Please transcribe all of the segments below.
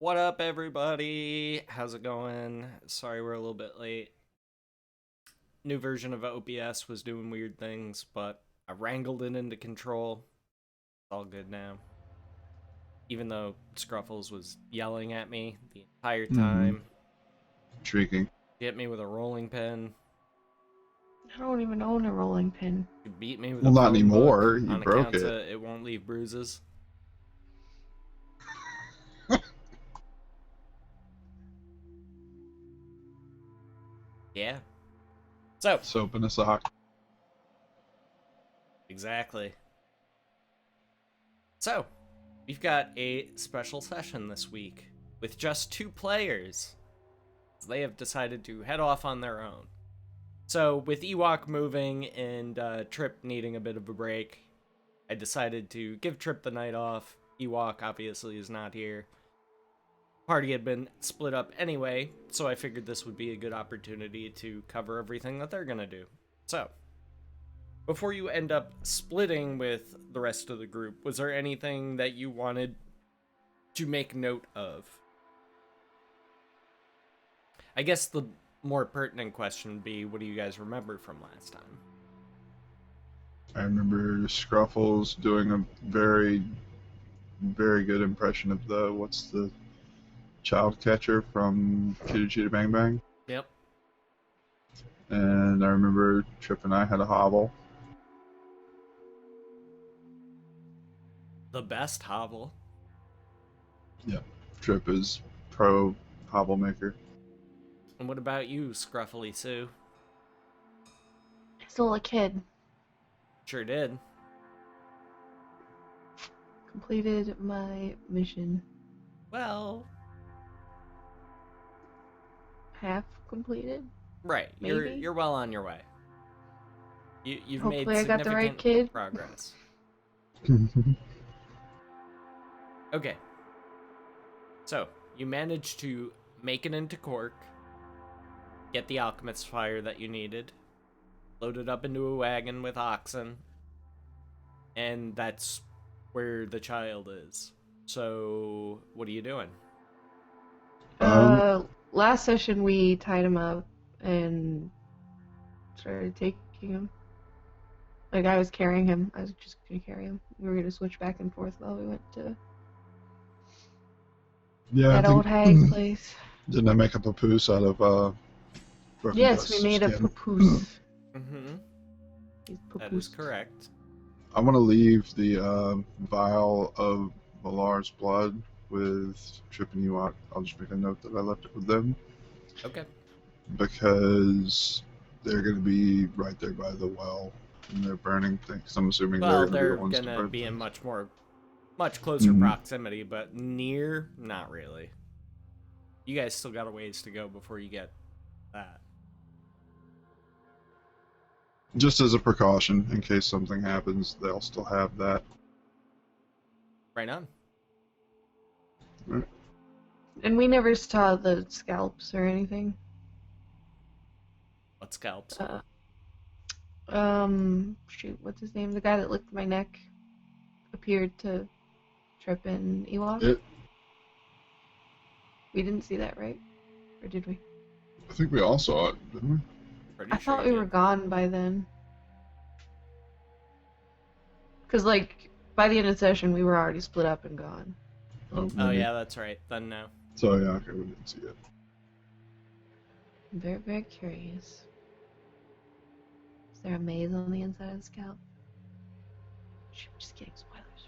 What up, everybody? How's it going? Sorry we're a little bit late. New version of OPS was doing weird things, but I wrangled it into control. It's all good now. Even though Scruffles was yelling at me the entire Mm-hmm. time. Intriguing. He hit me with a rolling pin. I don't even own a rolling pin. He beat me with Well, a not phone book anymore. You on broke account of it. it won't leave bruises. Yeah. So, Soap in a sock. exactly. So, we've got a special session this week with just 2 players. They have decided to head off on their own. So, with Ewok moving and Trip needing a bit of a break, I decided to give Trip the night off. Ewok obviously is not here. Party had been split up anyway, so I figured this would be a good opportunity to cover everything that they're gonna do. So, before you end up splitting with the rest of the group, was there anything that you wanted to make note of? I guess the more pertinent question would be, what do you guys remember from last time? I remember Scruffles doing a very, very good impression of what's the child catcher from Cheetah Cheetah Bang Bang. Yep. And I remember Trip and I had a hobble. The best hovel. Yep. Trip is pro hobble maker. And what about you, Scruffly Sue? Still a kid. Sure did. Completed my mission. Well, Half completed. right. Maybe. You're well on your way. You've made Hopefully I got the right significant kid. progress. Okay. So, you managed to make it into Cork, get the alchemist fire that you needed, load it up into a wagon with oxen, and that's where the child is. So, what are you doing? Um, Last session we tied him up and started taking him. Like I was carrying him. I was just gonna carry him. We were gonna switch back and forth while we went to yeah, I that think old hag place. didn't I make a papoose out of broken Yes, we dust made a skin? papoose. Mm-hmm. He's That is papoosed. correct. I want to leave the vial of Valar's blood with Trip and Ewok. I'll just make a note that I left it with them Okay. because they're going to be right there by the well and they're burning things. I'm assuming Well, they're going to be they're the ones to gonna burn be in things. much closer Mhm. proximity, but near, not really. You guys still got a ways to go before you get that. Just as a precaution, in case something happens, they'll still have that. Right on. Right. And we never saw the scalps or anything. What scalps? Shoot, what's his name? The guy that licked my neck appeared to Trip and Ewok. It, We didn't see that, right? Or did we? I think we all saw it, didn't we? Pretty I sure thought you we were did. gone by then. Because, like, by the end of the session, we were already split up and gone. Oh, Oh maybe. yeah, that's right. Then no. So yeah, okay, we didn't see it. I'm very, very curious. Is there a maze on the inside of the scalp? Shoot, I'm just kidding. Spoilers.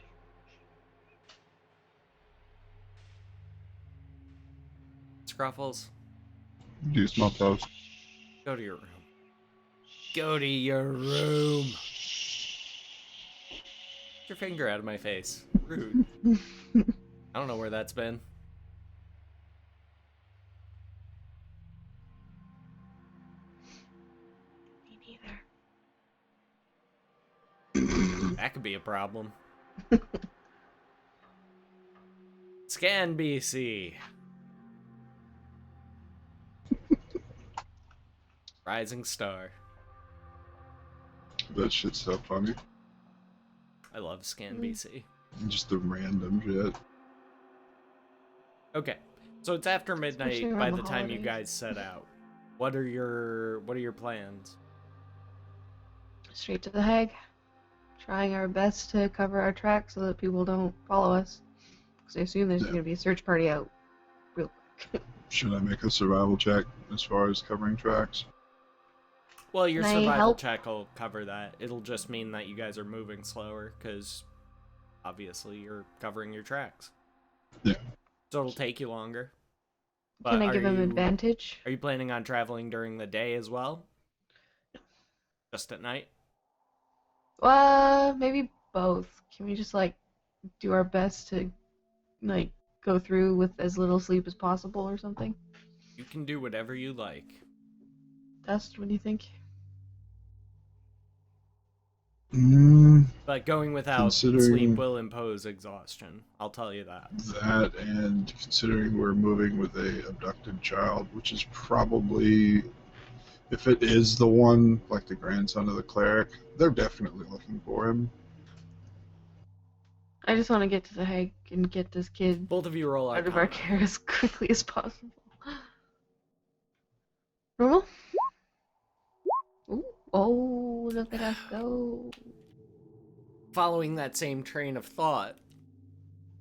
Scruffles, Do you smell toast? go to your room. Go to your room. Get your finger out of my face. Rude. I don't know where that's been. Me neither. That could be a problem. Scan BC. Rising star. That shit's so funny. I love Scan BC. Just the random shit. Okay. So it's after midnight Especially by around the the time you holidays. guys set out. What are your plans? Straight to the Hague. Trying our best to cover our tracks so that people don't follow us. Because I assume there's Yeah. going to be a search party out real quick. Should I make a survival check as far as covering tracks? Well, your Can I survival help? check will cover that. It'll just mean that you guys are moving slower, because obviously you're covering your tracks. Yeah. So it'll take you longer. Can I are give him you- advantage? Are you planning on traveling during the day as well? Just at night? Maybe both. Can we just, like, do our best to, like, go through with as little sleep as possible or something? You can do whatever you like. Dust, what do you think? But going without sleep Considering will impose exhaustion. I'll tell you that. that, and considering we're moving with a abducted child, which is probably, if it is the one, like the grandson of the cleric, they're definitely looking for him. I just want to get to the Hague and get this kid Both of you roll out of our Arcana. care as quickly as possible. Normal? Ooh. Oh, look at us go. Following that same train of thought,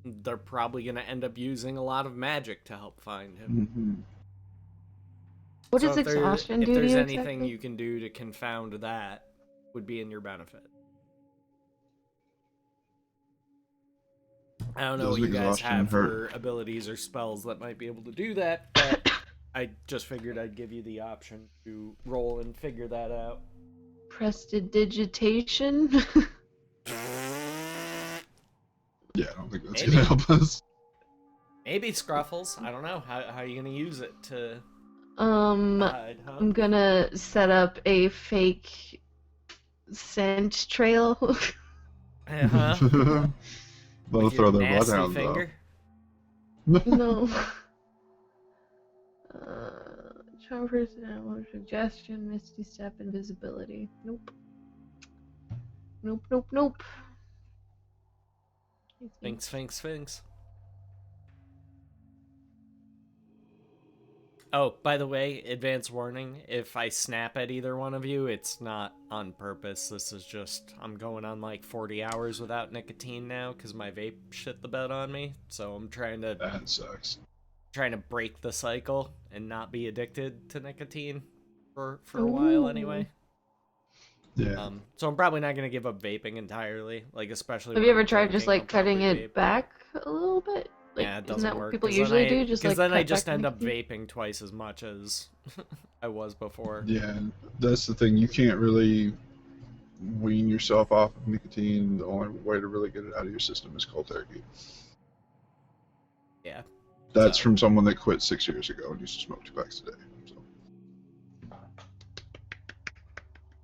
they're probably going to end up using a lot of magic to help find him. Mm-hmm. What So does if exhaustion do if to there's you anything exactly? you can do to confound that, would be in your benefit. I don't know Does what you guys exhaustion have hurt? for abilities or spells that might be able to do that, but I just figured I'd give you the option to roll and figure that out. Prestidigitation? Yeah, I don't think that's Maybe. gonna help us. Maybe Scruffles. I don't know. How are you going to use it to I'm hide, huh? gonna set up a fake scent trail. Uh-huh. They'll With throw your their nasty bloodhounds finger. off. No. Charm person, suggestion, misty step, invisibility. Nope. Nope, nope, nope. I think- Sphinx. Oh, by the way, advance warning, if I snap at either one of you, it's not on purpose. This is just, I'm going on like 40 hours without nicotine now because my vape shit the bed on me. So I'm trying to That sucks. break the cycle and not be addicted to nicotine for a while Ooh. anyway. Yeah. So I'm probably not gonna give up vaping entirely, like especially. Have when you ever I'm tried just drinking, like I'll probably cutting vape. it back a little bit? Like, Yeah, it isn't doesn't that what work. people 'cause then usually do? Just like then I cut just back end up nicotine? vaping twice as much as I was before. Yeah, that's the thing. You can't really wean yourself off of nicotine. The only way to really get it out of your system is cold turkey. Yeah. That's So- from someone that quit 6 years ago and used to smoke 2 packs a day. So.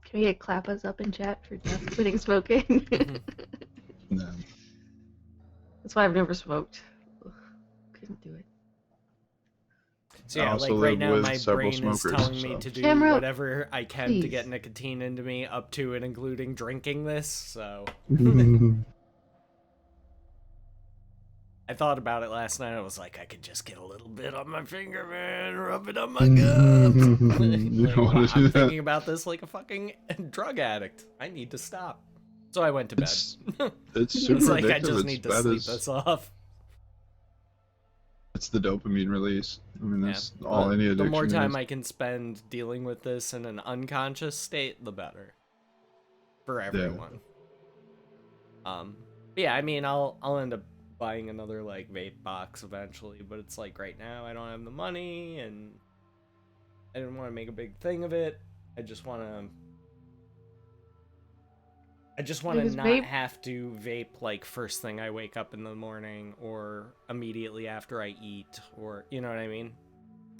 Can we get clappas up in chat for just quitting smoking? No. That's why I've never smoked. Ugh, couldn't do it. So I yeah, also like right live now with my several brain is smokers, telling me so. to do Camera, whatever I can to please. get nicotine into me, up to and including drinking this. So I thought about it last night. I was like, I could just get a little bit on my finger, man, rub it on my gums. You Like, don't wanna wow, do I'm that. thinking about this like a fucking drug addict. I need to stop. So I went to bed. It's super It's like I addictive. just It's need to bad sleep as- this off. It's the dopamine release. I mean, that's Yeah, all but any the addiction more time is. I can spend dealing with this in an unconscious state, the better for everyone. But yeah, I mean, I'll end up buying another like vape box eventually, but it's like right now I don't have the money, and I didn't want to make a big thing of it. I just want to Because not vape- have to vape like first thing I wake up in the morning or immediately after I eat, or you know what I mean?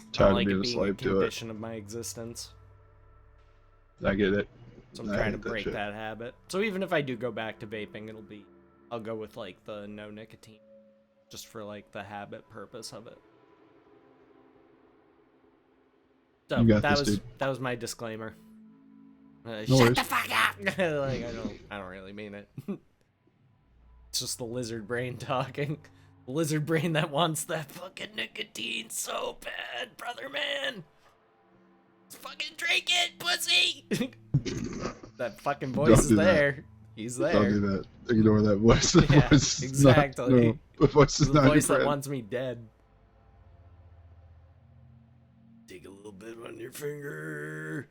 I Tired don't of like being it a being a slave to it. condition of my existence. I get it. So I'm I trying to hate that break shit. that habit. So even if I do go back to vaping, I'll go with like the no nicotine, just for like the habit purpose of it. So You got that this, was dude. that was my disclaimer. No Shut worries. the fuck up! Like I don't really mean it. It's just the lizard brain talking. Lizard brain that wants that fucking nicotine so bad, brother man. Fucking drink it, pussy. That fucking voice Don't is do that. there. He's there. Don't do that. Ignore that voice. The Yeah, voice is exactly. Not, no, the voice is The not your voice that friend. wants me dead. Take a little bit on your finger.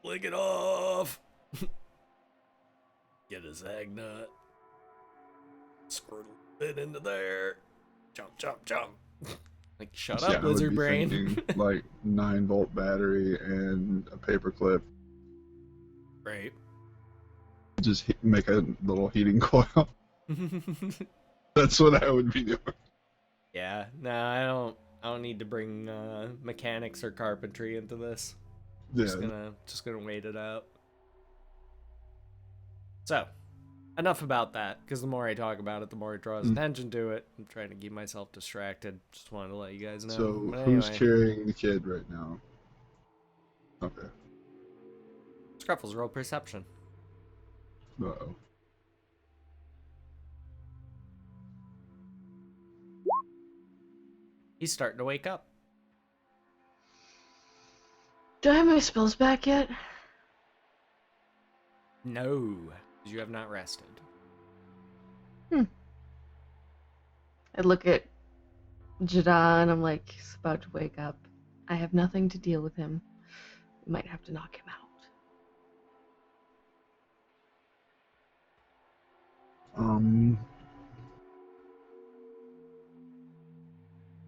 Lick it off. Get a zag nut. Squirt a bit into there. Jump, jump, jump. Like, shut Yeah, up, I would lizard be brain. thinking, like 9-volt battery and a paperclip. Right. Just make a little heating coil. That's what I would be doing. Yeah, no, I don't need to bring mechanics or carpentry into this. Yeah. Just gonna wait it out. So, enough about that, because the more I talk about it, the more it draws attention to it. I'm trying to keep myself distracted. Just wanted to let you guys know. So But who's anyway, carrying the kid right now? Okay. Scruffle's roll perception. Uh-oh. He's starting to wake up. Do I have my spells back yet? No, because you have not rested. I look at Jada and I'm like, he's about to wake up. I have nothing to deal with him. We might have to knock him out.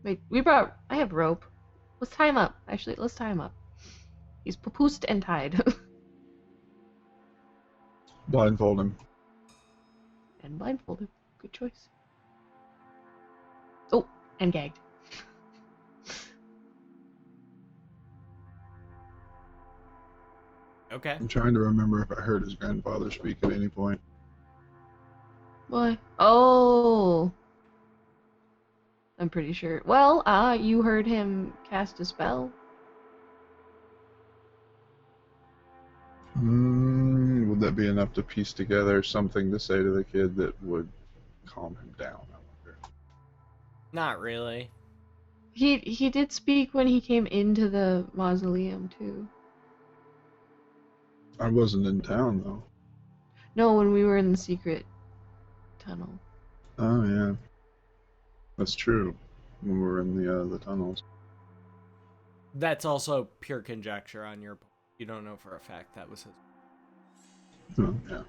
Wait, I have rope. Let's tie him up. Actually, let's tie him up. He's papoosed and tied. Blindfold him. And blindfolded. Good choice. Oh, and gagged. Okay. I'm trying to remember if I heard his grandfather speak at any point. Why? Oh. I'm pretty sure. Well, you heard him cast a spell. Would that be enough to piece together something to say to the kid that would calm him down? I wonder. Not really. He did speak when he came into the mausoleum too. I wasn't in town though. No, when we were in the secret tunnel. Oh yeah, that's true. When we were in the tunnels. That's also pure conjecture on your part. You don't know for a fact that was his. Oh, yeah.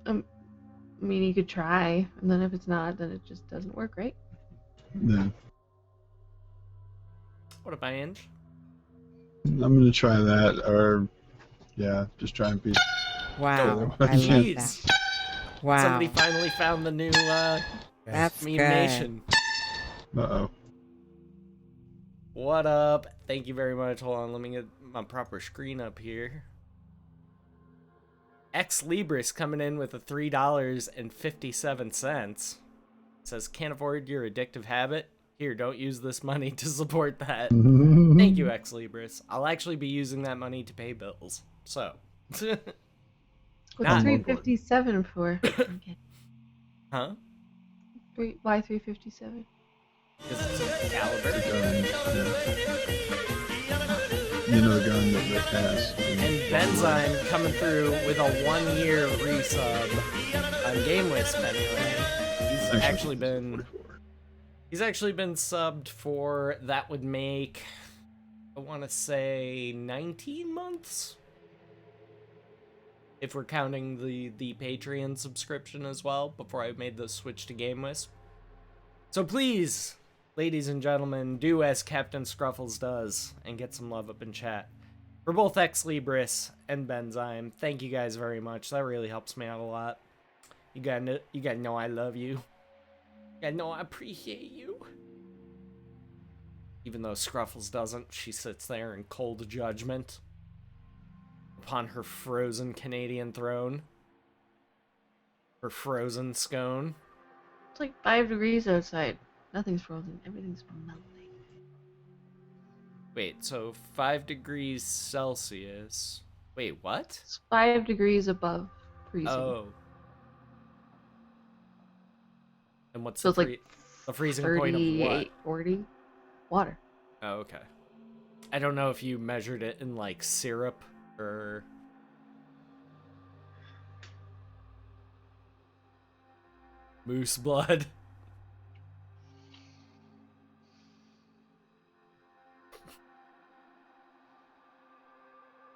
I mean, you could try, and then if it's not, then it just doesn't work, right? Yeah. What about Inge? I'm gonna try that, or yeah, just try and piece. Wow, Oh, I love jeez. that. Wow, Somebody finally found the new that's meme good. nation. Uh-oh. What up? Thank you very much. Hold on, let me get my proper screen up here. Ex Libris coming in with a $3.57. Says, can't afford your addictive habit? Here, don't use this money to support that. Thank you, Ex Libris. I'll actually be using that money to pay bills. So. What's Not- 357 for? Okay. Huh? Why 357? Because it's caliber. You know the gun that Rick has. And Benzyme coming through with a 1-year resub on GameWisp anyway. He's actually been subbed for, that would make, I want to say 19 months? If we're counting the Patreon subscription as well, before I made the switch to GameWisp. So please, ladies and gentlemen, do as Captain Scruffles does, and get some love up in chat. For both Ex Libris and Benzyme, thank you guys very much. That really helps me out a lot. You gotta know I love you. You gotta know I appreciate you. Even though Scruffles doesn't, she sits there in cold judgment upon her frozen Canadian throne. Her frozen scone. It's like 5 degrees outside. Nothing's frozen. Everything's melting. Wait, so 5 degrees Celsius. Wait, what? It's 5 degrees above freezing. Oh. And what's So it's like the freezing point of what? 38, 40 water. Oh, okay. I don't know if you measured it in like syrup or moose blood.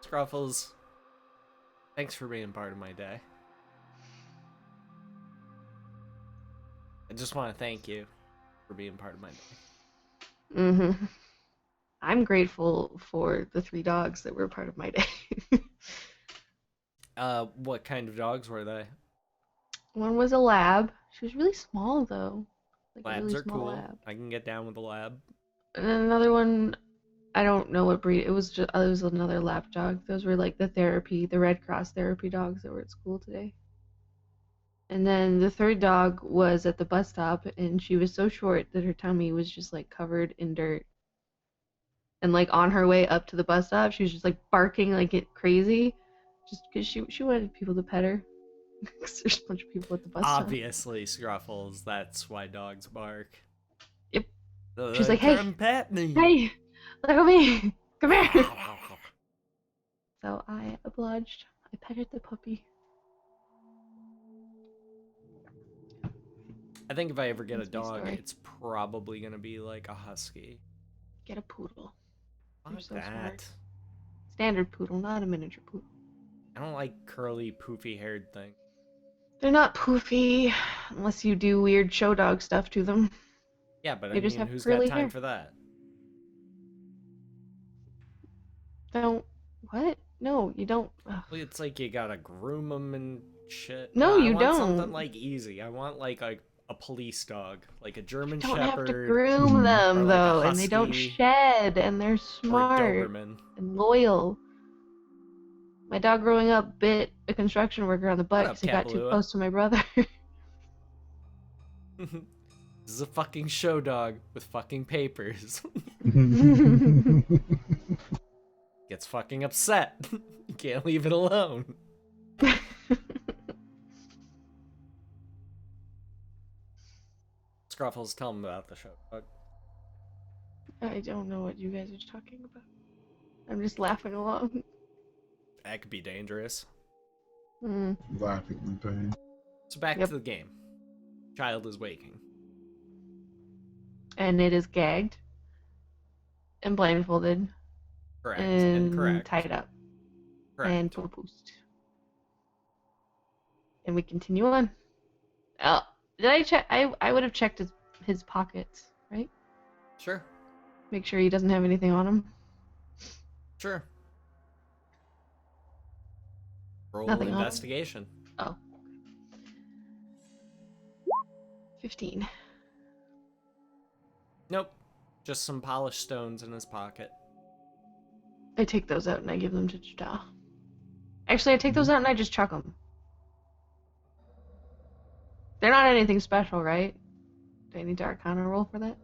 Scruffles, thanks for being part of my day. I just want to thank you for being part of my day. Mm-hmm. I'm grateful for the 3 dogs that were part of my day. What kind of dogs were they? One was a lab. She was really small though. Like a Labs really are small cool. lab. I can get down with a lab. And then another one, I don't know what breed. It was another lap dog. Those were like the Red Cross therapy dogs that were at school today. And then the third dog was at the bus stop, and she was so short that her tummy was just like covered in dirt. And like on her way up to the bus stop, she was just like barking like it crazy, just because she wanted people to pet her. Because there's a bunch of people at the bus stop. Obviously, Scruffles. That's why dogs bark. Yep. She was like, "Hey, pet me. Hey, look at me, come here." So I obliged. I petted the puppy. I think if I ever get a That's my dog, story. it's probably gonna be like a husky. Get a poodle. You're Like so that. smart. Standard poodle, not a miniature poodle. I don't like curly, poofy-haired things. They're not poofy unless you do weird show dog stuff to them. Yeah, but They I just mean, have who's got curly time hair. for that? Don't. What? No, you don't. Ugh. Well, it's like you gotta groom them and shit. No, I you want something don't. like easy. I want like a police dog, like a German Don't have to Shepherd groom or them like a though, and they don't husky shed, and they're or a smart Doberman. and loyal. My dog growing up bit a construction worker on the butt What up, because he got too Kapalua? close to my brother. This is a fucking show dog with fucking papers. Gets fucking upset. You can't leave it alone. Scruffles, tell him about the show dog. I don't know what you guys are talking about. I'm just laughing along. That could be dangerous. Mm. Laughing in pain. So back Yep. to the game. Child is waking. And it is gagged and blindfolded Correct. and correct. tied up Correct. and papoosed. And we continue on. Oh, did I check? I would have checked his pockets, right? Sure. Make sure he doesn't have anything on him. Sure. Roll Nothing on him. investigation. Oh. 15. Nope. Just some polished stones in his pocket. I take those out and I give them to Jada. Actually, I take those out and I just chuck them. They're not anything special, right? Do I need to Arcana roll for that?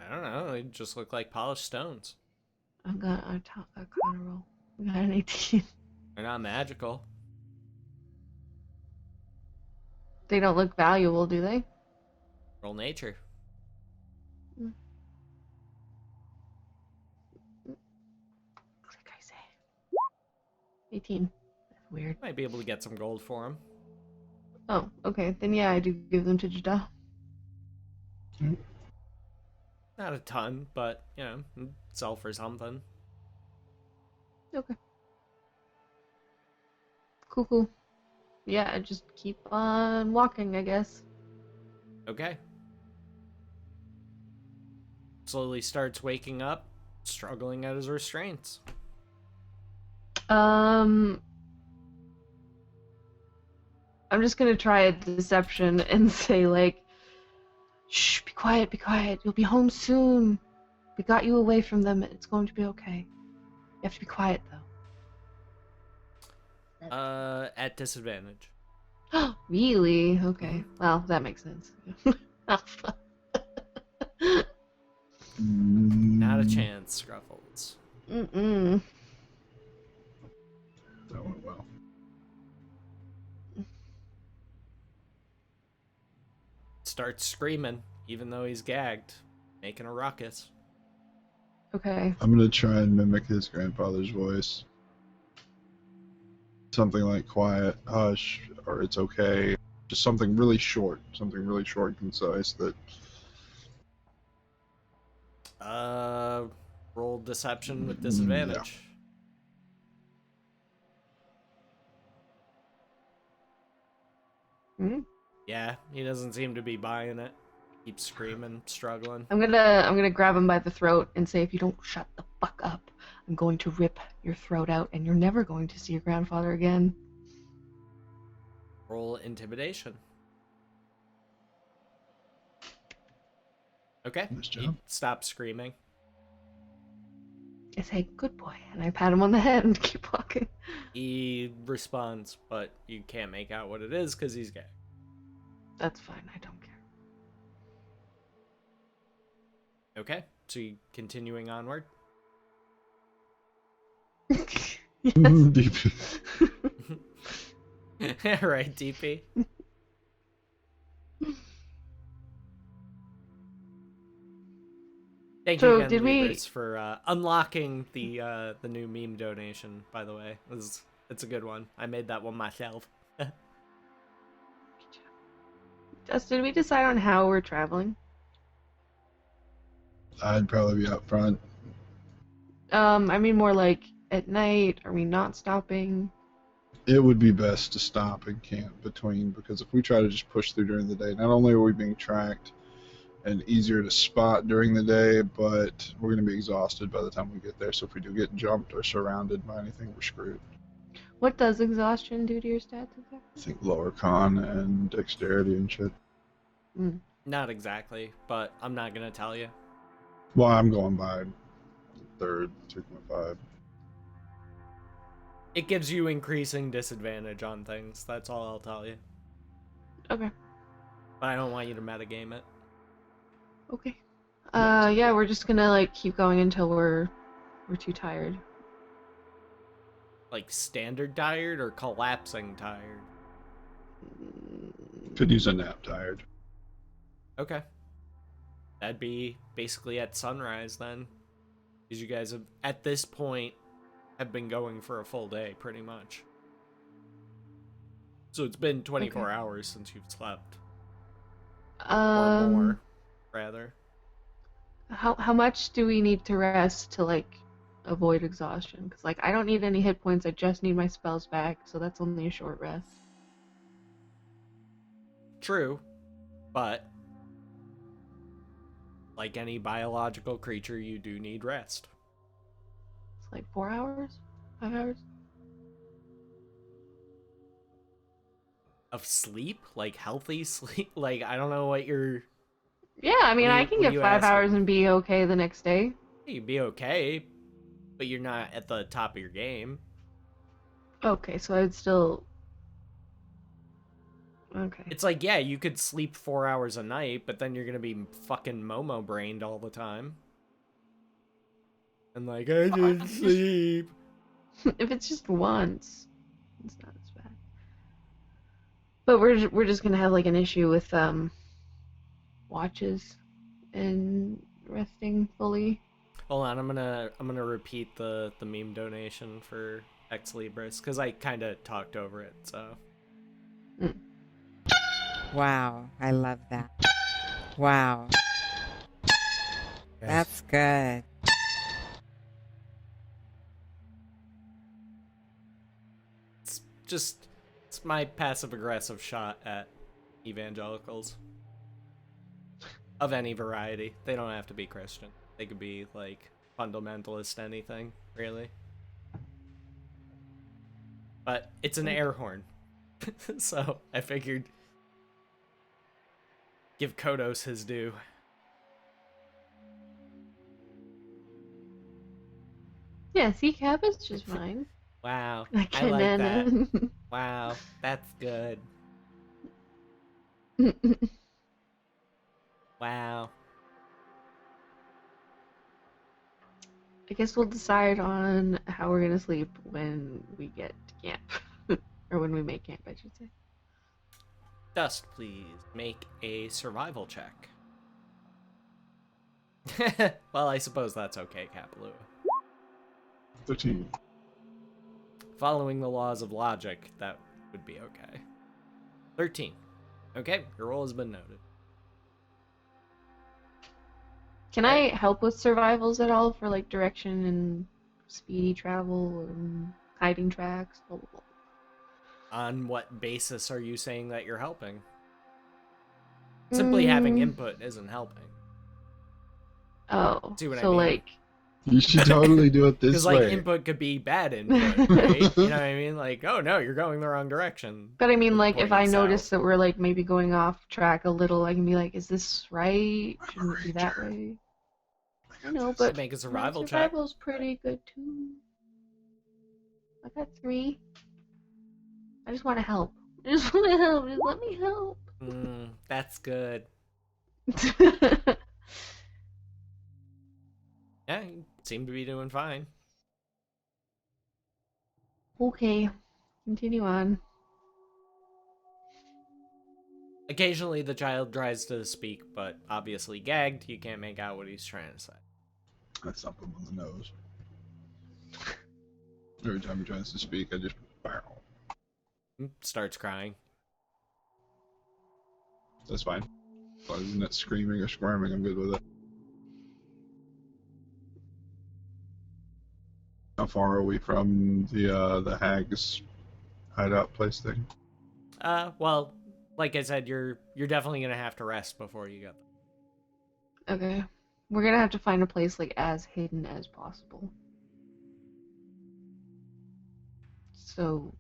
I don't know. They just look like polished stones. I've got Arcana roll. I got an 18. They're not magical. They don't look valuable, do they? Roll nature. Click, I say. 18. That's weird. Might be able to get some gold for him. Oh, okay. Then yeah, I do give them to Jada. Not a ton, but, you know, sell for something. Okay. Cool. Yeah, I just keep on walking, I guess. Okay. Slowly starts waking up, struggling at his restraints. I'm just gonna try a deception and say like, shh, be quiet, you'll be home soon. We got you away from them, it's going to be okay. You have to be quiet though. At disadvantage. Really? Okay. Well, that makes sense. Not a chance, Scruffles. Mm-mm. That went well. starts screaming, even though he's gagged, making a ruckus. Okay. I'm gonna try and mimic his grandfather's voice. Something like quiet, hush, or it's okay. Just something really short and concise that. Roll deception with Yeah. disadvantage. Hmm? Yeah, he doesn't seem to be buying it. Keeps screaming, struggling. I'm gonna grab him by the throat and say, if you don't shut the fuck up, I'm going to rip your throat out, and you're never going to see your grandfather again. Roll intimidation. Okay, Nice he job. stops screaming. I say, good boy, and I pat him on the head and keep walking. He responds, but you can't make out what it is because he's gay. That's fine, I don't care. Okay, so you continuing onward? Yes. DP. Right, DP? Thank So you again, did we- Libris, for unlocking the new meme donation, by the way. It's a good one. I made that one myself. Did we decide on how we're traveling? I'd probably be up front. I mean more like at night. Are we not stopping? It would be best to stop and camp between, because if we try to just push through during the day, not only are we being tracked and easier to spot during the day, but we're going to be exhausted by the time we get there. So if we do get jumped or surrounded by anything, we're screwed. What does exhaustion do to your stats exactly? I think lower con and dexterity and shit. Not exactly, but I'm not gonna tell you. Well, I'm going by third, 2.5. It gives you increasing disadvantage on things. That's all I'll tell you. Okay. But I don't want you to metagame it. Okay. Yeah, we're just gonna like keep going until we're too tired. Like standard tired or collapsing tired? Could use a nap tired. Okay. That'd be basically at sunrise then. Because you guys have, at this point, have been going for a full day, pretty much. So it's been 24 Okay. hours since you've slept. Or Um, more, rather. how much do we need to rest to like avoid exhaustion? Because like I don't need any hit points. I just need my spells back, so that's only a short rest. True, but like any biological creature, you do need rest. It's like 4 hours, 5 hours. Of sleep? Like healthy sleep? Like, I don't know what you're... Yeah, I mean What are I you- can what are get you 5 hours asking? and be okay the next day. You'd be okay, but you're not at the top of your game. Okay, so I'd still. Okay. It's like, yeah, you could sleep 4 hours a night, but then you're gonna be fucking Momo-brained all the time. And like, I didn't sleep. If it's just once, it's not as bad. But we're just gonna have like an issue with watches and resting fully. Hold on, I'm gonna repeat the meme donation for Ex Libris, because I kind of talked over it, so. Wow, I love that. Wow. That's good. It's my passive-aggressive shot at evangelicals. Of any variety. They don't have to be Christian. They could be, like, fundamentalist anything, really. But it's an air horn. So, I figured give Kodos his due. Yeah, C-cap is just fine. Wow, Like, I like and that. then- Wow, that's good. Wow. I guess we'll decide on how we're gonna sleep when we get to camp. Or when we make camp, I should say. Dust, please make a survival check. Well, I suppose that's okay, Kapalua. 13. Following the laws of logic, that would be okay. 13. Okay, your roll has been noted. Can I help with survivals at all for like direction and speedy travel and hiding tracks? Blah, blah, blah. On what basis are you saying that you're helping? Simply having input isn't helping. Oh, See what I so mean? like, You should totally do it this Because, way. like, input could be bad input, right? You know what I mean? Like, oh no, you're going the wrong direction. but I mean, like, if I Pointing notice south. that we're like maybe going off track a little, I can be like, is this right? Shouldn't it be that way? I know, but Make a my survival check. survival's pretty good too. I got 3. I just want to help. I just want to help. Just let me help. That's good. Yeah, you seem to be doing fine. Okay, continue on. Occasionally the child tries to speak, but obviously gagged, you can't make out what he's trying to say. That's something on the nose. Every time he tries to speak, I just bow. Starts crying. That's fine. As long as he's not screaming or squirming, I'm good with it. How far are we from the hag's hideout place thing? Well, like I said, you're definitely gonna have to rest before you get there. Okay, we're gonna have to find a place like as hidden as possible. So,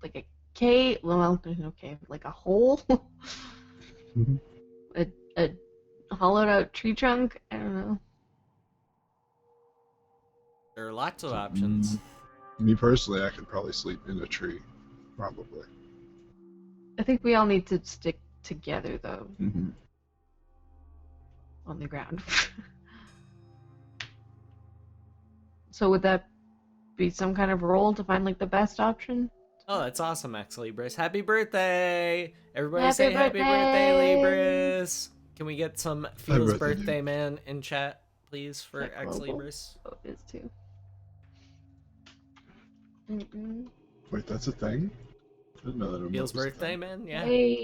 like a cave. Well, there's no cave. Like a hole. Mhm. a hollowed out tree trunk. I don't know. There are lots of options. Me personally, I could probably sleep in a tree. Probably. I think we all need to stick together though Mm-hmm. on the ground. So would that be some kind of roll to find like the best option? Oh, that's awesome, Ex Libris. Happy birthday! Everybody Happy say happy birthday, birthday! Libris! Can we get some Feels birthday, birthday dude. man in chat, please, for Check Ex global. Libris? Oh, it is too. Mm-mm. Wait, that's a thing? I didn't know that. Feels was a birthday thing. man? Yeah. Hey.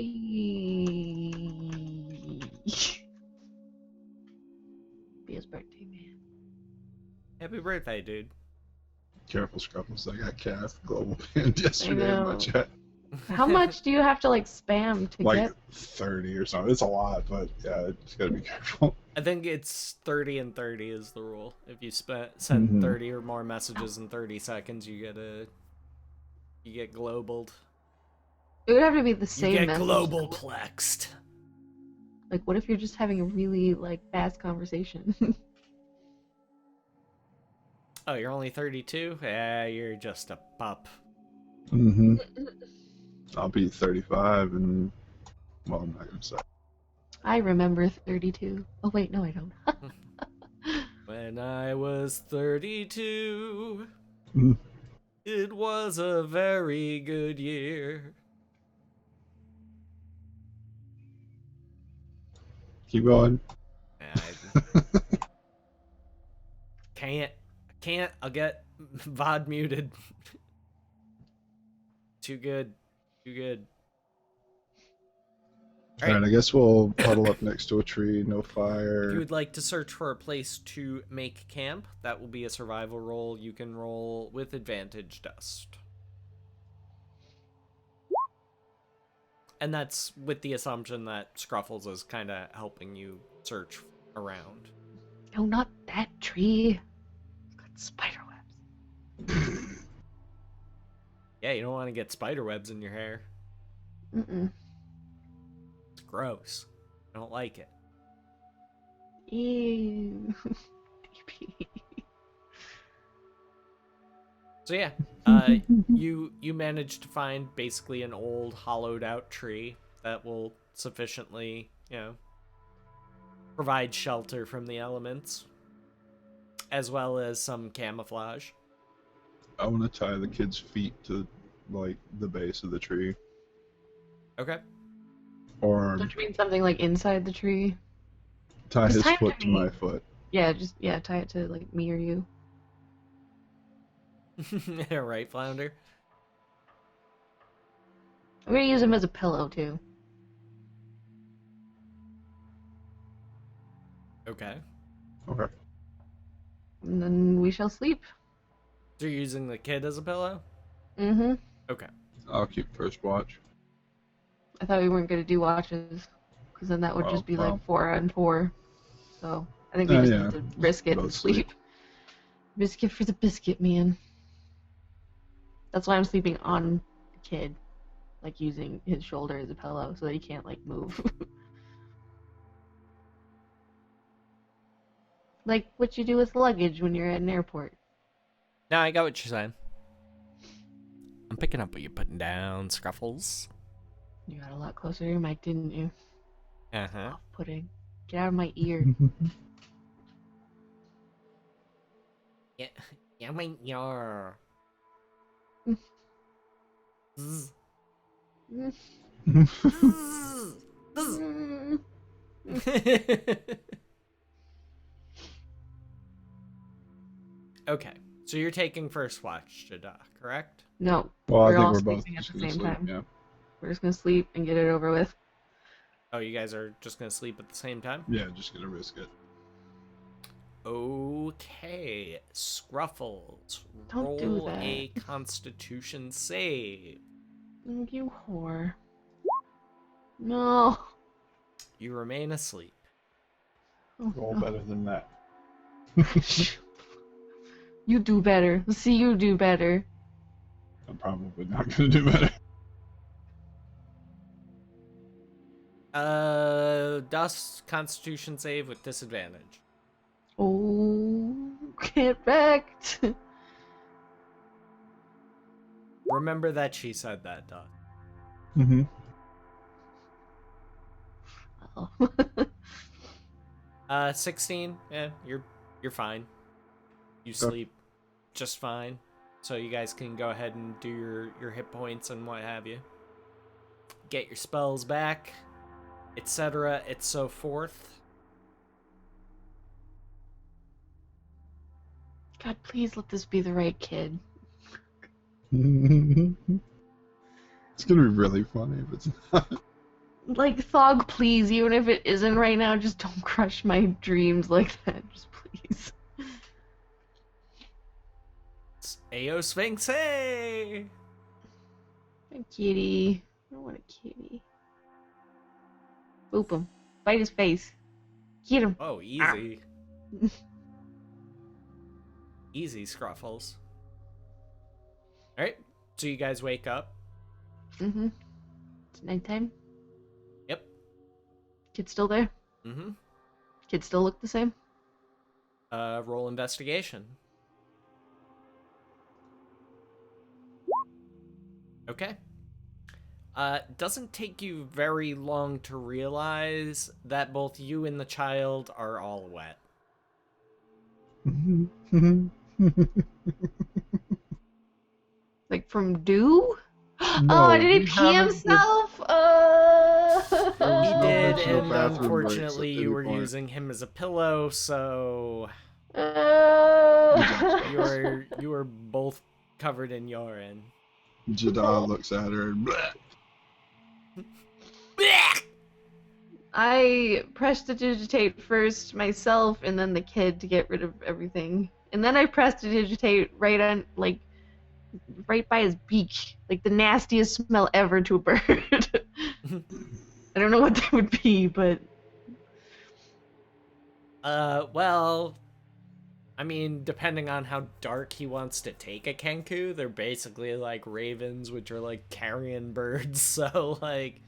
Bea's birthday, man. Happy birthday, dude. Careful, Scruffles. I got cast global banned yesterday in my know. chat. How much do you have to like spam to Like get? 30 or something. It's a lot, but yeah, just gotta be careful. I think it's 30 and 30 is the rule. If you send Mhm. 30 or more messages in 30 seconds, you get globaled. It would have to be the You same get message. global plexed. Like, what if you're just having a really like fast conversation? Oh, you're only 32? Yeah, you're just a pup. Mm-hmm. I'll be 35 and... Well, I'm not gonna say. I remember 32. Oh wait, no, I don't. When I was 32, Mm. it was a very good year. Keep going. I can't. I'll get VOD muted. Too good. Alright, I guess we'll huddle up next to a tree, no If you fire. would like to search for a place to make camp, that will be a survival roll. You can roll with advantage, Dust. And that's with the assumption that Scruffles is kind of helping you search around. No, not that tree. It's got spider webs. Yeah, you don't want to get spider webs in your hair. Mm-mm. It's gross. I don't like it. Ew. So yeah, you managed to find basically an old hollowed out tree that will sufficiently, provide shelter from the elements, as well as some camouflage. I want to tie the kid's feet to, like, the base of the tree. Okay. Or Don't you mean something like inside the tree? tie Just his tie it foot to to me. my foot. Yeah, tie it to like me or you. Right, Flounder? I'm gonna use him as a pillow too. Okay. Okay. And then we shall sleep. So you're using the kid as a pillow? Mm-hmm. Okay. I'll keep first watch. I thought we weren't gonna do watches, because then that would Oh, just be well. like 4 on 4. So I think we just Yeah. need to risk it and Both sleep. sleep. Risk it for the biscuit, man. That's why I'm sleeping on the kid, like using his shoulder as a pillow so that he can't like move. Like what you do with luggage when you're at an airport. Now I got what you're saying. I'm picking up what you're putting down, Scruffles. You got a lot closer to your mic, didn't you? Uh-huh. Pudding. Get out of my ear. Yeah, yeah, my yar. Zzz. Zzz. Zzz. Okay, so you're taking first watch, Jada, correct? No, Well, I we're think all we're both sleeping at just the gonna same sleep. time. Yeah. We're just gonna sleep and get it over with. Oh, you guys are just gonna sleep at the same time? Yeah, just gonna risk it. Okay, Scruffles, Don't do roll that. a Constitution save. You whore. No. You remain asleep. Oh, Roll no. better than that. You do better. Let's see you do better. I'm probably not gonna do better. Dust Constitution save with disadvantage. Oh, get wrecked. Remember that she said that, Dust. Mm-hmm. Oh. 16. Yeah, you're fine. You sleep just fine. So you guys can go ahead and do your hit points and what have you. Get your spells back, etc., and so forth. God, please let this be the right kid. It's gonna be really funny if it's not. Like, Thog, please, even if it isn't right now, just don't crush my dreams like that. Just please. It's Ayo Sphinx, hey! A kitty. I don't want a kitty. Boop him. Bite his face. Get him. Oh, easy. Easy, Scruffles. Alright, so you guys wake up. Mm-hmm. It's nighttime. Yep. Kid's still there? Mm-hmm. Kids still look the same? Roll investigation. Okay. Doesn't take you very long to realize that both you and the child are all wet. Like from dew? No, Oh, did we he pee haven't himself? There was He no did, mention of and bathroom breaks unfortunately at you any were point. using him as a pillow, so you were both covered in urine. Jada looks at her and bleh. I prestidigitate first myself and then the kid to get rid of everything. And then I prestidigitate right on, like, right by his beak. Like the nastiest smell ever to a bird. I don't know what that would be, but... Well, I mean, depending on how dark he wants to take a Kenku, they're basically like ravens, which are like carrion birds, so like...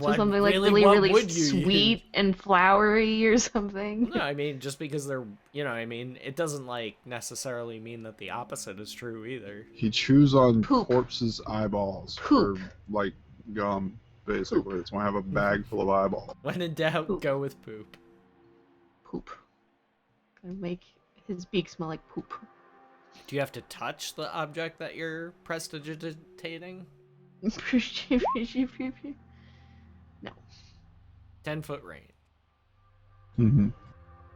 So something like really, what really would you sweet use? and flowery or something. No, I mean, just because they're, I mean, it doesn't, like, necessarily mean that the opposite is true either. He chews on Poop. corpses' eyeballs Poop. for like gum, basically. It's when I have a bag full of eyeballs. When in doubt, Poop. go with poop. Poop. Gonna make his beak smell like poop. Do you have to touch the object that you're prestidigitating? No. 10-foot range. Mm-hmm.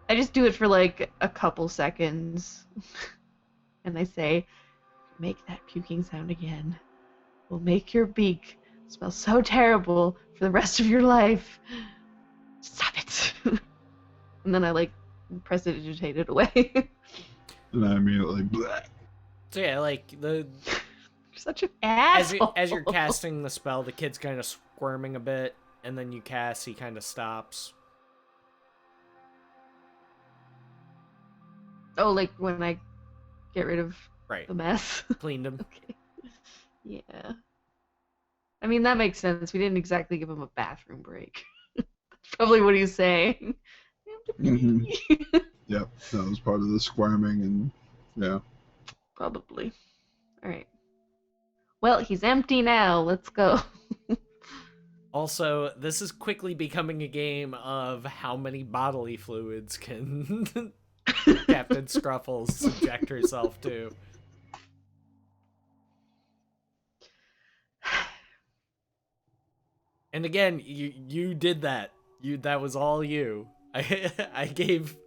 I just do it for like a couple seconds. And I say, make that puking sound again. Will make your beak smell so terrible for the rest of your life. Stop it. And then I like prestidigitate it away. And I immediately, bleh. So yeah, like You're such an as asshole. you're casting the spell, the kid's kind of squirming a bit, and then you cast, he kind of stops. Oh, like when I get rid of Right. the mess. Cleaned him. Okay. Yeah. I mean, that makes sense. We didn't exactly give him a bathroom break. That's probably what he's saying. Mm-hmm. Yep, that was part of the squirming and yeah. Probably. Alright. Well, he's empty now. Let's go. Also, this is quickly becoming a game of how many bodily fluids can Captain Scruffles subject herself to. And again, you did that. That was all you. I gave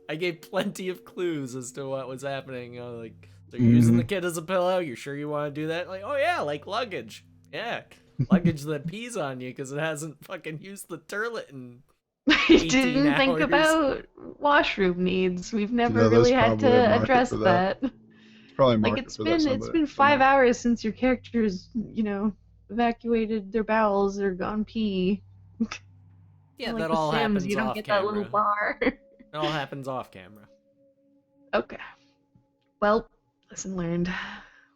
plenty of clues as to what was happening. Like, so you're using the kid as a pillow. You sure you want to do that? Like, oh yeah, like luggage. Yeah, luggage that pees on you because it hasn't fucking used the toilet in We didn't 18 think hours. about washroom needs. We've never Yeah, really there's had probably a to market address for that. that. It's probably a Like market it's for that been somewhere. 5 hours since your characters, evacuated their bowels or gone pee. Yeah, Like that the all Sims, happens you don't off get camera. that little bar. It all happens off camera. Okay. Well, lesson learned.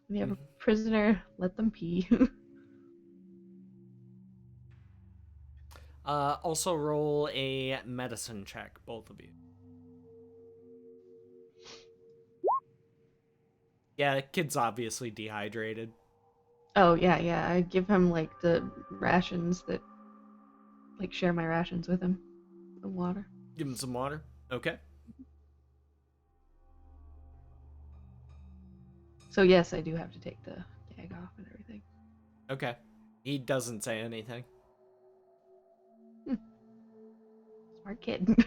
When you have a prisoner, let them pee. Also roll a medicine check, both of you. Yeah, the kid's obviously dehydrated. Oh yeah. I give him like the rations that, like, share my rations with him, the water. Give him some water. Okay. So yes, I do have to take the gag off and everything. Okay. He doesn't say anything. Smart kid.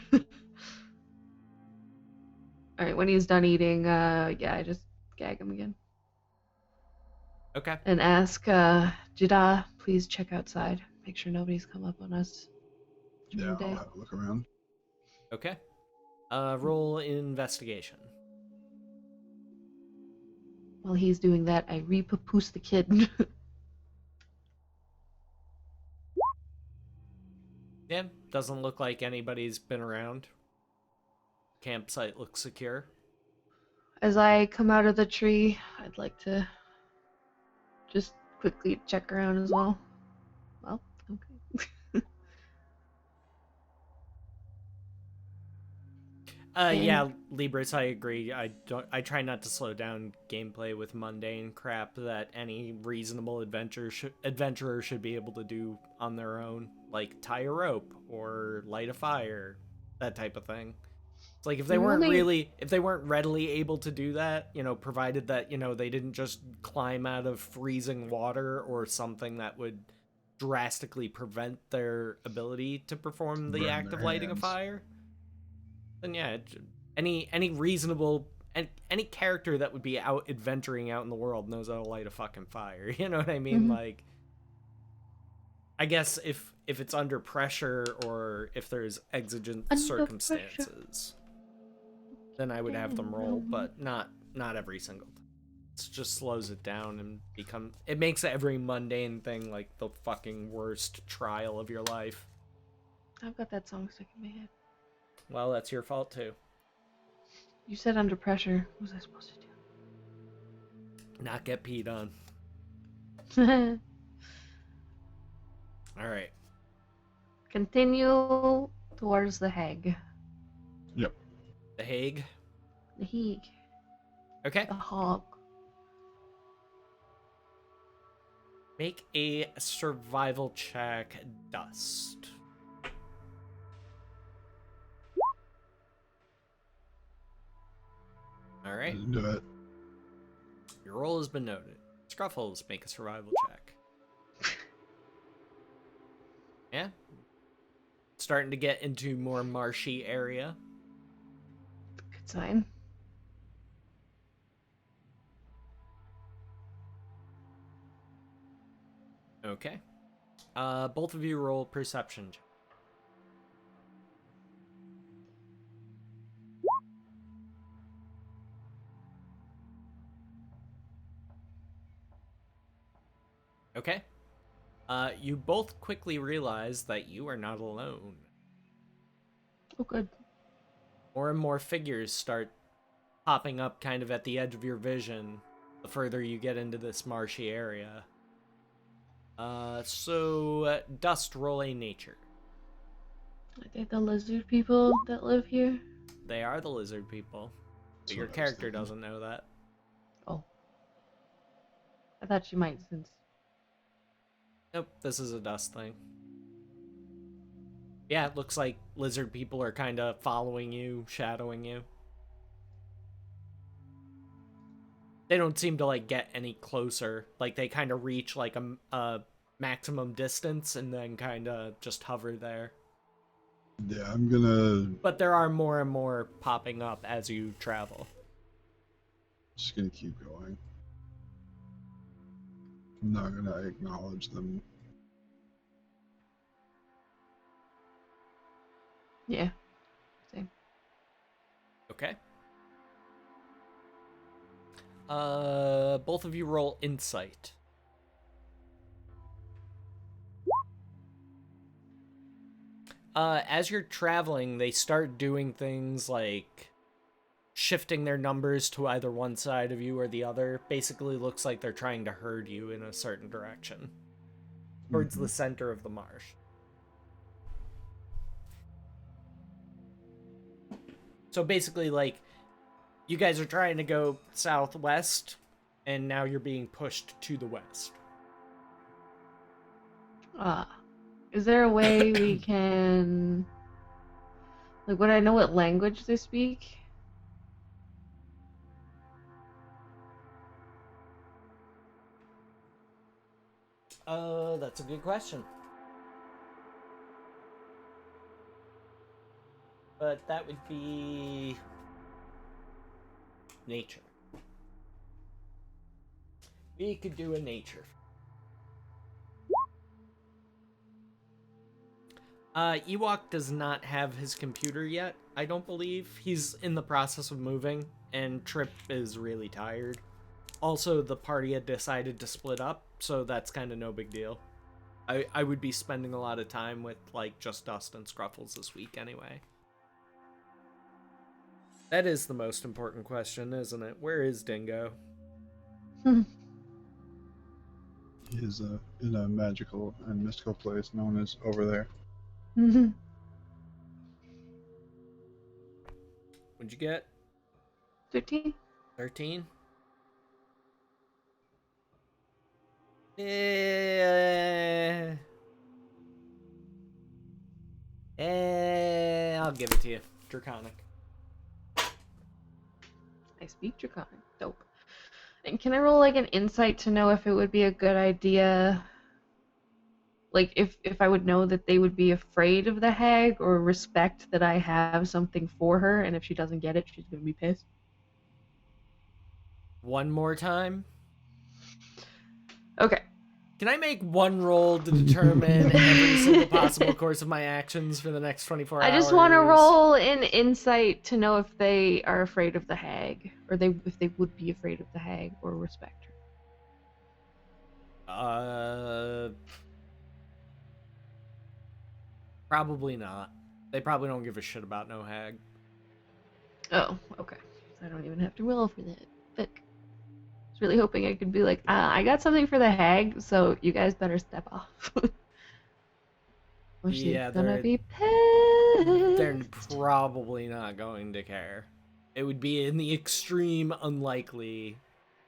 All right, when he's done eating, I just gag him again Okay. and ask, Jida, please check outside. Make sure nobody's come up on us during Yeah, the day. I'll have a look around. Okay. Roll investigation. While he's doing that, I re-papoose the kid. Yeah, doesn't look like anybody's been around. Campsite looks secure. As I come out of the tree, I'd like to just quickly check around as well. Well, okay. Yeah, Libris, I agree. I try not to slow down gameplay with mundane crap that any reasonable adventurer should be able to do on their own, like tie a rope or light a fire, that type of thing. It's like if they weren't readily able to do that, provided that, they didn't just climb out of freezing water or something that would drastically prevent their ability to perform the Burn act their of lighting a hands. fire. Then yeah, any reasonable any character that would be out adventuring out in the world knows how to light a fucking fire. You know what I mean? Mhm. Like, I guess if it's under pressure or if there's exigent Under circumstances, then I would have them roll, but not every single time. It just slows it down and it makes every mundane thing like the fucking worst trial of your life. I've got that song stuck in my head. Well, that's your fault too. You said under pressure. What was I supposed to Not get peed on. do? All right. Continue towards the hag. Yep. The Hague. The heg. Okay. The hog. Make a survival check, Dust. All right. Didn't do it. Your roll has been noted. Scruffles, make a survival check. Yeah. starting to get into more marshy area. Good sign. Okay. Both of you roll perception. Okay. You both quickly realize that you are not alone. Oh, good. More and more figures start popping up kind of at the edge of your vision the further you get into this marshy area. Dust, roll a nature. I think the lizard people that live here. They are the lizard people, but That's your what I was character thinking. doesn't know that. Oh. I thought she might since. Nope, this is a dust thing. Yeah, it looks like lizard people are kind of following you, shadowing you. They don't seem to, like, get any closer. Like, they kind of reach, like, a maximum distance and then kind of just hover there. Yeah, I'm gonna But there are more and more popping up as you travel. just gonna keep going. I'm not gonna acknowledge them. Yeah. Same. Okay. Both of you roll insight. As you're traveling, they start doing things like shifting their numbers to either one side of you or the other. Basically looks like they're trying to herd you in a certain direction. Towards the center of the marsh. So basically, like, you guys are trying to go southwest, and now you're being pushed to the west. Is there a way we can... Like, would I know what language they speak? That's a good question. But that would be nature. We could do a nature. Ewok does not have his computer yet, I don't believe. He's in the process of moving, and Trip is really tired. Also, the party had decided to split up, so that's kind of no big deal. I would be spending a lot of time with, like, just Dust and Scruffles this week anyway. That is the most important question, isn't it? Where is Dingo? He is in a magical and mystical place known as over there. What'd you get? 13? 13? I'll give it to you. Draconic. I speak Draconic. Dope. And can I roll, like, an insight to know if it would be a good idea... Like, if I would know that they would be afraid of the hag, or respect that I have something for her, and if she doesn't get it, she's gonna be pissed. One more time? Okay. Can I make one roll to determine every single possible course of my actions for the next 24 hours? I just want to roll an insight to know if they are afraid of the hag, or if they would be afraid of the hag, or respect her. Probably not. They probably don't give a shit about no hag. Oh, okay. I don't even have to roll for that. Fuck. I was really hoping I could be like, I got something for the hag, so you guys better step off. Or she's gonna be pissed. They're probably not going to care. It would be in the extreme unlikely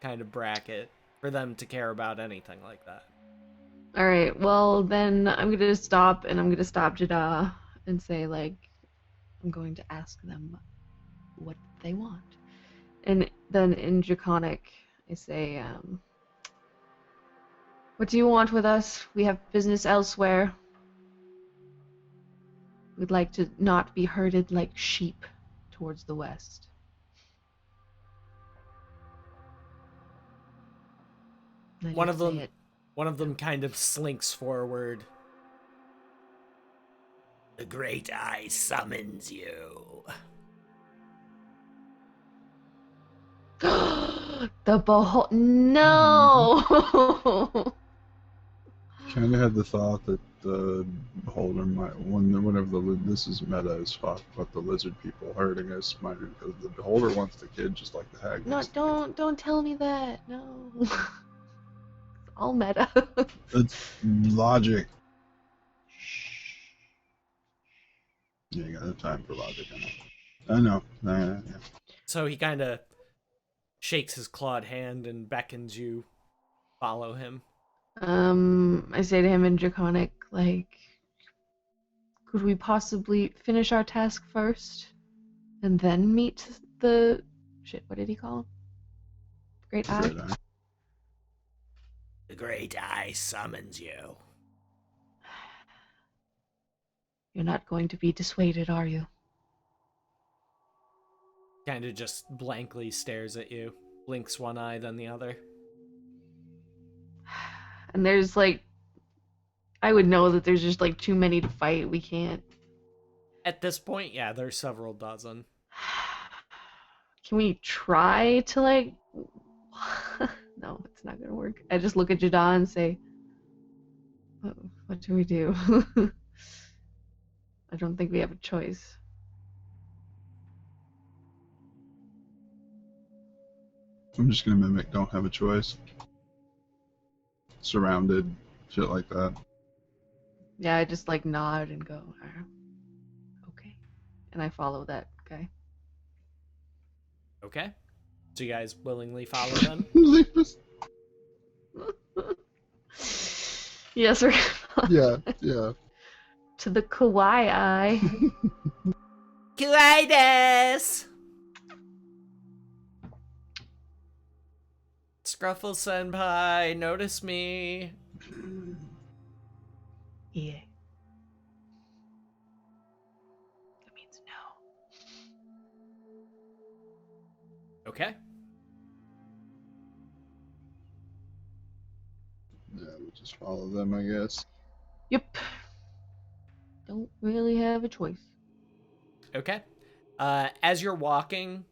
kind of bracket for them to care about anything like that. Alright, well then I'm gonna stop, and I'm gonna stop Jada and say, like, I'm going to ask them what they want. And then in Draconic, I say, what do you want with us? We have business elsewhere. We'd like to not be herded like sheep towards the west. And I One just of say them it. one of them kind of slinks forward. The Great Eye summons you. The behold. No! Kind of had the thought that the beholder might, whenever this is meta as fuck, but the lizard people hurting us might be because the beholder wants the kid just like the hag No, wants the kid. don't tell me that. No. It's all meta. That's logic. You ain't got no time for logic, I know. Yeah. So he kind of shakes his clawed hand and beckons you follow him. I say to him in Draconic, like, could we possibly finish our task first and then meet the shit, what did he call him? Great Eye? Great eye. The Great Eye summons you. You're not going to be dissuaded, are you? Kind of just blankly stares at you, blinks one eye then the other. And there's like, I would know that there's just like too many to fight. We can't. At this point, yeah, there's several dozen. Can we try to like? No, it's not gonna work. I just look at Jada and say, what do we do? I don't think we have a choice. I'm just gonna mimic don't have a choice. Surrounded, shit like that. Yeah, I just like nod and go, okay. And I follow that guy. Okay. So you guys willingly follow them? Leave us. Yes, we're Yeah, yeah. to the Kawaii Eye. Kawaii-desu! Scruffle Senpai, notice me. Yeah. That means no. Okay. Yeah, we'll just follow them, I guess. Yep. Don't really have a choice. Okay. As you're walking,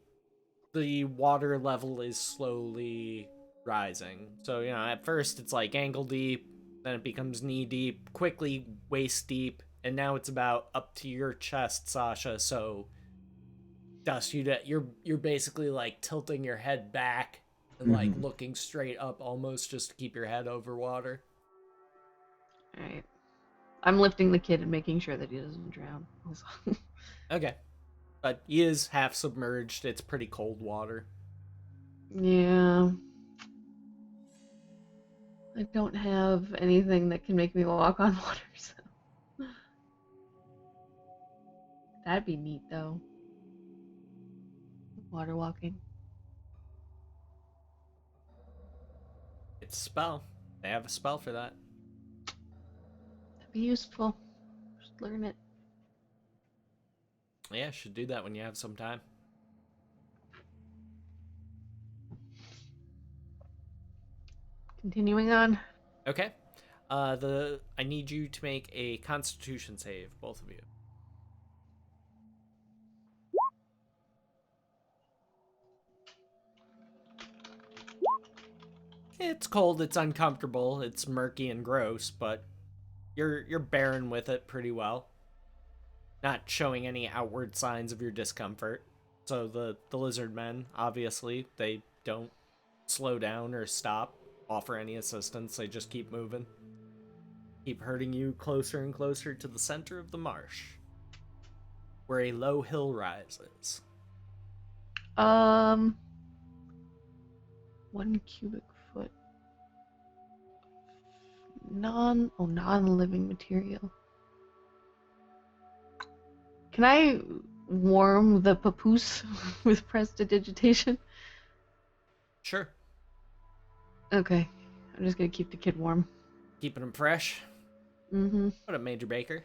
the water level is slowly rising. So, at first it's like ankle deep, then it becomes knee deep, quickly waist deep, and now it's about up to your chest, Sasha. So, Dust, you're basically like tilting your head back and like looking straight up almost just to keep your head over water. Alright. I'm lifting the kid and making sure that he doesn't drown. Also. Okay. But he is half submerged. It's pretty cold water. Yeah. I don't have anything that can make me walk on water, so. That'd be neat, though. Water walking. It's a spell. They have a spell for that. That'd be useful. Just learn it. Yeah, should do that when you have some time. Continuing on. Okay. I need you to make a Constitution save, both of you. It's cold, it's uncomfortable, it's murky and gross, but you're bearing with it pretty well. Not showing any outward signs of your discomfort. So the lizard men, obviously, they don't slow down or stop, offer any assistance, they just keep moving. Keep herding you closer and closer to the center of the marsh, where a low hill rises. 1 cubic foot. Non-living material. Can I warm the papoose with prestidigitation? Sure. Okay. I'm just gonna keep the kid warm. Keeping him fresh. Mm-hmm. What up, Major Baker?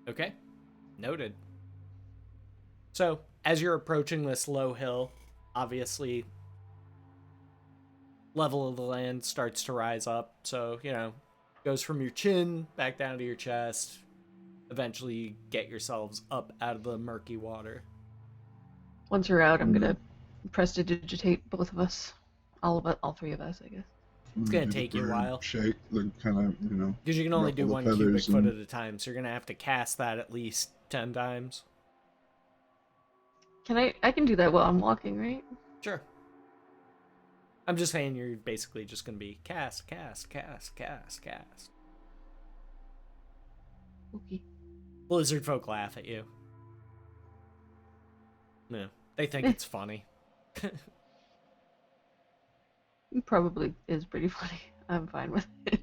Okay, noted. So, as you're approaching this low hill, obviously, level of the land starts to rise up. So, goes from your chin back down to your chest. Eventually, you get yourselves up out of the murky water. Once we're out, I'm gonna prestidigitate both of us. All three of us, I guess. It's going to take you a while. Shake, the kind of, Because you can only do ruffle one the cubic feathers foot and- at a time, so you're going to have to cast that at least 10 times. I can do that while I'm walking, right? Sure. I'm just saying you're basically just going to be cast, cast, cast, cast, cast. Okay. Blizzard folk laugh at you. No, they think it's funny. It probably is pretty funny. I'm fine with it.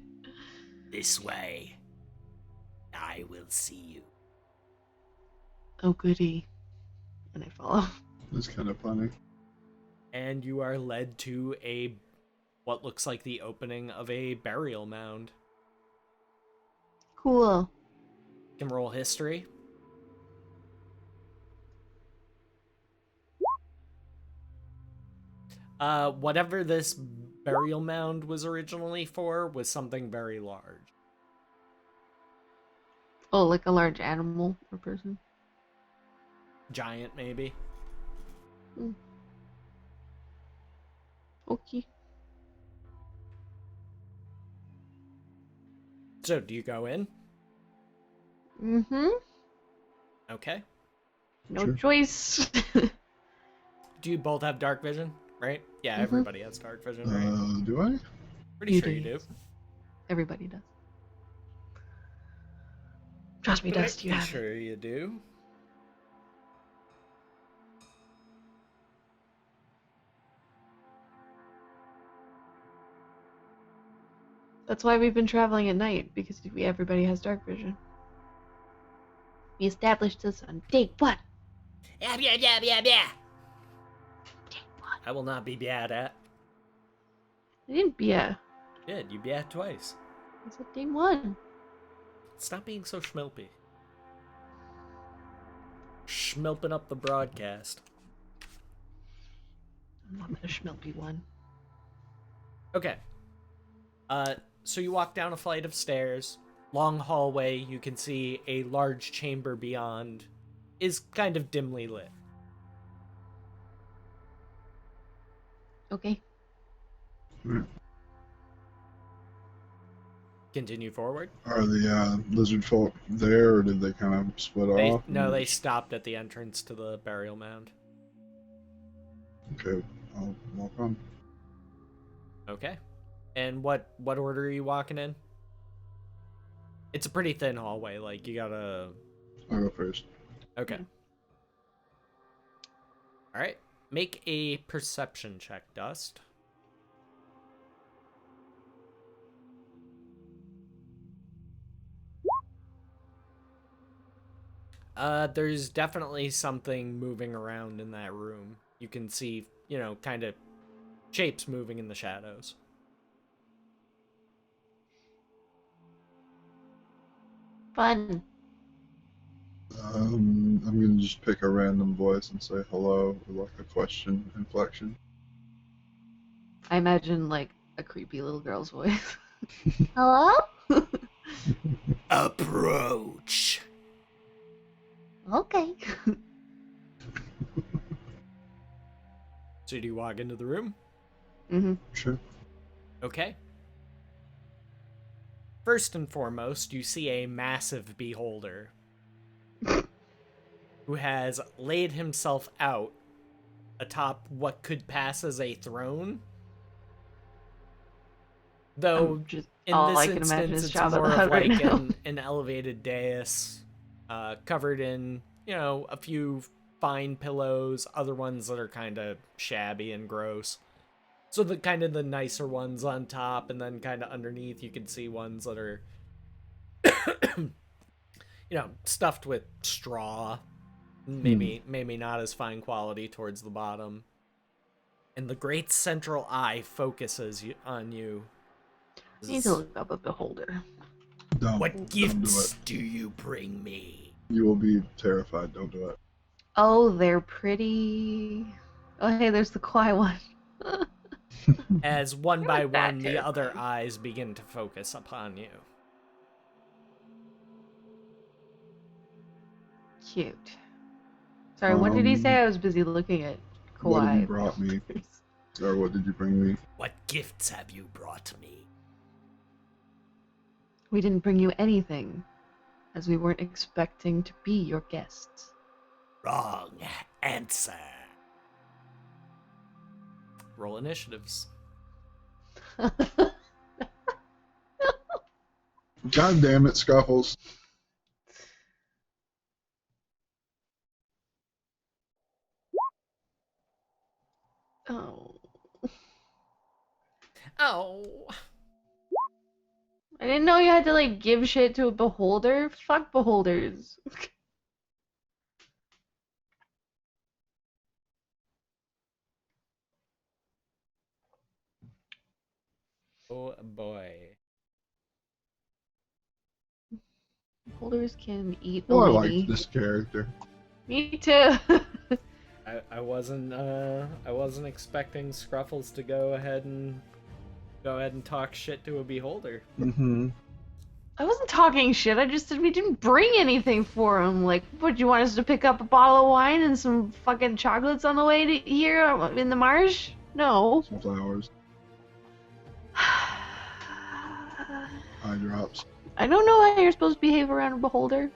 This way. I will see you. Oh, goody. And I follow. It's kind of funny. And you are led to what looks like the opening of a burial mound. Cool. You can roll history. Whatever this burial mound was originally for was something very large. Oh, like a large animal or person? Giant, maybe. Okay. So, do you go in? Mm-hmm. Okay. No Sure. choice. Do you both have dark vision? Right? Yeah, Mhm. everybody has dark vision, right? Do I? Pretty You sure do, you do. yes. Everybody does. Trust me, Dust, you Pretty have it. sure you do. That's why we've been traveling at night, because everybody has dark vision. We established this on day one. Yeah, yeah, yeah, yeah, yeah. I will not be bad at. I didn't be a... Did you bad twice? I said day one. Stop being so schmilpy. Schmilping up the broadcast. I'm not a schmelpy one. Okay. So you walk down a flight of stairs. Long hallway, you can see a large chamber beyond is kind of dimly lit. Okay. Right. Continue forward. Are the lizard folk there, or did they kind of split off? They stopped at the entrance to the burial mound. Okay, I'll walk on. Okay. And what order are you walking in? It's a pretty thin hallway, like you gotta... I'll go first. Okay. Alright. Make a perception check, Dust. There's definitely something moving around in that room. You can see, kind of shapes moving in the shadows. Fun. I'm gonna just pick a random voice and say hello with like a question inflection. I imagine like a creepy little girl's voice. Hello? Approach! Okay. So do you walk into the room? Mm-hmm. Sure. Okay. First and foremost, you see a massive beholder who has laid himself out atop what could pass as a throne. Though Just in all this I can imagine instance, is it's Jabba more the of Hutt like right now. an elevated dais, covered in, a few fine pillows, other ones that are kind of shabby and gross. So the kind of the nicer ones on top, and then kind of underneath you can see ones that are, stuffed with straw. Maybe not as fine quality towards the bottom. And the great central eye focuses on you. I need to look up a beholder. Don't What do gifts it. do you bring me? You will be terrified. Don't do it. Oh, they're pretty. Oh, hey, there's the quiet one. As one by Not that one, the other terrifying. eyes begin to focus upon you. Cute. Sorry, what did he say? Um, I was busy looking at What have you Kawaii. brought me? Or what did you bring me? What gifts have you brought me? We didn't bring you anything, as we weren't expecting to be your guests. Wrong answer. Roll initiatives. God damn it, Scuffles. Oh. Oh. I didn't know you had to, like, give shit to a beholder. Fuck beholders. Oh boy. Beholders can eat a Oh, I weenie. liked this character. Me too. I wasn't expecting Scruffles to go ahead and talk shit to a beholder. Mm-hmm. I wasn't talking shit. I just said we didn't bring anything for him. Like, what, you want us to pick up a bottle of wine and some fucking chocolates on the way to here in the marsh? No. Some flowers, eye drops. I don't know how you're supposed to behave around a beholder.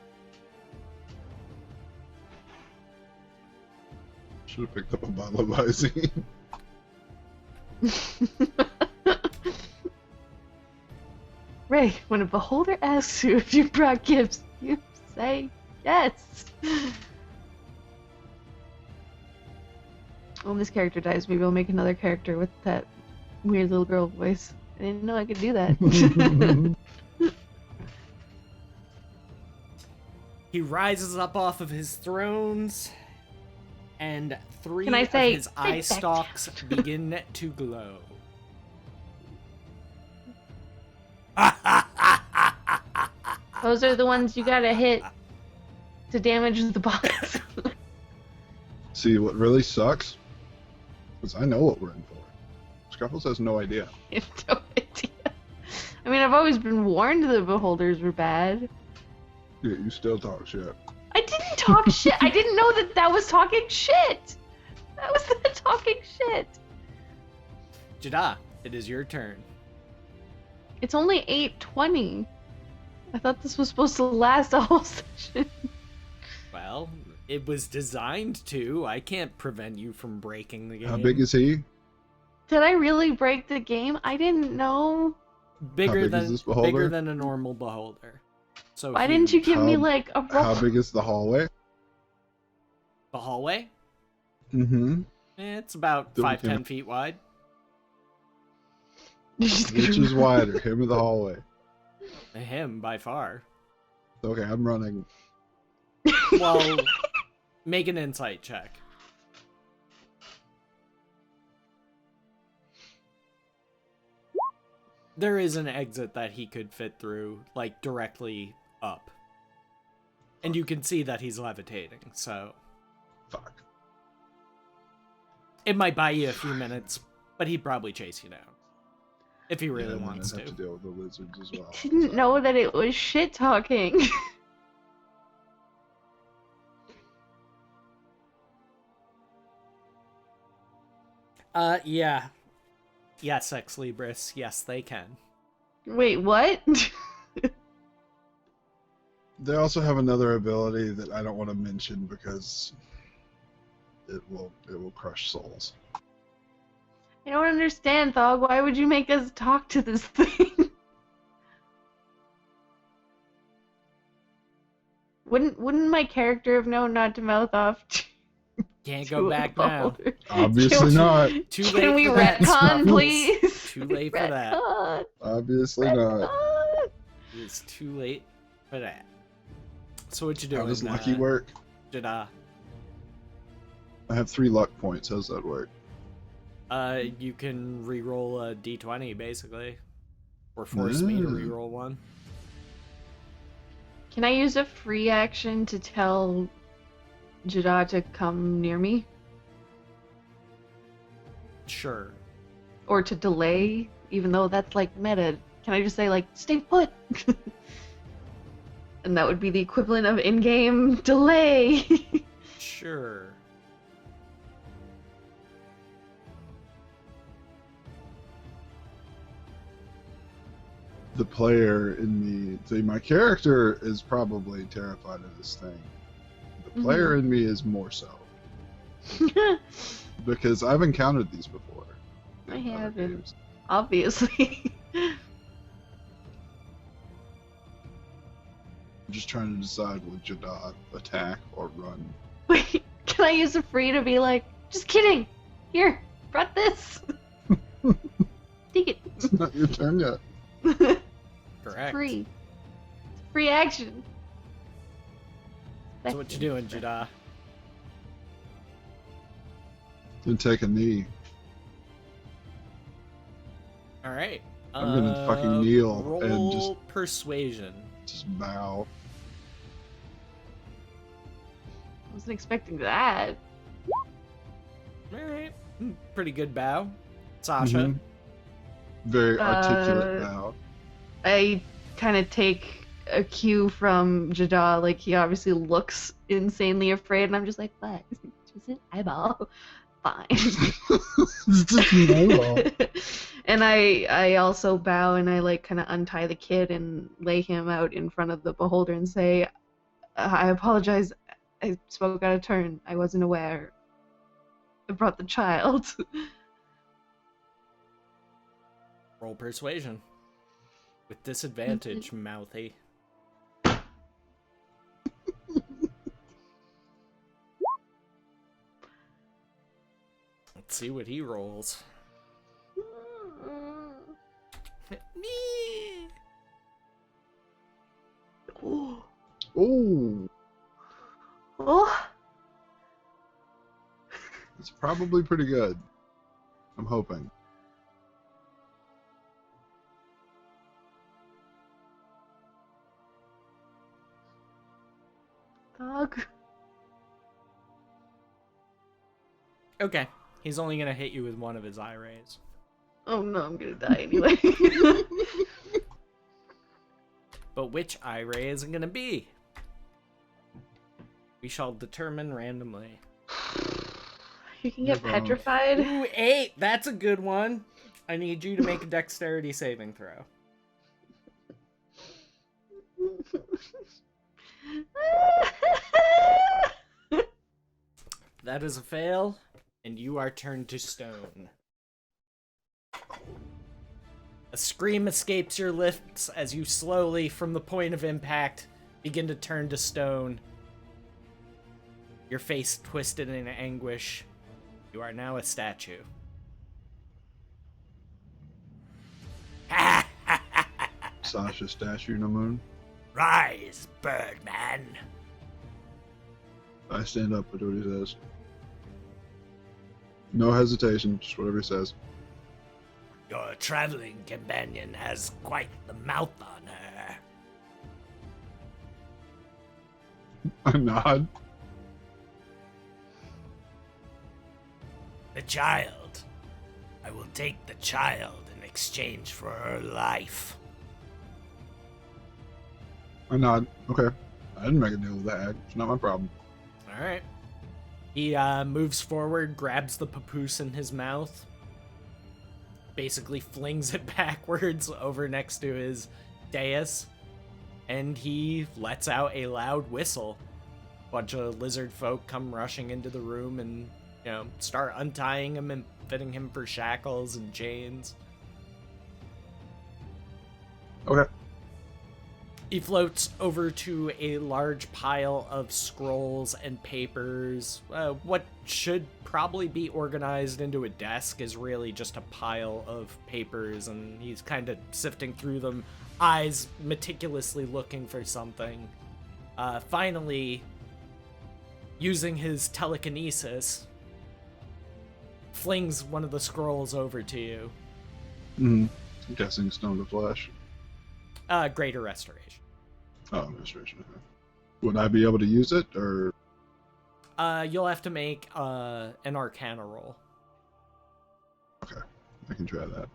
Should have picked up a bottle of Visine. Ray, when a beholder asks you if you brought gifts, you say yes. When this character dies, maybe I'll make another character with that weird little girl voice. I didn't know I could do that. He rises up off of his thrones, and three Can I of say, his "Sit eye back stalks down." begin to glow. Those are the ones you gotta hit to damage the box. See, what really sucks is I know what we're in for. Scuffles has no idea. I have no idea. I mean, I've always been warned the beholders were bad. Yeah, you still talk shit. I didn't talk shit. I didn't know that was talking shit. That was not talking shit. Jada, it is your turn. It's only 8:20. I thought this was supposed to last a whole session. Well, it was designed to. I can't prevent you from breaking the game. How big is he? Did I really break the game? I didn't know. Bigger big is than this beholder? bigger than a normal beholder. So Why didn't you give me How- like a roll? How big is the hallway? The hallway? Mm-hmm. It's about Then we 5-10 can- feet wide. Which is wider, him or the hallway? Him by far. Okay, I'm running. Well, make an insight check. There is an exit that he could fit through, like directly up. And you can see that he's levitating, so Fuck. it might buy you a few minutes, but he'd probably chase you down. If he really Yeah, and then wants I have to. to deal with the lizards as well. I didn't know that it was shit talking. Yeah. Yes, Ex Libris. Yes, they can. Wait, what? They also have another ability that I don't want to mention because it will crush souls. I don't understand, Thog. Why would you make us talk to this thing? Wouldn't my character have known not to mouth off? Can't to go a back now. beholder? Obviously not. Too late Can we for that, retcon, Snuffles. please? Too late for that. Retcon. Obviously not. Retcon. It is too late for that. So what you doing? How does lucky work? Jada? I have 3 luck points. How's that work? You can re-roll a d20 basically, or force me to Ah. re-roll one. Can I use a free action to tell Jada to come near me? Sure. Or to delay, even though that's like meta. Can I just say like, stay put? And that would be the equivalent of in-game delay. Sure. The player in me, see, my character is probably terrified of this thing. The player in me is more so. Because I've encountered these before. I in other haven't. games. Obviously. I'm just trying to decide would Jada attack or run. Wait, can I use a free to be like, just kidding. Here, brought this. Take it. It's not your turn yet. Correct. Free. It's free action. So what you doing, Jada? Then take a knee. All right. I'm gonna fucking kneel roll and just persuasion. bow. I wasn't expecting that. All right. Pretty good bow. Sasha. Mhm. Very articulate Uh, bow. I kind of take a cue from Jada, like he obviously looks insanely afraid, and I'm just like, what? Just an eyeball. Fine. It's just an eyeball. And I also bow and I like kind of untie the kid and lay him out in front of the beholder and say, I apologize. I spoke out of turn. I wasn't aware. I brought the child. Roll persuasion. With disadvantage, mouthy. Let's see what he rolls. Me. Oh. Oh, Oh. it's probably pretty good. I'm hoping. Dog. Okay. He's only gonna hit you with one of his eye rays. Oh no, I'm gonna die anyway. But which eye ray is it gonna be? We shall determine randomly. You can get You're wrong. petrified. Ooh, 8! That's a good one. I need you to make a dexterity saving throw. That is a fail, and you are turned to stone. A scream escapes your lips as you slowly, from the point of impact, begin to turn to stone. Your face twisted in anguish. You are now a statue. Sasha statue, no moon. Rise, Birdman. I stand up and do what he says. No hesitation, just whatever he says. Your traveling companion has quite the mouth on her. I nod. The child. I will take the child in exchange for her life. I nod. Okay. I didn't make a deal with that. It's not my problem. All right. He moves forward, grabs the papoose in his mouth, basically flings it backwards over next to his dais, and he lets out a loud whistle. Bunch of lizard folk come rushing into the room and, start untying him and fitting him for shackles and chains. Okay. He floats over to a large pile of scrolls and papers. What should probably be organized into a desk is really just a pile of papers, and he's kind of sifting through them, eyes meticulously looking for something. Finally, using his telekinesis, flings one of the scrolls over to you. I'm guessing stone to flesh. Greater Restoration. Oh, restoration. Okay. Would I be able to use it, or You'll have to make an Arcana roll. okay, I can try that.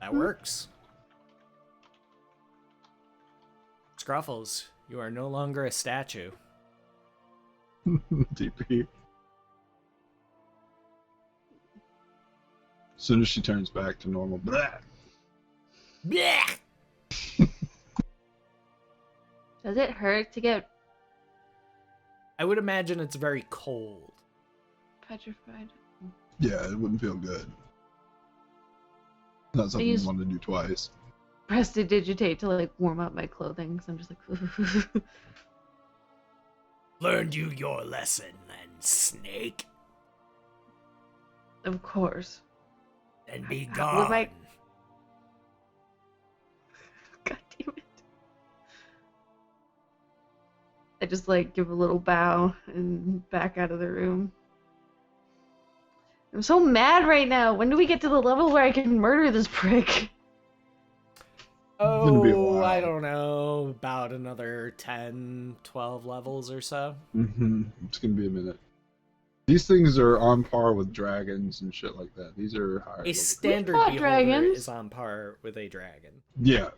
That works. Scruffles, you are no longer a statue. DP. As soon as she turns back to normal, blah. Blech! Does it hurt to get I would imagine it's very cold. petrified? Yeah, it wouldn't feel good. Not something use- you want to do twice. Prestidigitate to like warm up my clothing because I'm just like. Learned you your lesson, then, snake. Of course. Then be With gone. my- God damn it. I just like give a little bow and back out of the room. I'm so mad right now. When do we get to the level where I can murder this prick? gonna be a Oh, while. I don't know. About another 10, 12 levels or so. It's gonna be a minute. These things are on par with dragons and shit like that. These are higher. A level. standard fought beholder dragons. is on par with a dragon. Yeah.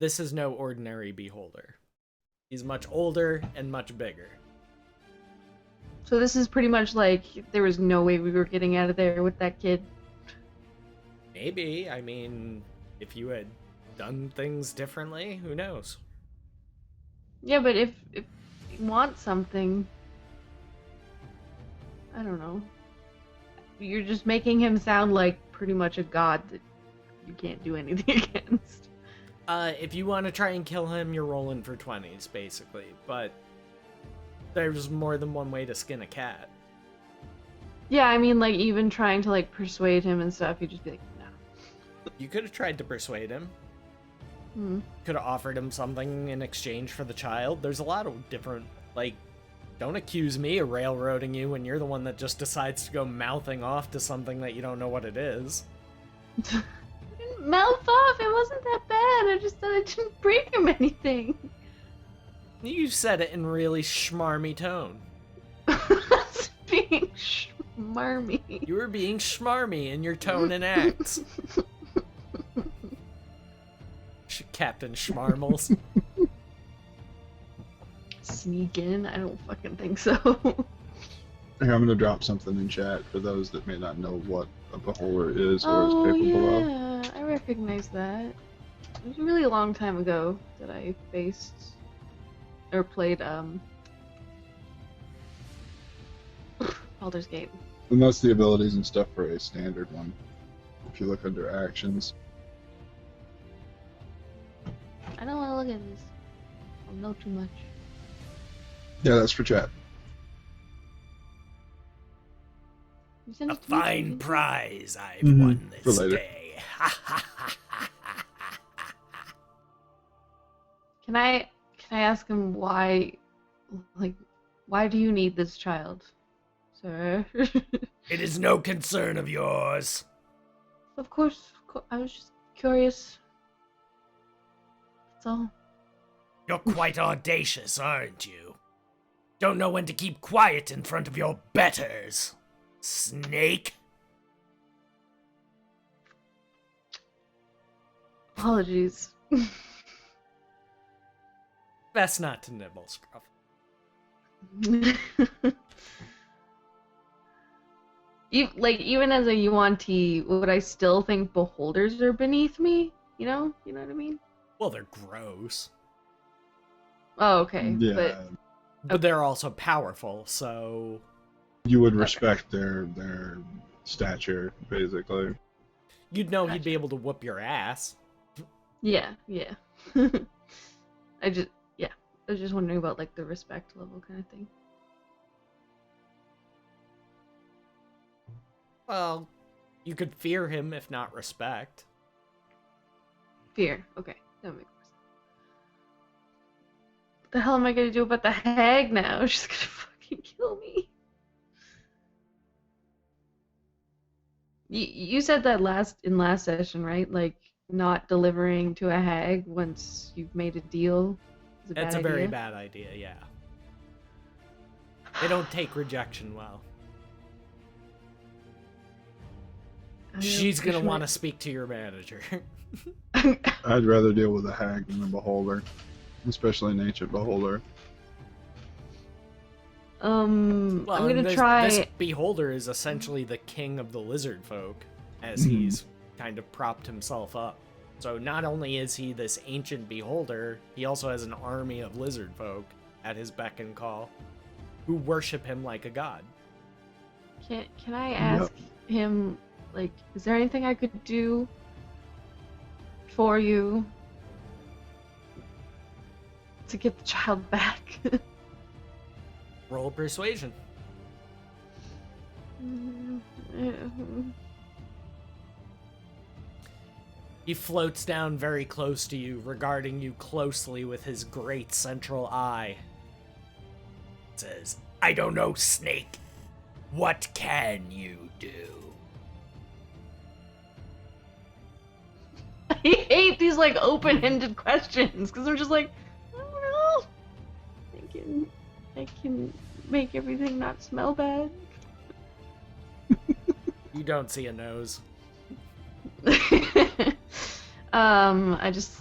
This is no ordinary beholder. He's much older and much bigger. So this is pretty much like there was no way we were getting out of there with that kid. Maybe. I mean, if you had done things differently, who knows? Yeah, but if you want something, I don't know. You're just making him sound like pretty much a god that you can't do anything against. If you want to try and kill him, you're rolling for 20s, basically. But there's more than one way to skin a cat. Yeah, I mean, like, even trying to, like, persuade him and stuff, he'd just be like, no. You could have tried to persuade him. Hmm. Could have offered him something in exchange for the child. There's a lot of different, like, don't accuse me of railroading you when you're the one that just decides to go mouthing off to something that you don't know what it is. Mouth off, it wasn't that bad. I just thought I didn't bring him anything. You said it in really schmarmy tone. That's being schmarmy. You were being schmarmy in your tone and acts. Captain Schmarmels. Sneak in? I don't fucking think so. Here, I'm gonna drop something in chat for those that may not know what a beholder is or Oh, is capable of. yeah, I recognize that. It was a really long time ago that I faced or played Baldur's Gate. And that's the abilities and stuff for a standard one. If you look under actions. I don't want to look at this. I'll know too much. Yeah, that's for chat. You sent A it to me, fine didn't you? prize I've Mhm, won for this later. day. Can I ask him why, like, why do you need this child, sir? It is no concern of yours. Of course, I was just curious. That's all. You're quite audacious, aren't you? Don't know when to keep quiet in front of your betters, snake. Apologies. Best not to nibble, Scruff. Even as a Yuan-Ti, would I still think beholders are beneath me? You know what I mean? Well, they're gross, Oh, okay. Yeah, but they're also powerful, so you would respect their stature, basically. you'd know he'd Gotcha. be able to whoop your ass. Yeah. I was just wondering about like the respect level kind of thing. Well, you could fear him if not respect. Fear. Okay, that makes more sense. What the hell am I gonna do about the hag now? She's gonna fucking kill me. You said that last session, right? Like not delivering to a hag once you've made a deal is a That's bad a very idea. bad idea, yeah. They don't take rejection well. She's gonna want to speak to your manager. I'd rather deal with a hag than a beholder, especially an ancient beholder. I'm Well, gonna this try. beholder is essentially the king of the lizard folk, as he's kind of propped himself up. So not only is he this ancient beholder, he also has an army of lizard folk at his beck and call, who worship him like a god. Can I ask him, like, is there anything I could do for you to get the child back? Roll persuasion. He floats down very close to you, regarding you closely with his great central eye. Says, "I don't know, Snake. What can you do?" I hate these like open-ended questions because I'm just like, I don't know. I can make everything not smell bad. You don't see a nose. I just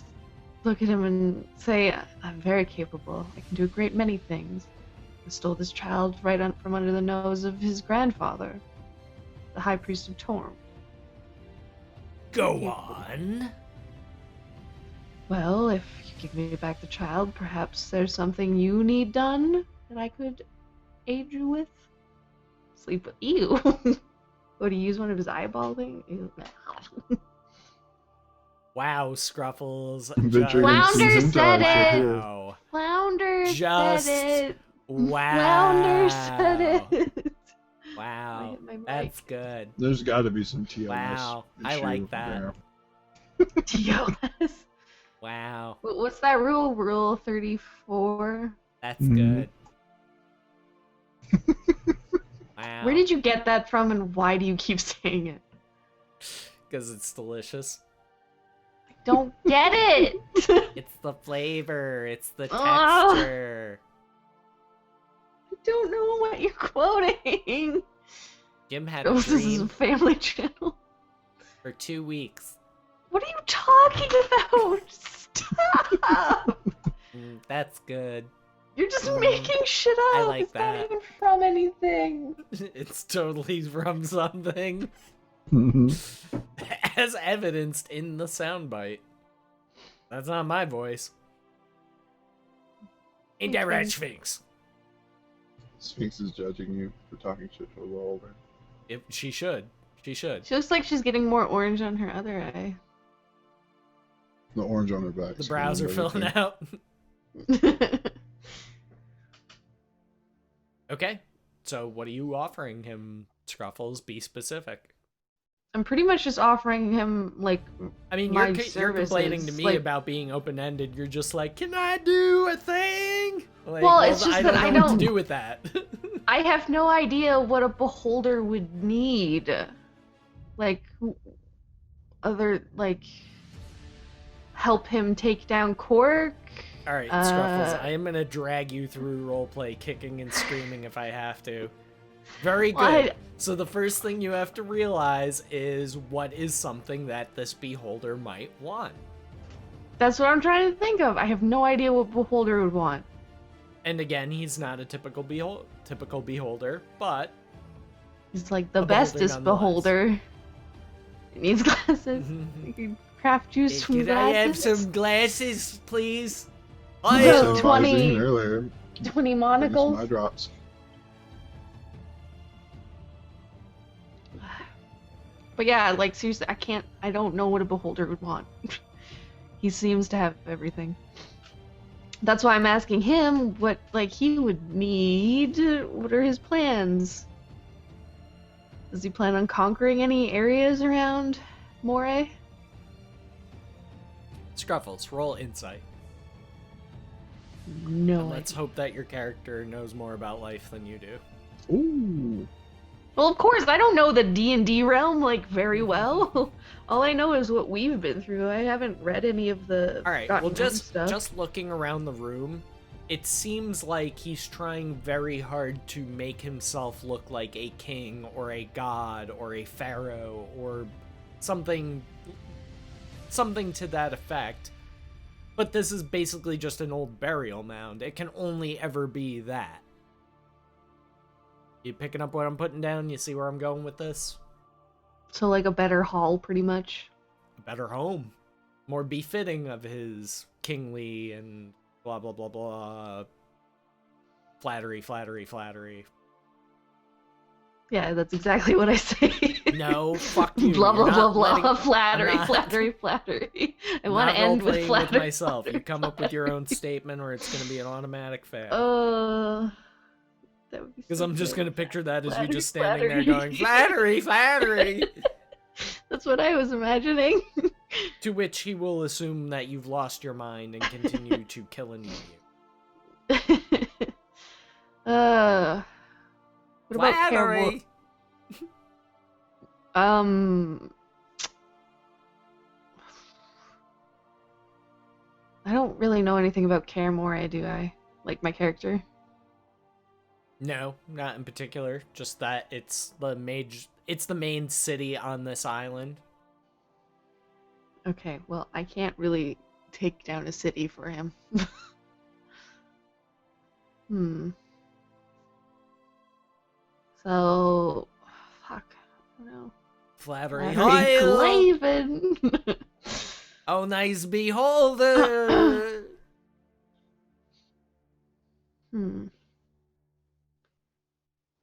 look at him and say, I'm very capable. I can do a great many things. I stole this child from under the nose of his grandfather, the High Priest of Torm. Go on. Well, if you give me back the child, perhaps there's something you need done that I could aid you with. Sleep with you. Would he use one of his eyeball things? Ew. Wow, Scruffles. Venturing Flounder into said territory it! here. Wow. Flounder Just said it! Wow. Flounder said it! I Wow. hit my mic. That's good. There's got to be some TLS. Wow, I issue like that. there. TLS. Wow. What's that rule? Rule 34? That's Mhm. good. Wow. Where did you get that from and why do you keep saying it? Because it's delicious. Don't get it! It's the flavor. It's the Ah. texture. I don't know what you're quoting. Jim had a Oh, this is a dream family channel. for 2 weeks. What are you talking about? Stop! That's good. You're just making shit up. I like it's not that. even from anything. It's totally from something. Mhm. As evidenced in the soundbite. That's not my voice. Ain't that right, Sphinx? Sphinx is judging you for talking shit to a beholder. If she should. She should. She looks like she's getting more orange on her other eye. The orange on her back. The brows are filling out. Okay. So what are you offering him, Scruffles? Be specific. I'm pretty much just offering him, like, I mean, my you're complaining to services, me like- about being open-ended. You're just like, can I do a thing? Like, Well, it's just I that don't I know what don't- to do with that. I have no idea what a beholder would need. Like, help him take down Cork? All right, Scruffles, I am going to drag you through roleplay, kicking and screaming if I have to. Very good. What? So the first thing you have to realize is what is something that this beholder might want. That's what I'm trying to think of. I have no idea what beholder would want. And again, he's not a typical beholder, but He's like the A beholder bestest nonetheless. beholder. He needs glasses. He can craft juice from could I have glasses. some glasses, please? I No, said 20 Visine earlier. 20 Bring some monocles. eye drops. But yeah, like seriously, I don't know what a beholder would want. He seems to have everything. That's why I'm asking him what, like, he would need. What are his plans? Does he plan on conquering any areas around Moray? Scruffles, roll insight. No. And let's hope that your character knows more about life than you do. Ooh. Well, of course, I don't know the D&D realm, like, very well. All I know is what we've been through. I haven't read any of the All right, Forgotten well, Realms stuff. just looking around the room, it seems like he's trying very hard to make himself look like a king or a god or a pharaoh or something to that effect. But this is basically just an old burial mound. It can only ever be that. You picking up what I'm putting down? You see where I'm going with this? So, like, a better hall, pretty much. A better home. More befitting of his kingly and blah, blah, blah, blah. Flattery, flattery, flattery. Yeah, that's exactly what I say. No, fuck you. Blah, blah, You're blah, not blah. letting- Flattery, I'm not- flattery, flattery. I want not to end with role-playing flattery. myself. You come up with your own statement or it's going to be an automatic fail. That would be Because so I'm just good. going to picture that as you Flattery, just standing there flattery. going, flattery, flattery. That's what I was imagining. To which he will assume that you've lost your mind and continue to kill and eat you. What about Flattery! I don't really know anything about Kaer Morhen, do I? Like my character? No, not in particular. Just that it's the main city on this island. Okay, well, I can't really take down a city for him. So, fuck, I don't know. Flattery. Flattery Heil! Claven. Oh, nice beholder! And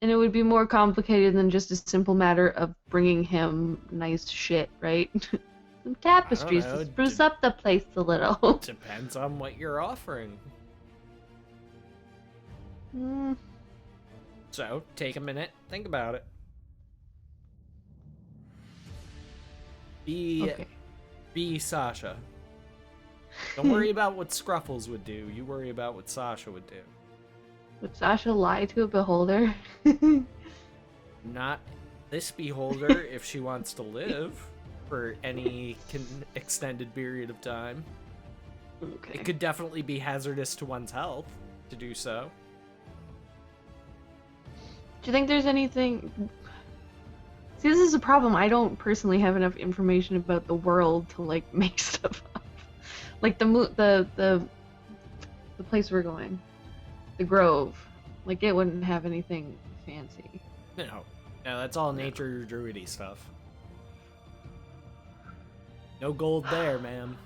it would be more complicated than just a simple matter of bringing him nice shit, right? Some tapestries know, to spruce up the place a little. Depends on what you're offering. So, take a minute, think about it. Okay. Be Sasha. Don't worry about what Scruffles would do. You worry about what Sasha would do. Would Sasha lie to a beholder? Not this beholder if she wants to live for any extended period of time. Okay. It could definitely be hazardous to one's health to do so. Do you think there's anything... See, this is a problem. I don't personally have enough information about the world to, like, make stuff up. Like, the place we're going. The Grove. Like, it wouldn't have anything fancy. No, that's all nature druidy stuff. No gold there, ma'am.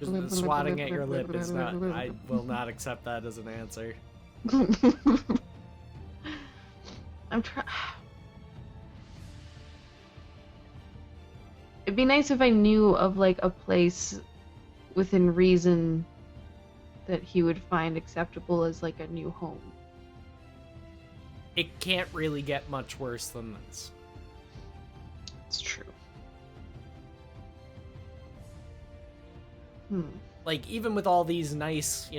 Just swatting at your lip is not. I will not accept that as an answer. I'm trying. It'd be nice if I knew of like a place within reason that he would find acceptable as like a new home. It can't really get much worse than this. It's true. Like, even with all these nice,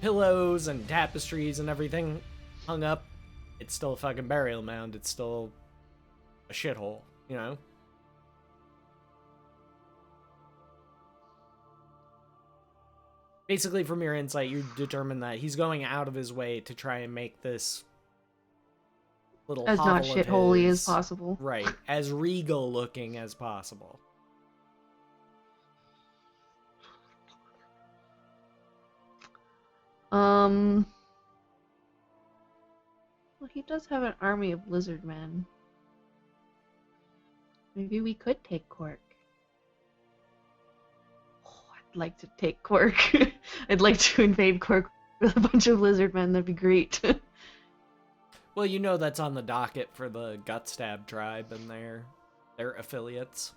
pillows and tapestries and everything hung up, it's still a fucking burial mound. It's still a shithole, Basically, from your insight, you determine that he's going out of his way to try and make this little As not hovel of shitholey his- as possible. Right, as regal looking as possible. Well, he does have an army of lizard men. Maybe we could take Cork. Oh, I'd like to take Cork. I'd like to invade Cork with a bunch of lizard men. That'd be great. Well, that's on the docket for the Gutstab tribe and their affiliates.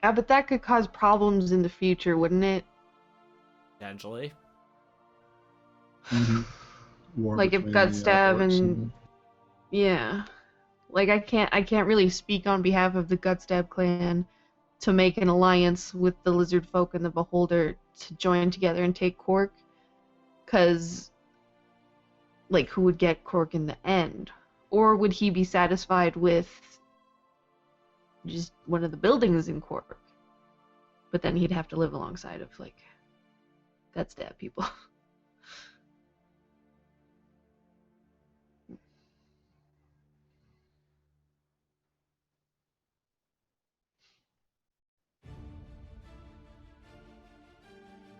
Yeah, but that could cause problems in the future, wouldn't it? Potentially. War Like if between the Gutstab orcs and yeah, like I can't really speak on behalf of the Gutstab clan to make an alliance with the lizard folk and the beholder to join together and take Cork, because like who would get Cork in the end? Or would he be satisfied with just one of the buildings in Cork? But then he'd have to live alongside of like that stab people.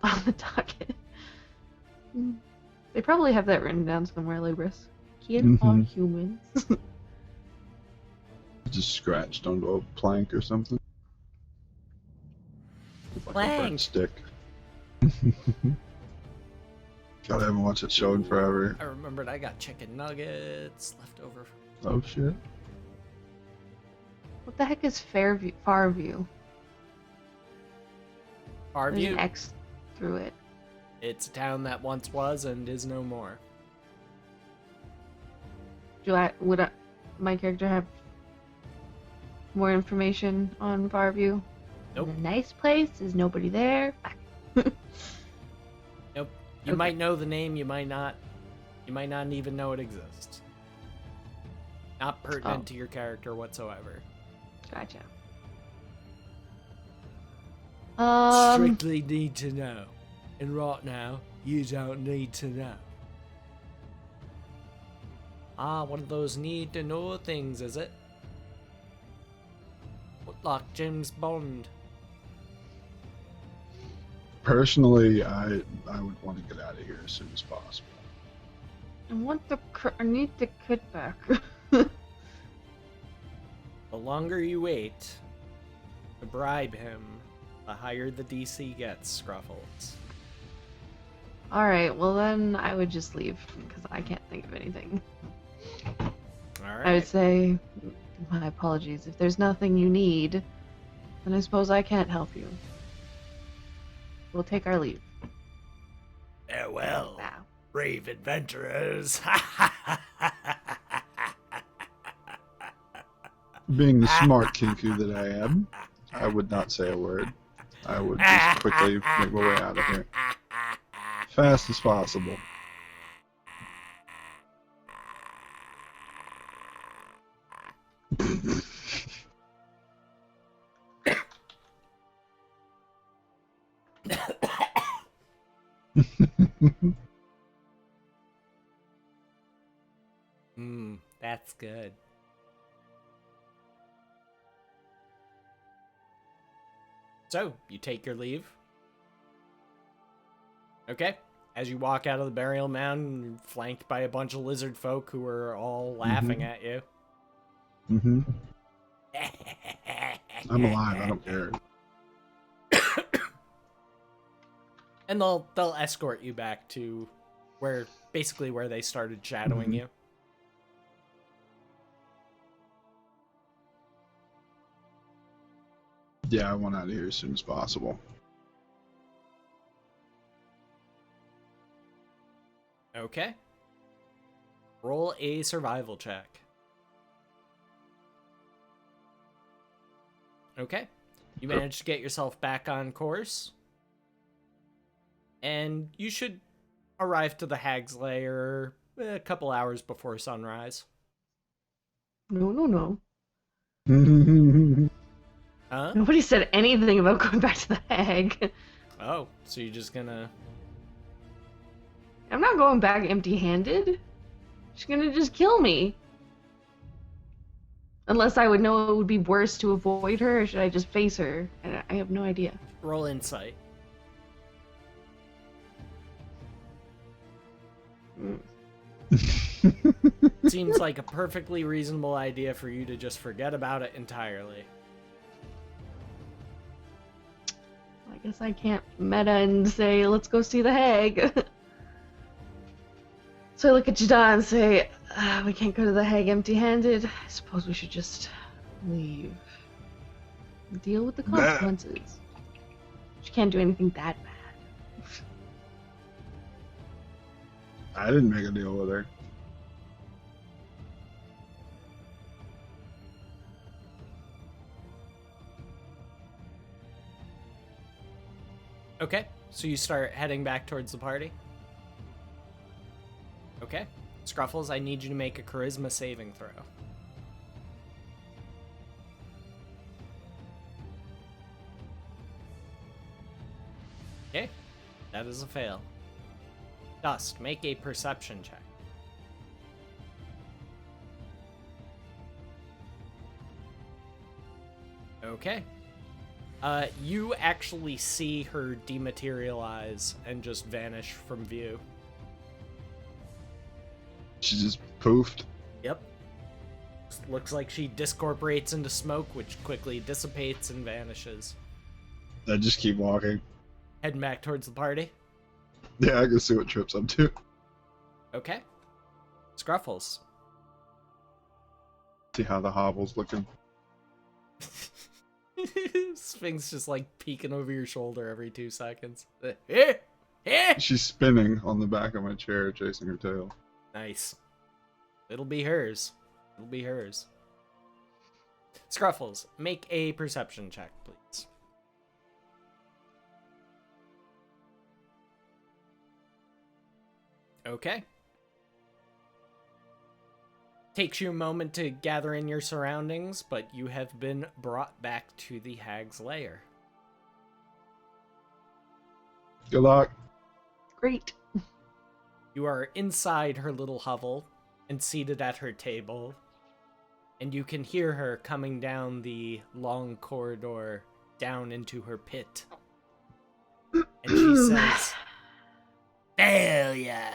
On the docket. They probably have that written down somewhere, Libris. Kill all humans. Just scratched onto a plank or something. Like a Plank. burnt stick. God, I haven't watched that show in forever. I remembered I got chicken nuggets left over. Oh shit. What the heck is Fairview? Farview? There's an Farview? X through it. It's a town that once was and is no more. Would my character have more information on Farview? Nope. A nice place. Is nobody there? Nope. You Okay. might know the name, you might not. You might not even know it exists. Not pertinent Oh. to your character whatsoever. Gotcha. Strictly need to know. And right now, you don't need to know. Ah, one of those need to know things, is it? Like James Bond. Personally, I would want to get out of here as soon as possible. I need the kid back. The longer you wait to bribe him, the higher the DC gets, Scruffles. Alright, well then I would just leave, because I can't think of anything. Alright. I would say, my apologies. If there's nothing you need, then I suppose I can't help you. We'll take our leave. Farewell, Wow. brave adventurers. Being the smart kinku that I am, I would not say a word. I would just quickly make my way out of here. Fast as possible. That's good. So, you take your leave. Okay. As you walk out of the burial mound, you're flanked by a bunch of lizard folk who are all laughing at you. Mm-hmm. I'm alive, I don't care. And they'll escort you back to where they started shadowing you. Yeah, I want out of here as soon as possible. Okay. Roll a survival check. Okay. You managed to get yourself back on course. And you should arrive to the Hag's Lair a couple hours before sunrise. No. Huh? Nobody said anything about going back to the Hag. Oh, so you're just gonna... I'm not going back empty-handed. She's gonna just kill me. Unless I would know it would be worse to avoid her, or should I just face her? I have no idea. Roll insight. Seems like a perfectly reasonable idea for you to just forget about it entirely. I guess I can't meta and say, let's go see the Hag. So I look at Jada and say, we can't go to the Hag empty-handed. I suppose we should just leave. Deal with the consequences. She can't do anything that bad. I didn't make a deal with her. Okay, so you start heading back towards the party. Okay. Scruffles, I need you to make a charisma saving throw. Okay, that is a fail. Dust, make a perception check. Okay. You actually see her dematerialize and just vanish from view. She just poofed. Yep. Looks like she discorporates into smoke, which quickly dissipates and vanishes. I just keep walking. Heading back towards the party. Yeah, I can see what Trip's up to. Okay. Scruffles. See how the hobble's looking. Sphinx just like peeking over your shoulder every 2 seconds. Eh, eh. She's spinning on the back of my chair, chasing her tail. Nice. It'll be hers. It'll be hers. Scruffles, make a perception check, please. Okay. Takes you a moment to gather in your surroundings, but you have been brought back to the hag's lair. Good luck. Great. You are inside her little hovel and seated at her table, and you can hear her coming down the long corridor down into her pit. And she says, "Failure!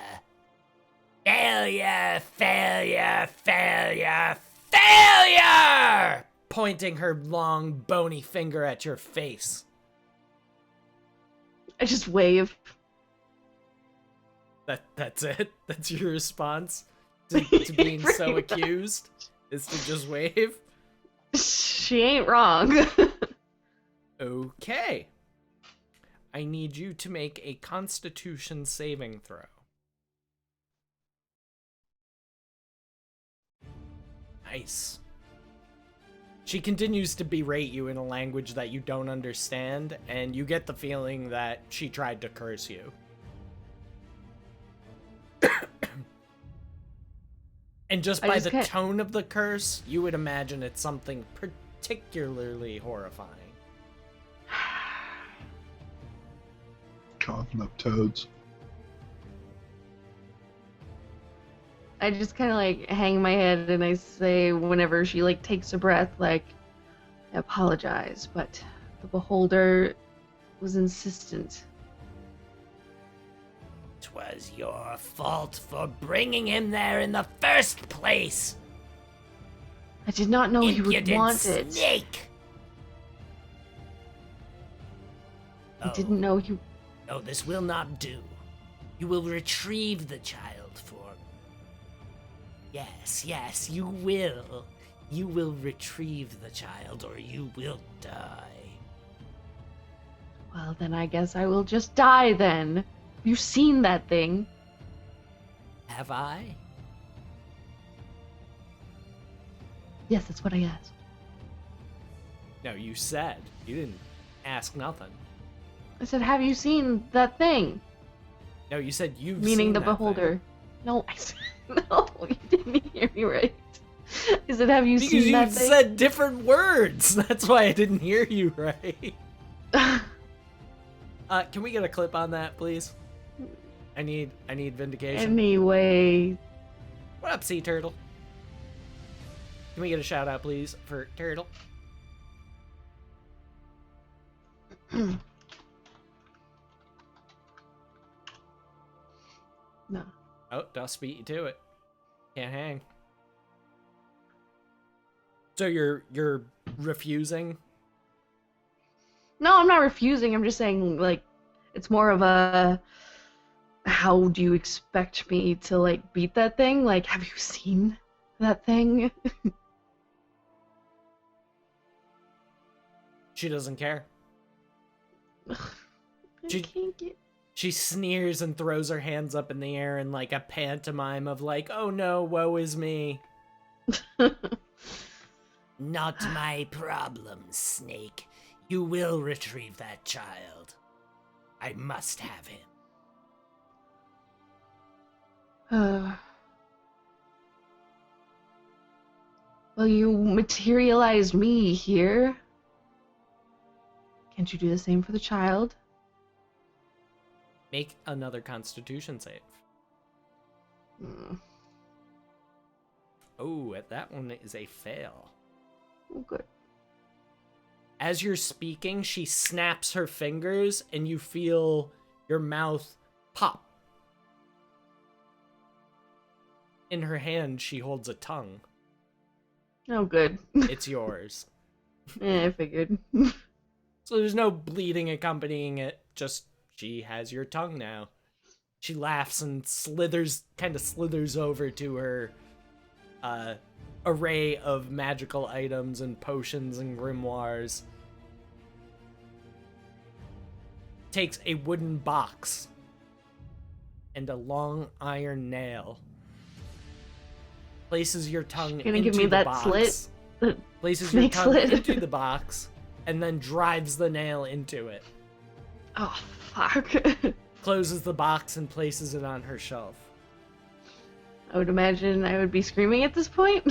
Failure! Failure! Failure! Failure!" Pointing her long, bony finger at your face. I just wave. That's it? That's your response to being so accused? Is to just wave? She ain't wrong. Okay. I need you to make a Constitution saving throw. Nice. She continues to berate you in a language that you don't understand, and you get the feeling that she tried to curse you. And just by the tone of the curse, you would imagine it's something particularly horrifying. Coughing up toads. I just kind of like hang my head and I say, whenever she like takes a breath, like, I apologize, but the beholder was insistent. It was your fault for bringing him there in the first place. I did not know he would want it. Snake. I didn't know he. No, this will not do. You will retrieve the child for me. Yes, yes, you will. You will retrieve the child or you will die. Well, then I guess I will just die then. Have you seen that thing? Have I? Yes, that's what I asked. No, you said. You didn't ask nothing. I said, have you seen that thing? No, you said you've Meaning seen the that beholder. thing. No, I said, no, you didn't hear me right. I said, have you Because seen that you thing? said different words. That's why I didn't hear you right. Can we get a clip on that, please? I need vindication. Anyway. What up, Sea Turtle? Can we get a shout out, please, for Turtle? No. Oh, Dust beat you to it. Can't hang. So you're refusing? No, I'm not refusing. I'm just saying, like, it's more of a, how do you expect me to, like, beat that thing? Like, have you seen that thing? She doesn't care. I can't get... She sneers and throws her hands up in the air in like a pantomime of like, oh no, woe is me. Not my problem, Snake. You will retrieve that child. I must have him. Well, you materialized me here. Can't you do the same for the child? Make another Constitution save. Mm. Oh, that one is a fail. Oh, good. As you're speaking, she snaps her fingers, and you feel your mouth pop. In her hand, she holds a tongue. Oh, good. It's yours. I figured. So there's no bleeding accompanying it, just she has your tongue now. She laughs and kind of slithers over to her array of magical items and potions and grimoires. Takes a wooden box and a long iron nail. Places your tongue Gonna into give me the that box. slit? Places your Snake tongue slit. into the box and then drives the nail into it. Oh, fuck. Closes the box and places it on her shelf. I would imagine I would be screaming at this point.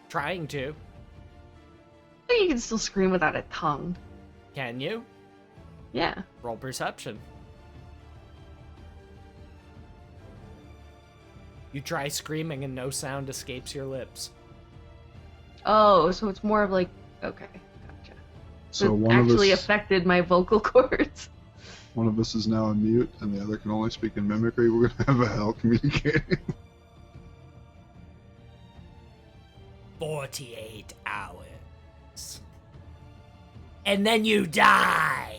Trying to. But you can still scream without a tongue. Can you? Yeah. Roll perception. You try screaming and no sound escapes your lips. Oh, so it's more of like, okay, gotcha. So it one of actually us, affected my vocal cords. one of us is now on mute, and the other can only speak in mimicry. We're gonna have a hell communicating. 48 hours. And then you die!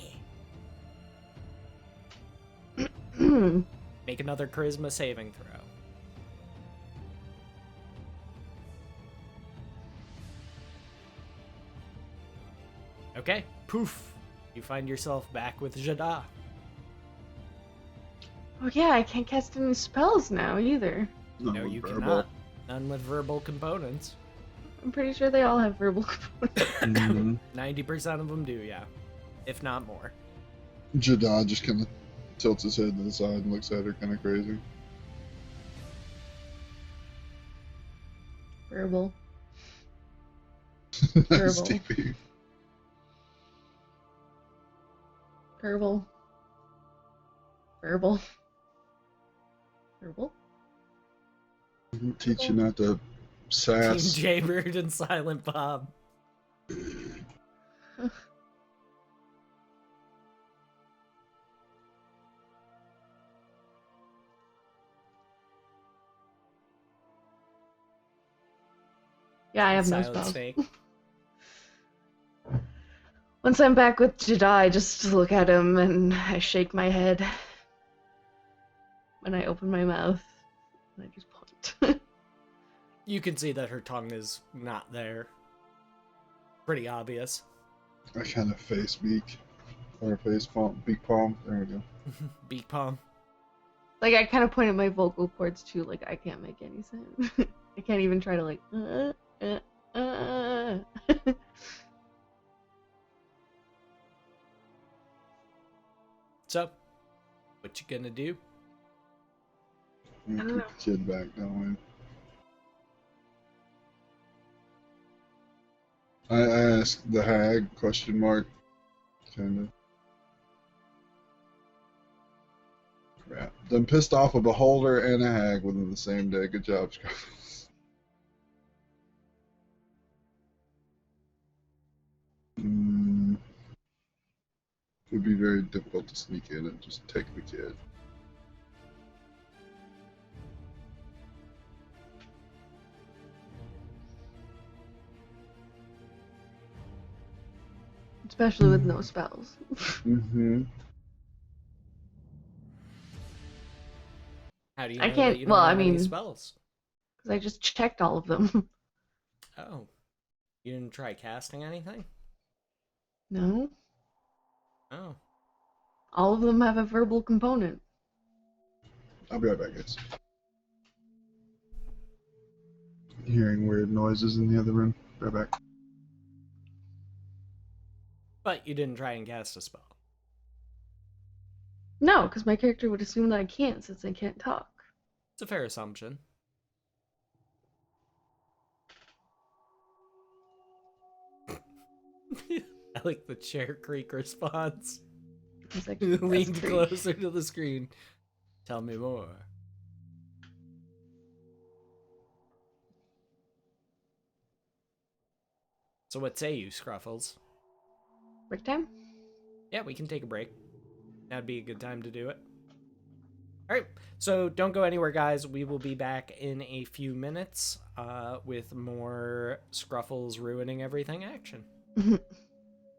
Make another charisma saving throw. Okay, poof. You find yourself back with Jada. Oh yeah, I can't cast any spells now either. No, you verbal. cannot. None with verbal components. I'm pretty sure they all have verbal components. Mhm. 90% of them do, yeah. If not more. Jadad just kind of tilts his head to the side and looks at her kind of crazy. Verbal. That's Verbal. TP. Verbal. Verbal. Verbal. Teach you not to Team sass. Jaybird and Silent Bob. Yeah, I have no Silent spells. Snake. Once I'm back with Jedi, I just look at him and I shake my head. And I open my mouth. And I just point. You can see that her tongue is not there. Pretty obvious. I kind of face beak. Or face palm. Beak palm. There we go. Beak palm. Like, I kind of point at my vocal cords too, like, I can't make any sound. I can't even try to, like, So, what you gonna do? We I don't keep know. the kid back, don't we? I asked the hag, question mark. Kinda. Crap. Done pissed off a beholder and a hag within the same day. Good job, Scruffles. It would be very difficult to sneak in and just take the kid. Especially with no spells. Mm-hmm. How do you I know can't- that you don't well, have I any mean- spells? Because I just checked all of them. Oh. You didn't try casting anything? No? Oh. All of them have a verbal component. I'll be right back, guys. Hearing weird noises in the other room. Right back. But you didn't try and cast a spell. No, because my character would assume that I can't since I can't talk. It's a fair assumption. I like the chair creak response. He's like, Leaned "That's creepy." closer to the screen. Tell me more. So what say you, Scruffles? Break time? Yeah, we can take a break. That'd be a good time to do it. Alright, so don't go anywhere, guys. We will be back in a few minutes with more Scruffles ruining everything action.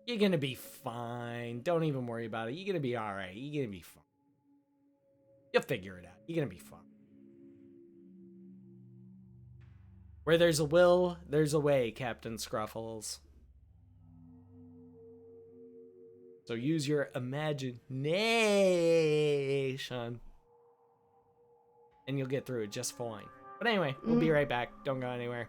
You're gonna be fine. Don't even worry about it. You're gonna be alright. You're gonna be fine. You'll figure it out. You're gonna be fine. Where there's a will, there's a way, Captain Scruffles. So use your imagination. And you'll get through it just fine. But anyway, we'll be right back. Don't go anywhere.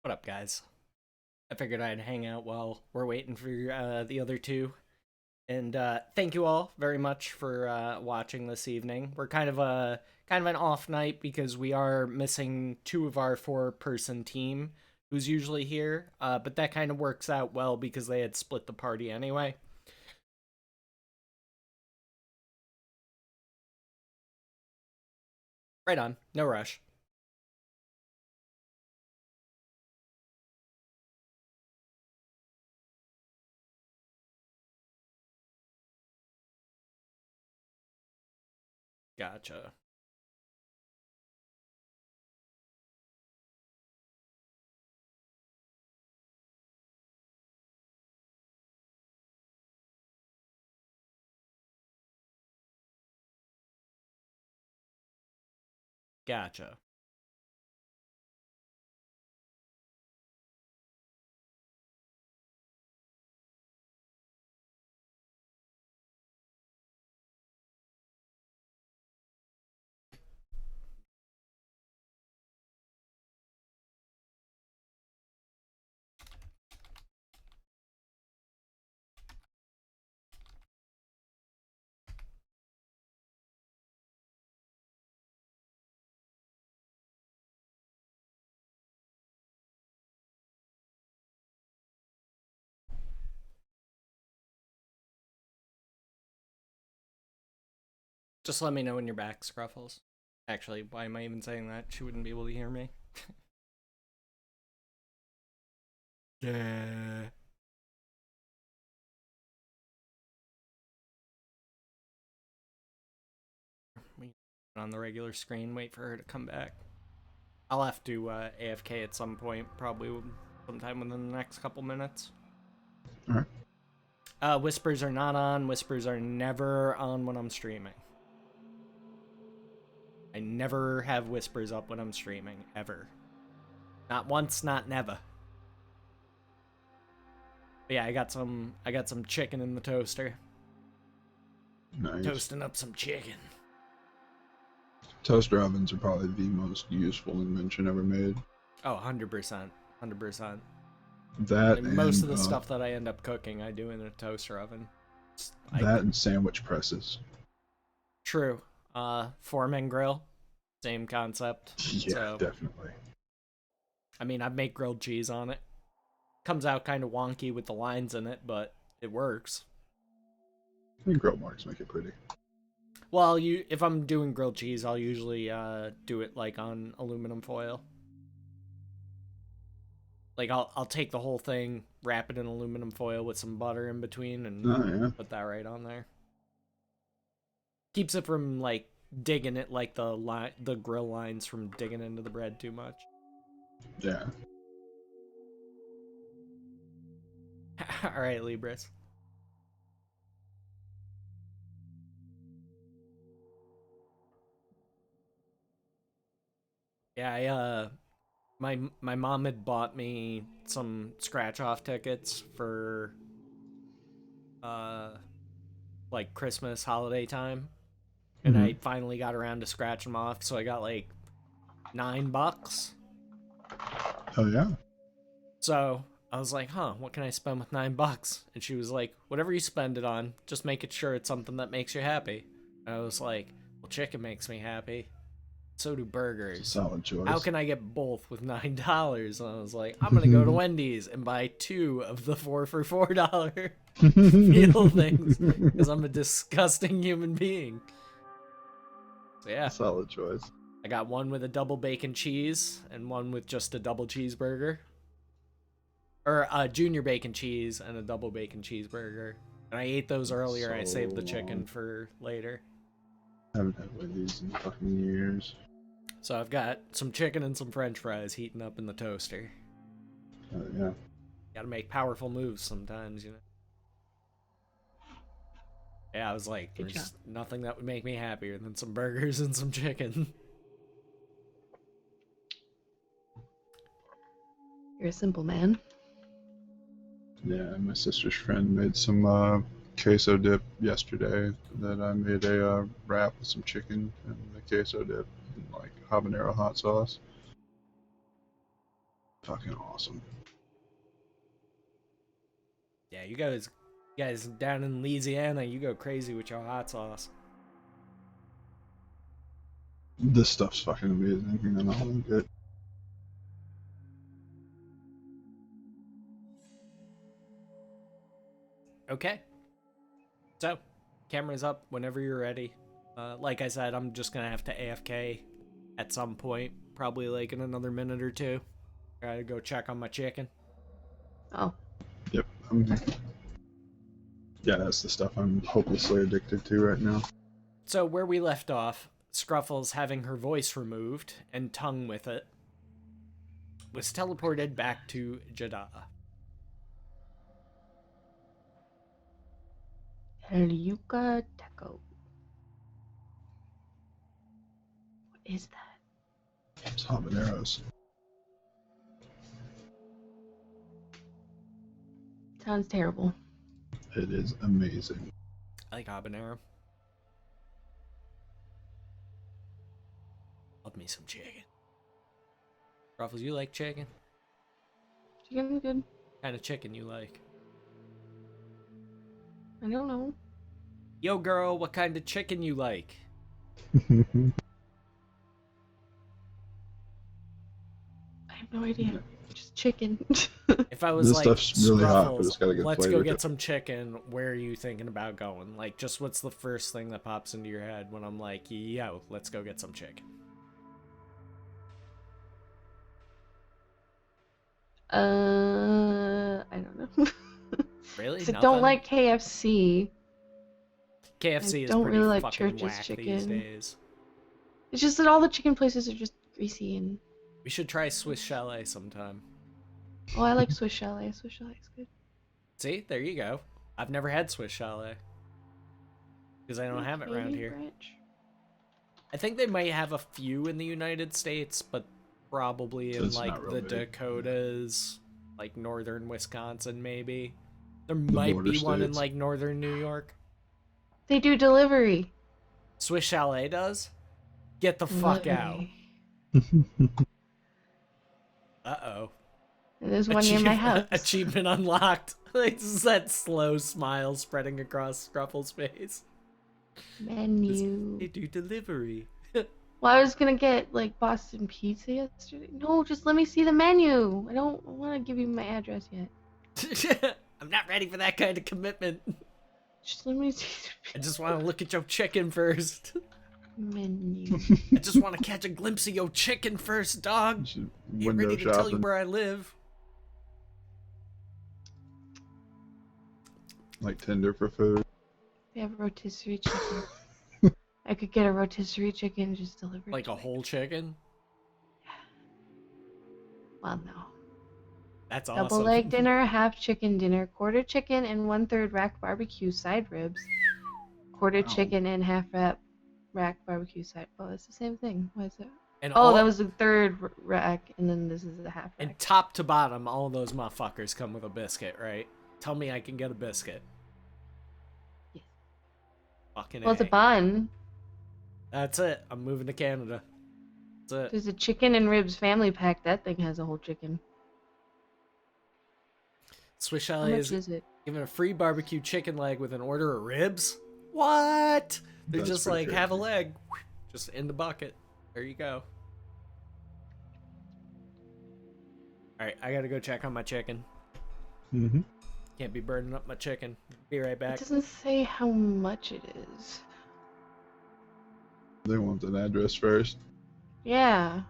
What up, guys? I figured I'd hang out while we're waiting for the other two. And thank you all very much for watching this evening. We're kind of an off night because we are missing 2 of our 4-person team who's usually here. But that kind of works out well because they had split the party anyway. Right on. No rush. Gotcha. Gotcha. Just let me know when you're back, Scruffles. Actually, why am I even saying that? She wouldn't be able to hear me. Yeah. We on the regular screen, wait for her to come back. I'll have to AFK at some point, probably sometime within the next couple minutes. Alright. Whispers are not on. Whispers are never on when I'm streaming. I never have whispers up when I'm streaming, ever. Not once, not never. But yeah, I got some chicken in the toaster. Nice. Toasting up some chicken. Toaster ovens are probably the most useful invention ever made. Oh, 100%. 100%. That And most and, of the stuff that I end up cooking, I do in a toaster oven. That and sandwich presses. True. Foreman grill, same concept. Yeah, So, definitely. I mean, I make grilled cheese on it. Comes out kind of wonky with the lines in it, but it works. I think grill marks make it pretty. Well, if I'm doing grilled cheese, I'll usually do it like on aluminum foil. Like I'll take the whole thing, wrap it in aluminum foil with some butter in between, and put that right on there. Keeps it from like digging it, like the grill lines from digging into the bread too much. Yeah. All right, Libris. Yeah, my mom had bought me some scratch-off tickets for like Christmas holiday time, and I finally got around to scratch them off, so I got like $9. Oh yeah. So I was like, huh, what can I spend with $9? And she was like, whatever you spend it on, just make it sure it's something that makes you happy. And I was like, well, chicken makes me happy. So do burgers. Solid choice. How can I get both with $9? And I was like, I'm gonna go to Wendy's and buy 2 of the 4 for $4 meal things because I'm a disgusting human being. So yeah, Solid choice. I got one with a double bacon cheese and one with just a double cheeseburger, or a junior bacon cheese and a double bacon cheeseburger. And I ate those earlier. I saved the chicken for later. I haven't had Wendy's in fucking years. So I've got some chicken and some french fries heating up in the toaster. Oh yeah. Gotta make powerful moves sometimes, you know. Yeah, I was like, there's nothing that would make me happier than some burgers and some chicken. You're a simple man. Yeah, my sister's friend made some queso dip yesterday that I made a wrap with some chicken and the queso dip and like habanero hot sauce. Fucking awesome. Yeah, you guys down in Louisiana, you go crazy with your hot sauce. This stuff's fucking amazing, and all good. Okay. So, camera's up whenever you're ready. Like I said, I'm just gonna have to AFK at some point, probably like in another minute or two. Gotta go check on my chicken. Oh, Yep. Yeah, that's the stuff I'm hopelessly addicted to right now. So, where we left off, Scruffles having her voice removed and tongue with it, was teleported back to Jeddah. Yuca Taco. What is that? It's habaneros. Sounds terrible. It is amazing. I like habanero. Love me some chicken. Ruffles, you like chicken? Chicken's good. What kind of chicken you like? I don't know. Yo, girl, what kind of chicken you like? I have no idea. Just chicken. If I was This like, stuff's really hot, but Scruffles, it's got a good let's flavor go to get it. some chicken, where are you thinking about going? Like, just what's the first thing that pops into your head when I'm like, yo, let's go get some chicken? I don't know. Really? 'Cause I don't like KFC. KFC I is don't pretty really like fucking Church's whack these chicken. days. It's just that all the chicken places are just greasy and. We should try Swiss Chalet sometime. Oh, I like Swiss Chalet. Swiss Chalet is good. See, there you go. I've never had Swiss Chalet. Because I don't have it around here. Branch. I think they might have a few in the United States, but probably in It's like not real the big. Dakotas, like northern Wisconsin maybe. There might border be one in states. like northern New York. They do delivery. Swiss Chalet does? Get the fuck out. Delivery. Uh-oh. There's one near my house. Achievement unlocked. Like, this is that slow smile spreading across Scruffle's face. Menu. They do delivery. Well, I was gonna get like Boston pizza yesterday. No, just let me see the menu. I don't want to give you my address yet. I'm not ready for that kind of commitment. Just let me see I just want to look at your chicken first. the menu. I just want to catch a glimpse of your chicken first, dog. Should Ain't window ready to tell you shopping, where I live. like Tinder for food. They have a rotisserie chicken. I could get a rotisserie chicken just delivered. Like to a me. whole chicken? Well, no. That's awesome. Double leg dinner, half chicken dinner, quarter chicken and 1/3 rack barbecue side ribs. Quarter Wow. chicken and half rack barbecue side. Oh, it's the same thing. Why is that? And Oh, all, that was the third rack, and then this is the half rack. And top to bottom, all those motherfuckers come with a biscuit, right? Tell me I can get a biscuit. Yes. Fucking Well, it's a A. bun. That's it. I'm moving to Canada. That's it. There's a chicken and ribs family pack. That thing has a whole chicken. Swiss How Chalet much is is it? giving a free barbecue chicken leg with an order of ribs? What? They're That's just pretty like, have a crazy. leg. Just in the bucket. There you go. Alright, I gotta go check on my chicken. Mm-hmm. Can't be burning up my chicken. Be right It back. doesn't say how much it is. They want an address first. Yeah.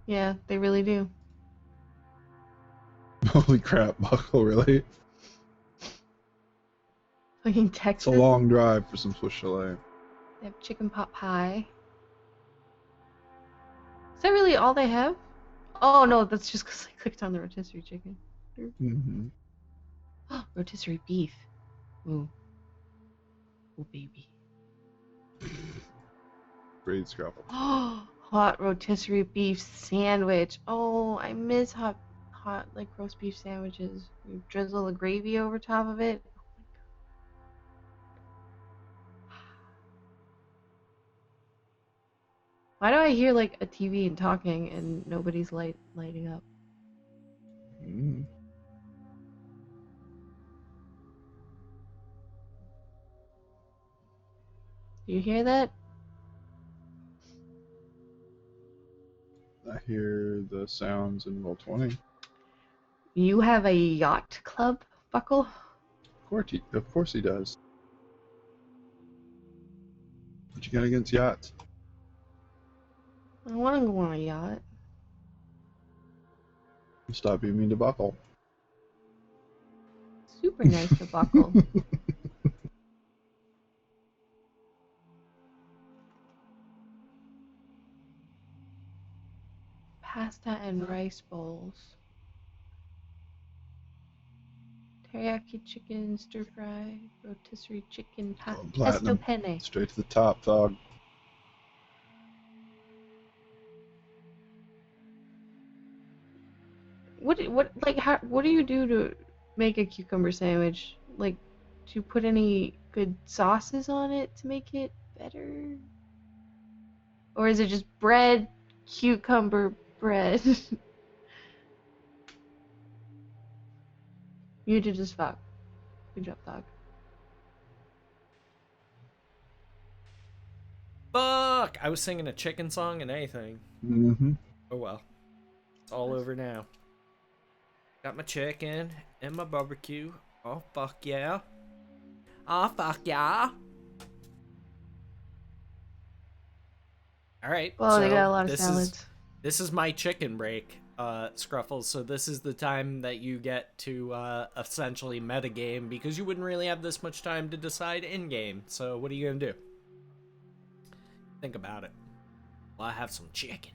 Yeah, they really do. Holy crap, Buckle, really? Fucking It's Texas. a long drive for some Swiss Chalet. They have chicken pot pie. Is that really all they have? Oh no, that's just because I clicked on the rotisserie chicken. Mm-hmm. Rotisserie beef. Ooh. Ooh, baby. Great scruffle. Oh, hot rotisserie beef sandwich. Oh, I miss hot like roast beef sandwiches. You drizzle the gravy over top of it. Why do I hear like a TV and talking and nobody's lighting up? Mm. Do you hear that? I hear the sounds in Roll20. You have a yacht club, Buckle? Of course he does. What you got against yachts? I want to go on a yacht. Stop being mean to Buckle. Super nice to Buckle. Pasta and rice bowls. Teriyaki chicken, stir fry, rotisserie chicken, pesto Platinum. penne. Straight to the top, dog. What what do you do to make a cucumber sandwich? Like, do you put any good sauces on it to make it better? Or is it just bread, cucumber bread? You did just fuck. Good job, dog. Fuck! I was singing a chicken song and anything. Mm-hmm. Oh well. It's all over now. Got my chicken and my barbecue. Oh fuck yeah. Oh fuck yeah. Alright, Well, so they got a lot of salads. this is my chicken break, Scruffles. So this is the time that you get to essentially metagame because you wouldn't really have this much time to decide in-game. So what are you gonna do? Think about it. Well, I have some chicken.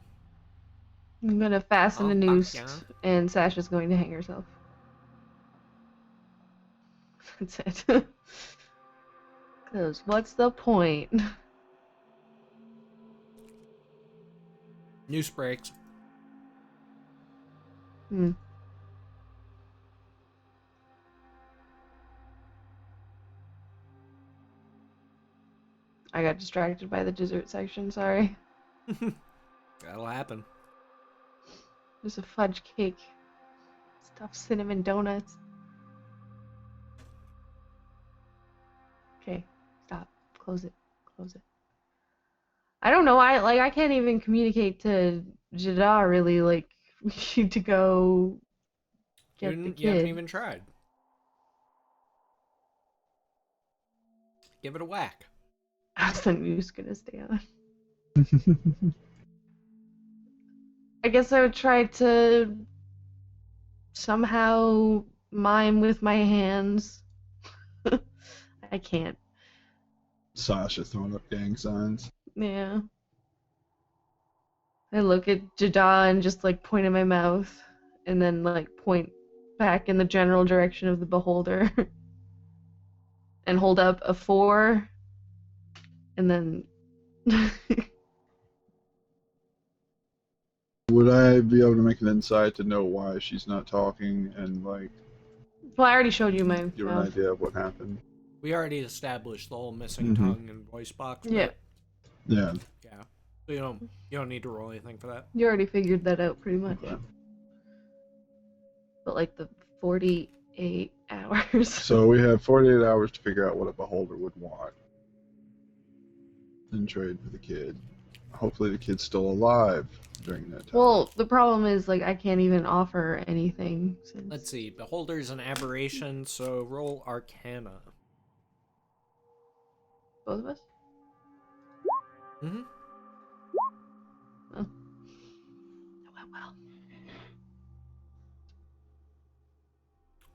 I'm gonna fasten Oh, the fuck noose, yeah. and Sasha's going to hang herself. That's it. Because what's the point? Noose breaks. Hmm. I got distracted by the dessert section, sorry. That'll happen. There's a fudge cake. Stuffed cinnamon donuts. Okay, stop. Close it. Close it. I don't know, I can't even communicate to Jada really, like, we need to go get the You haven't kid. even tried. Give it a whack. How's the news gonna stay on? I guess I would try to somehow mime with my hands. I can't. Sasha throwing up gang signs. Yeah. I look at Jada and just like point in my mouth and then like point back in the general direction of the beholder and hold up a 4 and then Would I be able to make an insight to know why she's not talking and like well, I already showed you my give an mouth. idea of what happened? We already established the whole missing tongue and voice box. Yeah. Bit. Yeah. Yeah. So you don't need to roll anything for that. You already figured that out pretty much. Okay. But like the 48 hours. So we have 48 hours to figure out what a beholder would want in trade for the kid. Hopefully the kid's still alive during that time. Well, the problem is like I can't even offer anything since Let's see. Beholder's an aberration, so roll Arcana. both of us? Mm-hmm. Oh. Well.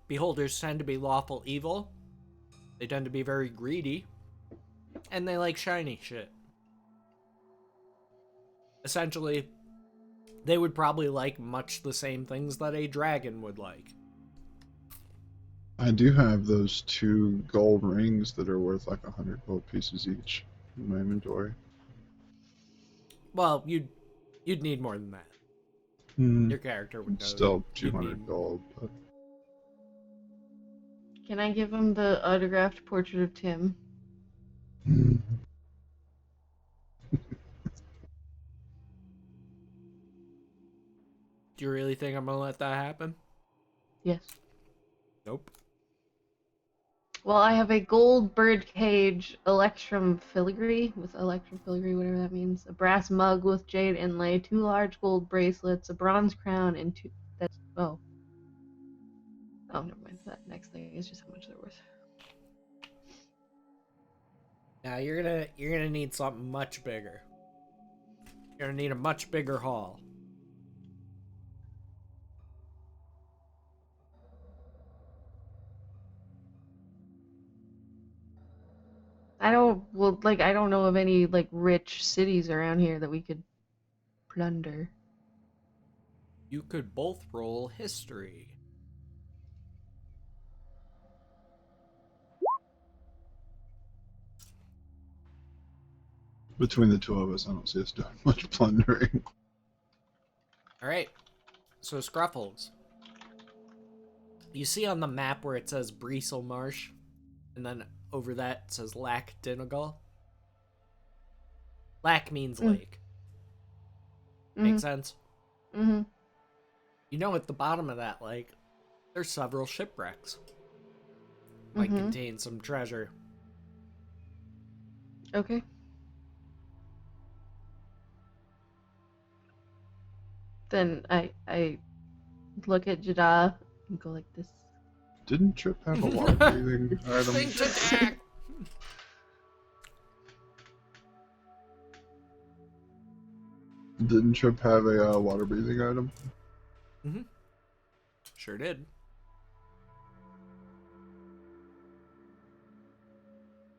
Beholders tend to be lawful evil. They tend to be very greedy. And they like shiny shit. Essentially, they would probably like much the same things that a dragon would like. I do have those 2 gold rings that are worth like 100 gold pieces each in my inventory. Well, you'd need more than that. Your character would know. Still you'd 200 need- gold, but Can I give him the autographed portrait of Tim? Do you really think I'm gonna let that happen? Yes. Nope. Well, I have a gold birdcage electrum filigree, whatever that means, a brass mug with jade inlay, 2 large gold bracelets, a bronze crown, and 2. That's oh. Oh, never mind. That next thing is just how much they're worth. Now you're gonna need something much bigger. You're gonna need a much bigger haul. I don't know of any like rich cities around here that we could plunder. You could both roll history. Between the two of us, I don't see us doing much plundering. Alright. So Scruffles. You see on the map where it says Breesel Marsh, and then over that it says Lac Dinagal? Lac means lake. Make sense? Mm-hmm. You know, at the bottom of that lake, there's several shipwrecks. Might contain some treasure. Okay. Then I look at Jada and go like this. Didn't Trip have a water breathing item? Things attack! Didn't Trip have a water breathing item? Mm-hmm. Sure did.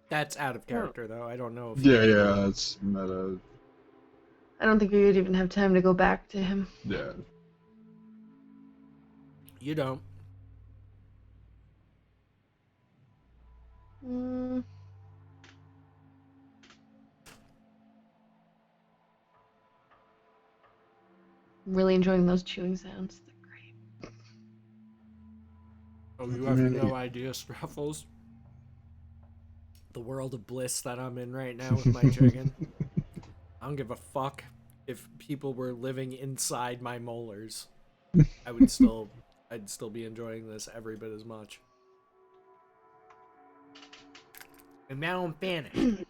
That's out of character, though. I don't know if... Yeah, it's meta. I don't think we would even have time to go back to him. Yeah. You don't. Mm. I'm really enjoying those chewing sounds. They're great. Oh, you have no idea, Scruffles. The world of bliss that I'm in right now with my chicken. I don't give a fuck if people were living inside my molars. I'd still be enjoying this every bit as much. And now I'm banished.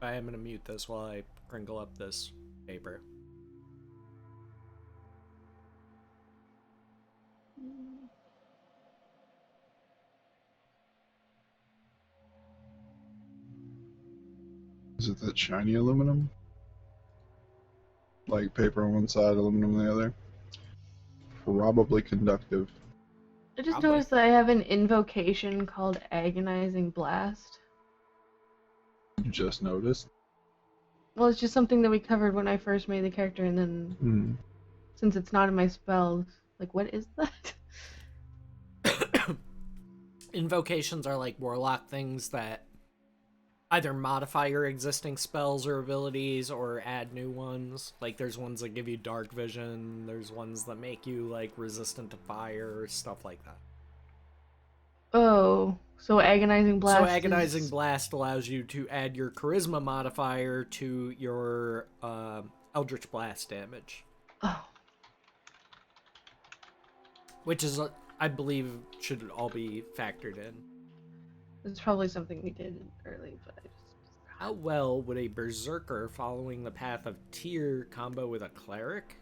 I am gonna mute this while I crinkle up this paper. Is it that shiny aluminum? Like paper on one side, aluminum on the other? Probably conductive. I just Probably. noticed that I have an invocation called Agonizing Blast. You just noticed? Well, it's just something that we covered when I first made the character, and then since it's not in my spells, like, what is that? Invocations are like warlock things that either modify your existing spells or abilities or add new ones. Like, there's ones that give you dark vision, there's ones that make you, like, resistant to fire, stuff like that. Oh, so Agonizing Blast. So Agonizing Blast allows you to add your charisma modifier to your Eldritch Blast damage. Oh. Which is, I believe, should all be factored in. It's probably something we did early, but I just... How well would a Berserker following the path of Tyr combo with a Cleric?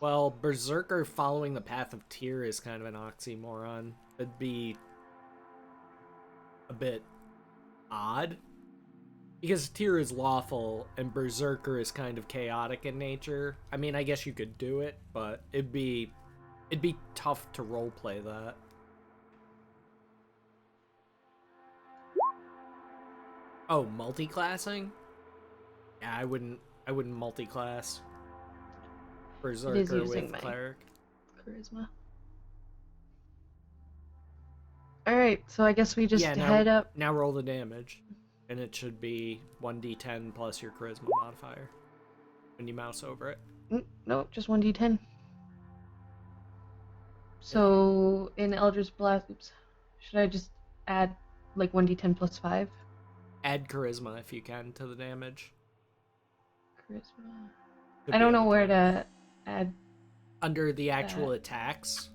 Well, Berserker following the path of Tyr is kind of an oxymoron. It'd be a bit odd. Because Tyr is lawful, and Berserker is kind of chaotic in nature. I mean, I guess you could do it, but it'd be tough to roleplay that. Oh, multi-classing? Yeah, I wouldn't multi-class Berserker with Cleric. Charisma. Alright, so I guess we just head up. Now roll the damage. And it should be 1d10 plus your charisma modifier when you mouse over it. No, just 1d10. So in Eldritch Blast, should I just add like 1d10 plus 5? Add charisma if you can to the damage. Charisma. Could I be don't know able where to add. Under the actual attacks,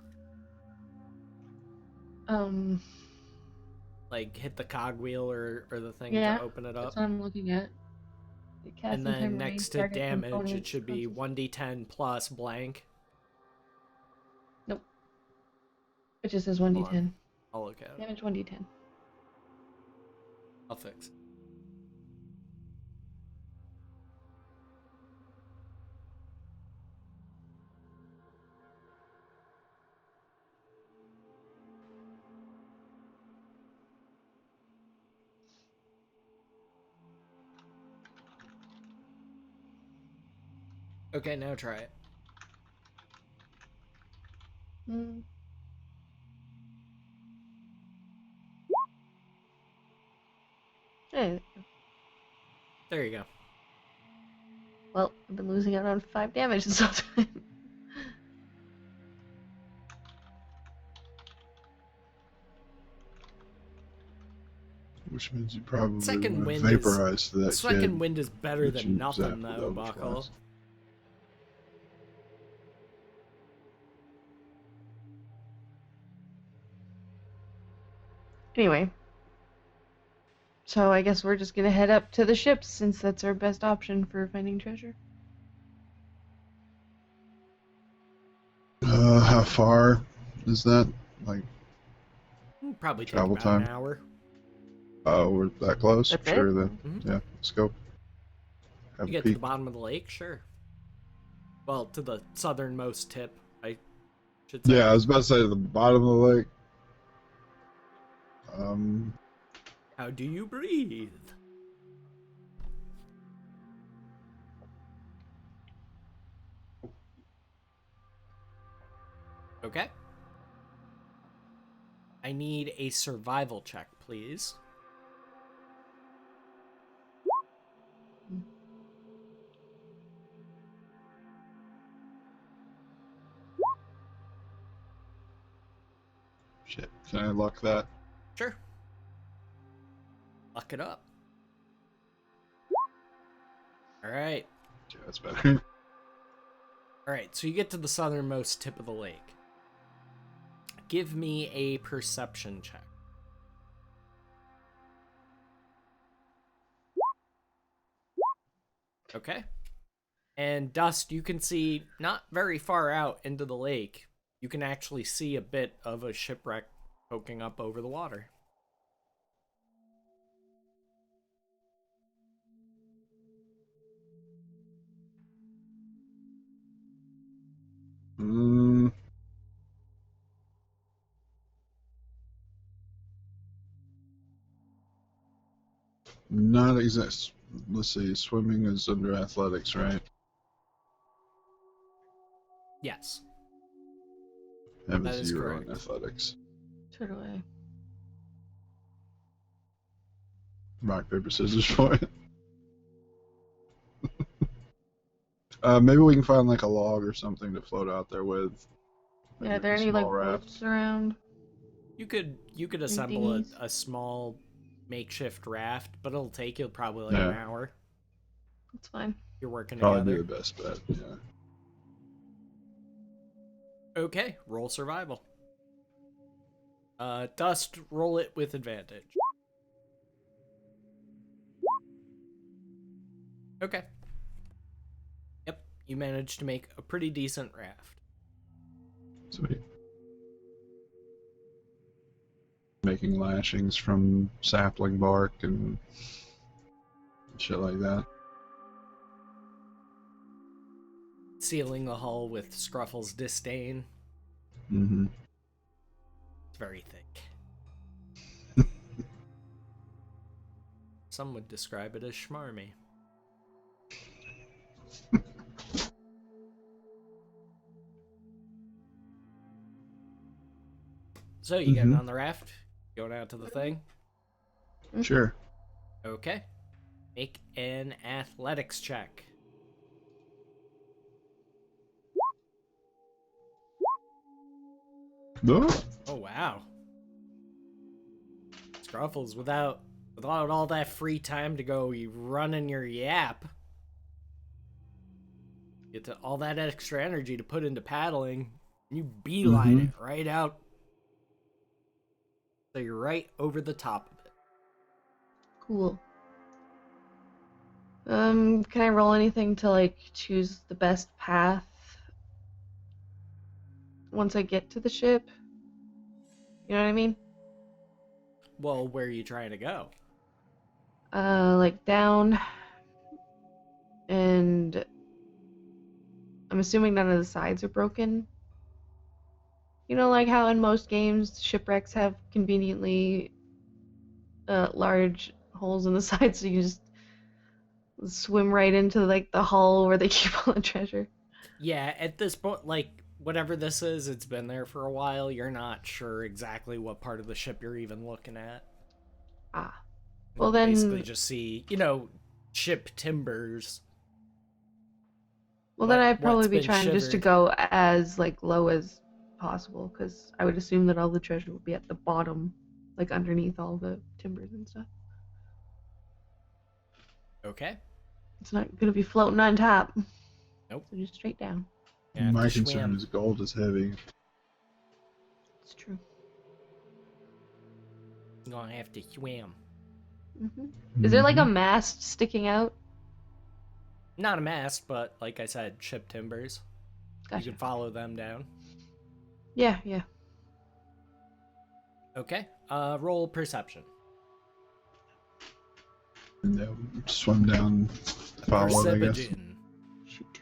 like hit the cogwheel or the thing Yeah, to open it that's up. what I'm looking at. The And casting then time next remains to target damage, it components should be consist- 1d10 plus blank. Nope. It just says Hold 1d10. on. I'll look at it. Damage 1d10. I'll fix it. Okay, now try it. Mm. Hey, There you go. well, I've been losing out on 5 damage this whole time. Which means you probably Second would wind vaporize that Second kid. wind is better that than you nothing, zapped with though, Buckle. Overblast. Anyway. So I guess we're just gonna head up to the ships since that's our best option for finding treasure. How far is that? Like, Probably take Travel about time? an hour. oh, we're that close? That's Sure, it? then. Mhm. Yeah, let's go. Have You a get to the peek. bottom of the lake, sure. Well, to the southernmost tip, I should say. Yeah, I was about to say the bottom of the lake. How do you breathe? Okay. I need a survival check, please. shit. Can I lock that? Sure. Lock it up. Alright. Yeah, that's better. Alright, so you get to the southernmost tip of the lake. Give me a perception check. Okay. And Dust, you can see not very far out into the lake. You can actually see a bit of a shipwreck poking up over the water. Mm, not exist. Let's see. Swimming is under athletics, right? Yes. I have That a is 0 in correct. athletics. So do I. Rock, paper, scissors for it. Maybe we can find like a log or something to float out there with. Yeah, Maybe are there a any like small raft. boats around? You could assemble dinghies? a small makeshift raft, but it'll take you probably like an Yeah. hour. That's fine. You're working Probably be together. the best bet. Yeah. Okay, roll survival. Dust, roll it with advantage. Okay. Yep, you managed to make a pretty decent raft. Sweet. Making lashings from sapling bark and shit like that. Sealing the hull with Scruffle's disdain. Mm-hmm. It's very thick. Some would describe it as schmarmy. So, you getting on the raft? Going out to the thing? Sure. Okay. Make an athletics check. No? Oh, wow. Scruffles, without all that free time to go running your yap. Get to all that extra energy to put into paddling, and you beeline it right out. So you're right over the top of it. Cool. Can I roll anything to like choose the best path once I get to the ship? You know what I mean? Well, where are you trying to go? Like down, and I'm assuming none of the sides are broken. You know, like how in most games shipwrecks have conveniently large holes in the side, so you just swim right into like the hull where they keep all the treasure. Yeah, at this point, like, whatever this is, it's been there for a while. You're not sure exactly what part of the ship you're even looking at. Ah. You Well then, basically just see, ship timbers. well then I'd probably what's be been trying just to shivered. go as like low as possible, because I would assume that all the treasure would be at the bottom, like underneath all the timbers and stuff. Okay. It's not gonna be floating on top. Nope. So just straight down. You have My to concern swim. is gold is heavy. It's true. You're gonna have to swim. Is there like a mast sticking out? Not a mast, but like I said, ship timbers. Gotcha. You can follow them down. Yeah. Okay. Roll perception. No, swim down, follow it, I guess. Perception. Shoot.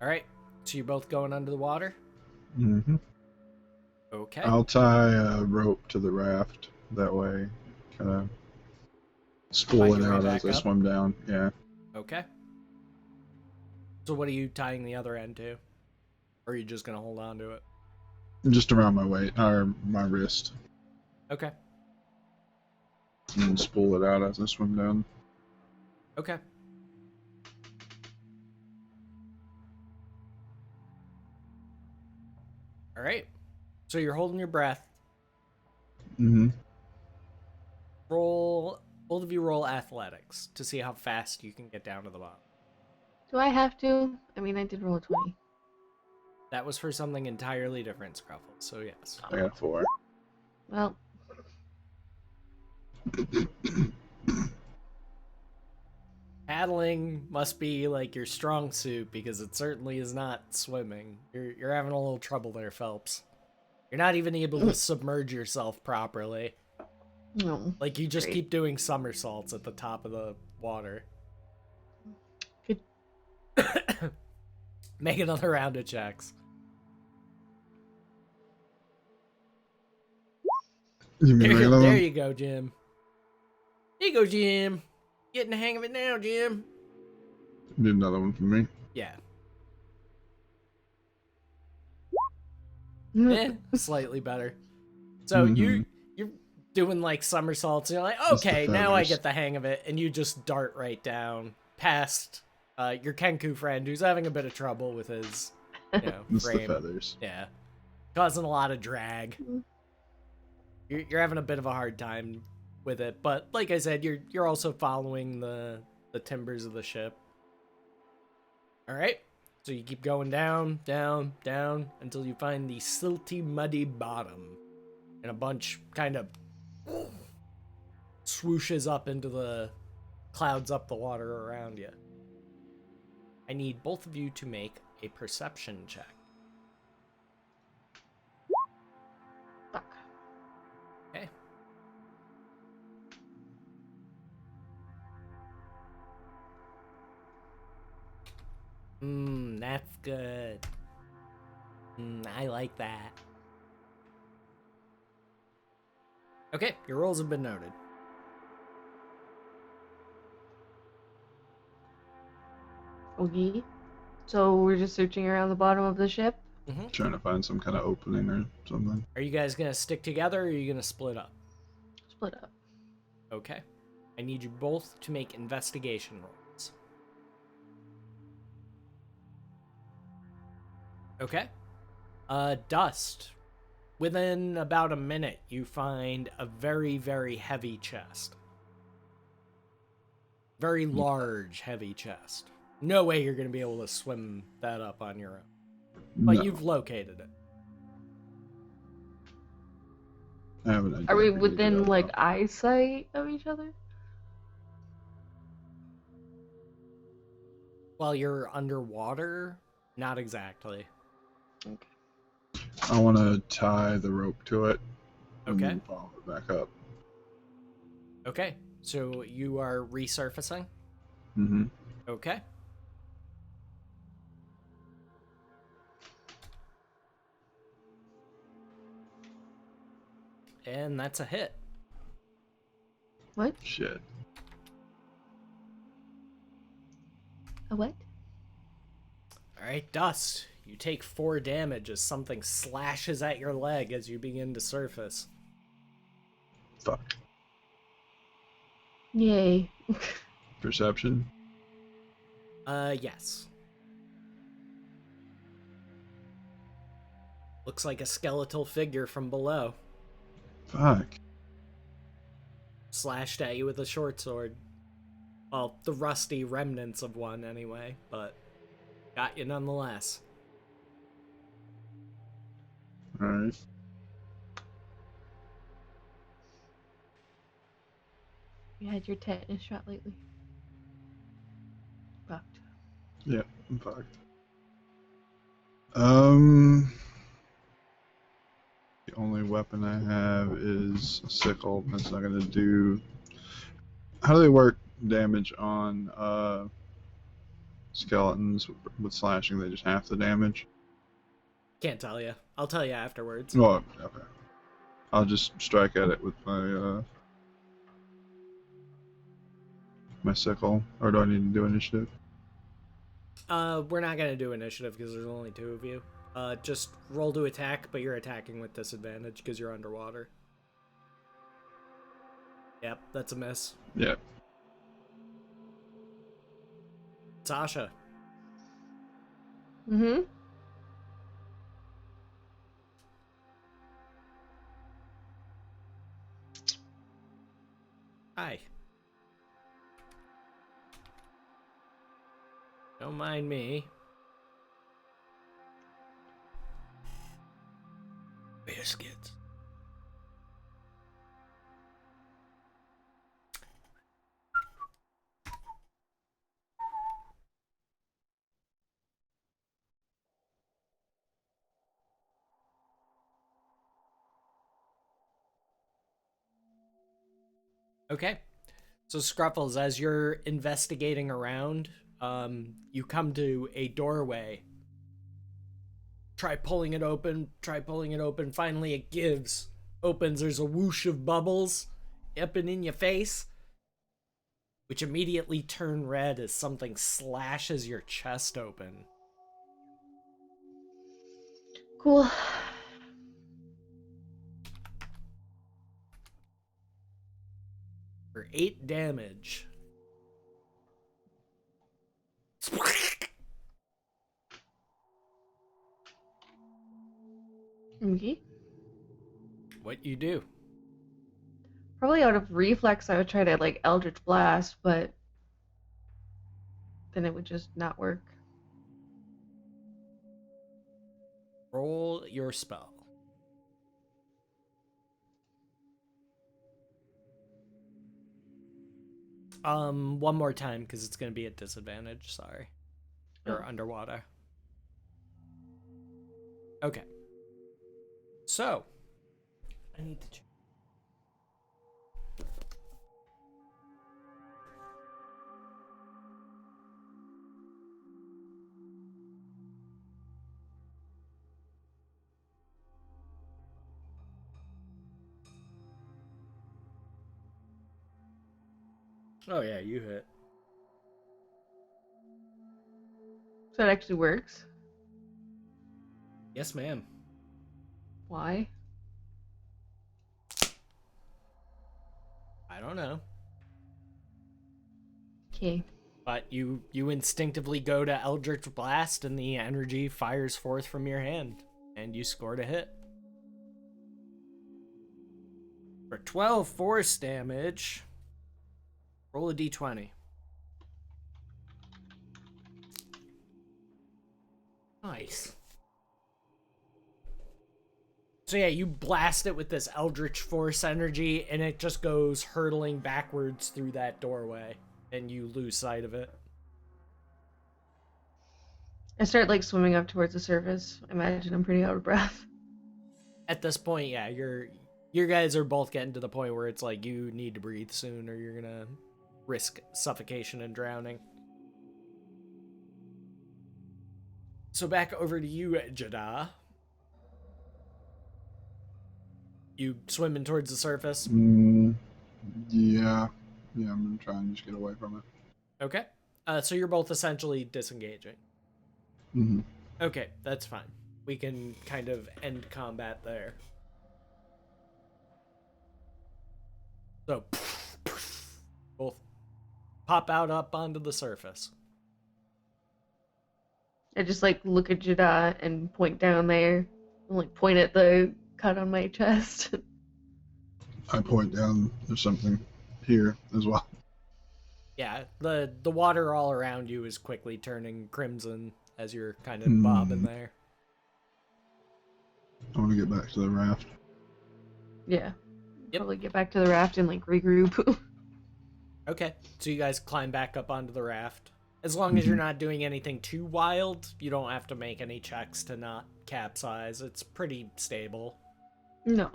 All right. So you're both going under the water? Mm-hmm. Okay. I'll tie a rope to the raft. That way, kind of spool Find it your way out back as I up? swim down. Yeah. Okay. So what are you tying the other end to? Or are you just gonna hold on to it? Just around my waist, or my wrist. Okay. And spool it out as I swim down. Okay. All right. So you're holding your breath. Mm-hmm. Roll. Both of you roll athletics to see how fast you can get down to the bottom. Do I have to? I mean, I did roll a 20. That was for something entirely different, Scruffle. So yes. I got 4. Well, Paddling must be like your strong suit because it certainly is not swimming. You're having a little trouble there, Phelps. You're not even able to submerge yourself properly. no. Like you just Great. keep doing somersaults at the top of the water. Good. Make another round of checks. You mean regular There one? you go, Jim. There you go, Jim. Getting the hang of it now, Jim. Need another one for me. Yeah. Mm. Slightly better. So Mhm. you're doing like somersaults, and you're like, It's the okay, now I feathers. get the hang of it, and you just dart right down past your Kenku friend who's having a bit of trouble with his, It's the frame. feathers. Yeah, causing a lot of drag. You're having a bit of a hard time with it, but like I said, you're also following the timbers of the ship. All right. So you keep going down, down, down until you find the silty, muddy bottom. And a bunch kind of swooshes up into the clouds up the water around you. I need both of you to make a perception check. Fuck. Okay. That's good. I like that. Okay, your rolls have been noted. Okay. So we're just searching around the bottom of the ship? Trying to find some kind of opening or something. Are you guys gonna stick together or are you gonna split up? Split up. Okay. I need you both to make investigation rolls. Okay. Dust. Within about a minute, you find a very, very heavy chest. Very large, heavy chest. No way you're going to be able to swim that up on your own. But No, you've located it. I have an idea. Are we for you to do within that, like though. eyesight of each other? While you're underwater, not exactly. Okay. I want to tie the rope to it and Okay. then follow it back up. Okay. So you are resurfacing? Mm-hmm. Okay. And that's a hit. What? Shit. A what? Alright, Dust. You take 4 damage as something slashes at your leg as you begin to surface. Fuck. Yay. Perception. Yes. Looks like a skeletal figure from below. Fuck. Slashed at you with a short sword. Well, the rusty remnants of one anyway, but got you nonetheless. Alright. You had your tetanus shot lately? Fucked. Yeah, I'm fucked. The only weapon I have is a sickle. That's not gonna do. How do they work damage on skeletons with slashing? They just half the damage. Can't tell you. I'll tell you afterwards. Oh, okay. I'll just strike at it with my sickle, or do I need to do initiative? We're not gonna do initiative because there's only 2 of you. Just roll to attack, but you're attacking with disadvantage because you're underwater. Yep, that's a miss. Yeah. Sasha. Mm-hmm. Hi. Don't mind me. Biscuits. Okay. So Scruffles, as you're investigating around, you come to a doorway. Try pulling it open, Finally it gives. Opens, there's a whoosh of bubbles up and in your face, which immediately turn red as something slashes your chest open. Cool. For 8 damage. Okay. What you do? Probably out of reflex, I would try to like Eldritch Blast, but then it would just not work. Roll your spell. One more time, because it's going to be at disadvantage, sorry. You're Oh. underwater. Okay. So, I need to check. Oh yeah, you hit. So it actually works. Yes, ma'am. Why? I don't know. Okay. But you instinctively go to Eldritch Blast and the energy fires forth from your hand. And you scored a hit. For 12 force damage, roll a d20. Nice. So yeah, you blast it with this Eldritch Force energy, and it just goes hurtling backwards through that doorway, and you lose sight of it. I start like swimming up towards the surface. I imagine I'm pretty out of breath. At this point, yeah, you guys are both getting to the point where it's like you need to breathe soon, or you're gonna risk suffocation and drowning. So back over to you, Jada. You swimming towards the surface? Yeah. Yeah, I'm gonna try and just get away from it. Okay. So you're both essentially disengaging. Mm-hmm. Okay, that's fine. We can kind of end combat there. So, both pop out up onto the surface. I just like look at Jada and point down there and like point at the cut on my chest. I point down. There's something here as well. Yeah, the water all around you is quickly turning crimson as you're kind of bobbing there. I want to get back to the raft. Yeah. Yep. Probably get back to the raft and like regroup. Okay, so you guys climb back up onto the raft. As long as you're not doing anything too wild, you don't have to make any checks to not capsize. It's pretty stable. No.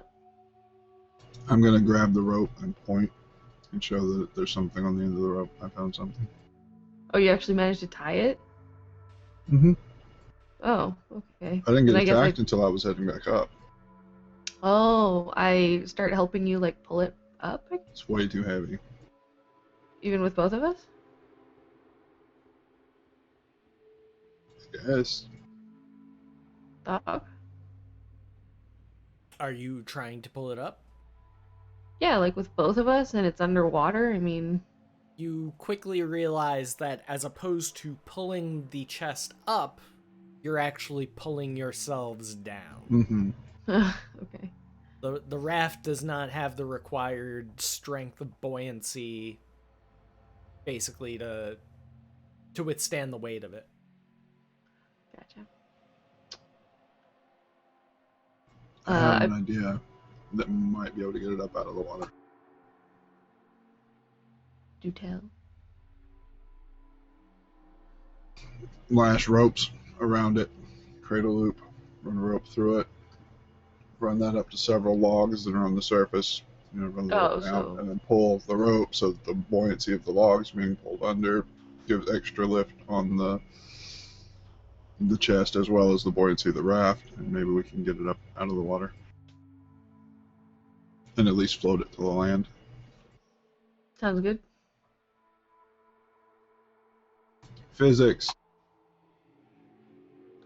I'm gonna grab the rope and point and show that there's something on the end of the rope. I found something. Oh, you actually managed to tie it? Mm-hmm. Oh, okay. I didn't get Then I guess attacked until I was heading back up. Oh, I start helping you like pull it up, It's way too heavy. even with both of us? Yes. Dog? Are you trying to pull it up? Yeah, like with both of us and it's underwater. I mean, You quickly realize that as opposed to pulling the chest up, you're actually pulling yourselves down. Mm-hmm. okay. The raft does not have the required strength of buoyancy, basically, to withstand the weight of it. Gotcha. I have an idea that might be able to get it up out of the water. Do tell. Lash ropes around it, create a loop, run a rope through it, run that up to several logs that are on the surface, run the rope down, and then pull the rope so that the buoyancy of the logs being pulled under gives extra lift on the chest as well as the buoyancy of the raft, and maybe we can get it up out of the water. And at least float it to the land. Sounds good. Physics.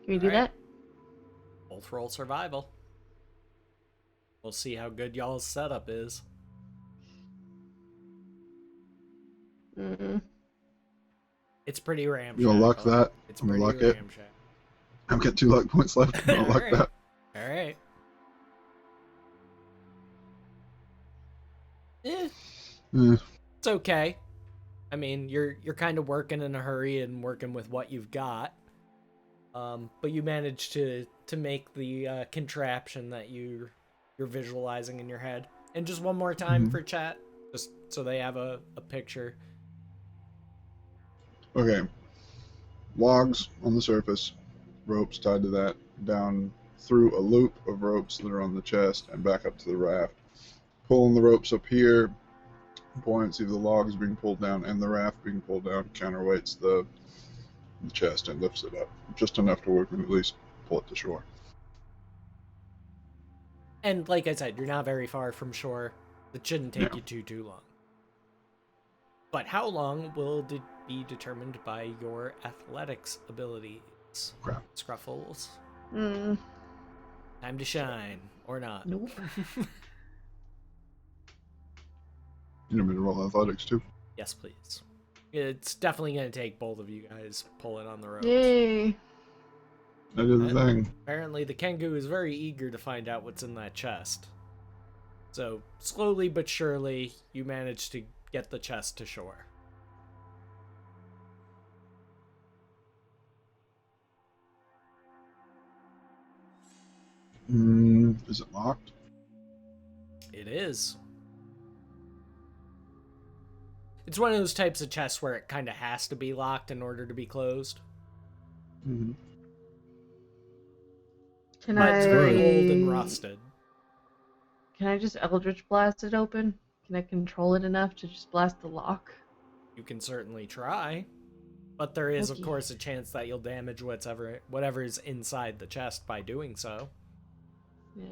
Can we do Alright. that? Both roll survival. We'll see how good y'all's setup is. Mm-mm. It's pretty ramshackle. You'll luck that. It's I'm pretty gonna luck it. ramshackle. I've got 2 luck points left. I'm gonna luck Alright. that. Alright. It's okay. I mean, you're kind of working in a hurry and working with what you've got. But you managed to make the contraption that you're visualizing in your head. And just one more time for chat, just so they have a picture. Okay. Logs on the surface, ropes tied to that, down through a loop of ropes that are on the chest and back up to the raft. Pulling the ropes up here, buoyancy of the logs being pulled down and the raft being pulled down counterweights the chest and lifts it up. Just enough to work and at least pull it to shore. And like I said, you're not very far from shore. It shouldn't take you too long. But how long will be determined by your athletics abilities. Crap. Scruffles. Mm, Time to shine. Or not. nope. You need me to roll athletics too? Yes, please. It's definitely going to take both of you guys pulling on the ropes. Yay. I did the And thing. apparently the Kengu is very eager to find out what's in that chest. So, slowly but surely, you manage to get the chest to shore. Is it locked? It is. It's one of those types of chests where it kind of has to be locked in order to be closed. Mm-hmm. Can But it's very old and I rusted. can I just Eldritch blast it open? Can I control it enough to just blast the lock? You can certainly try. But there is, of Okay. course, a chance that you'll damage whatever's inside the chest by doing so. Yeah.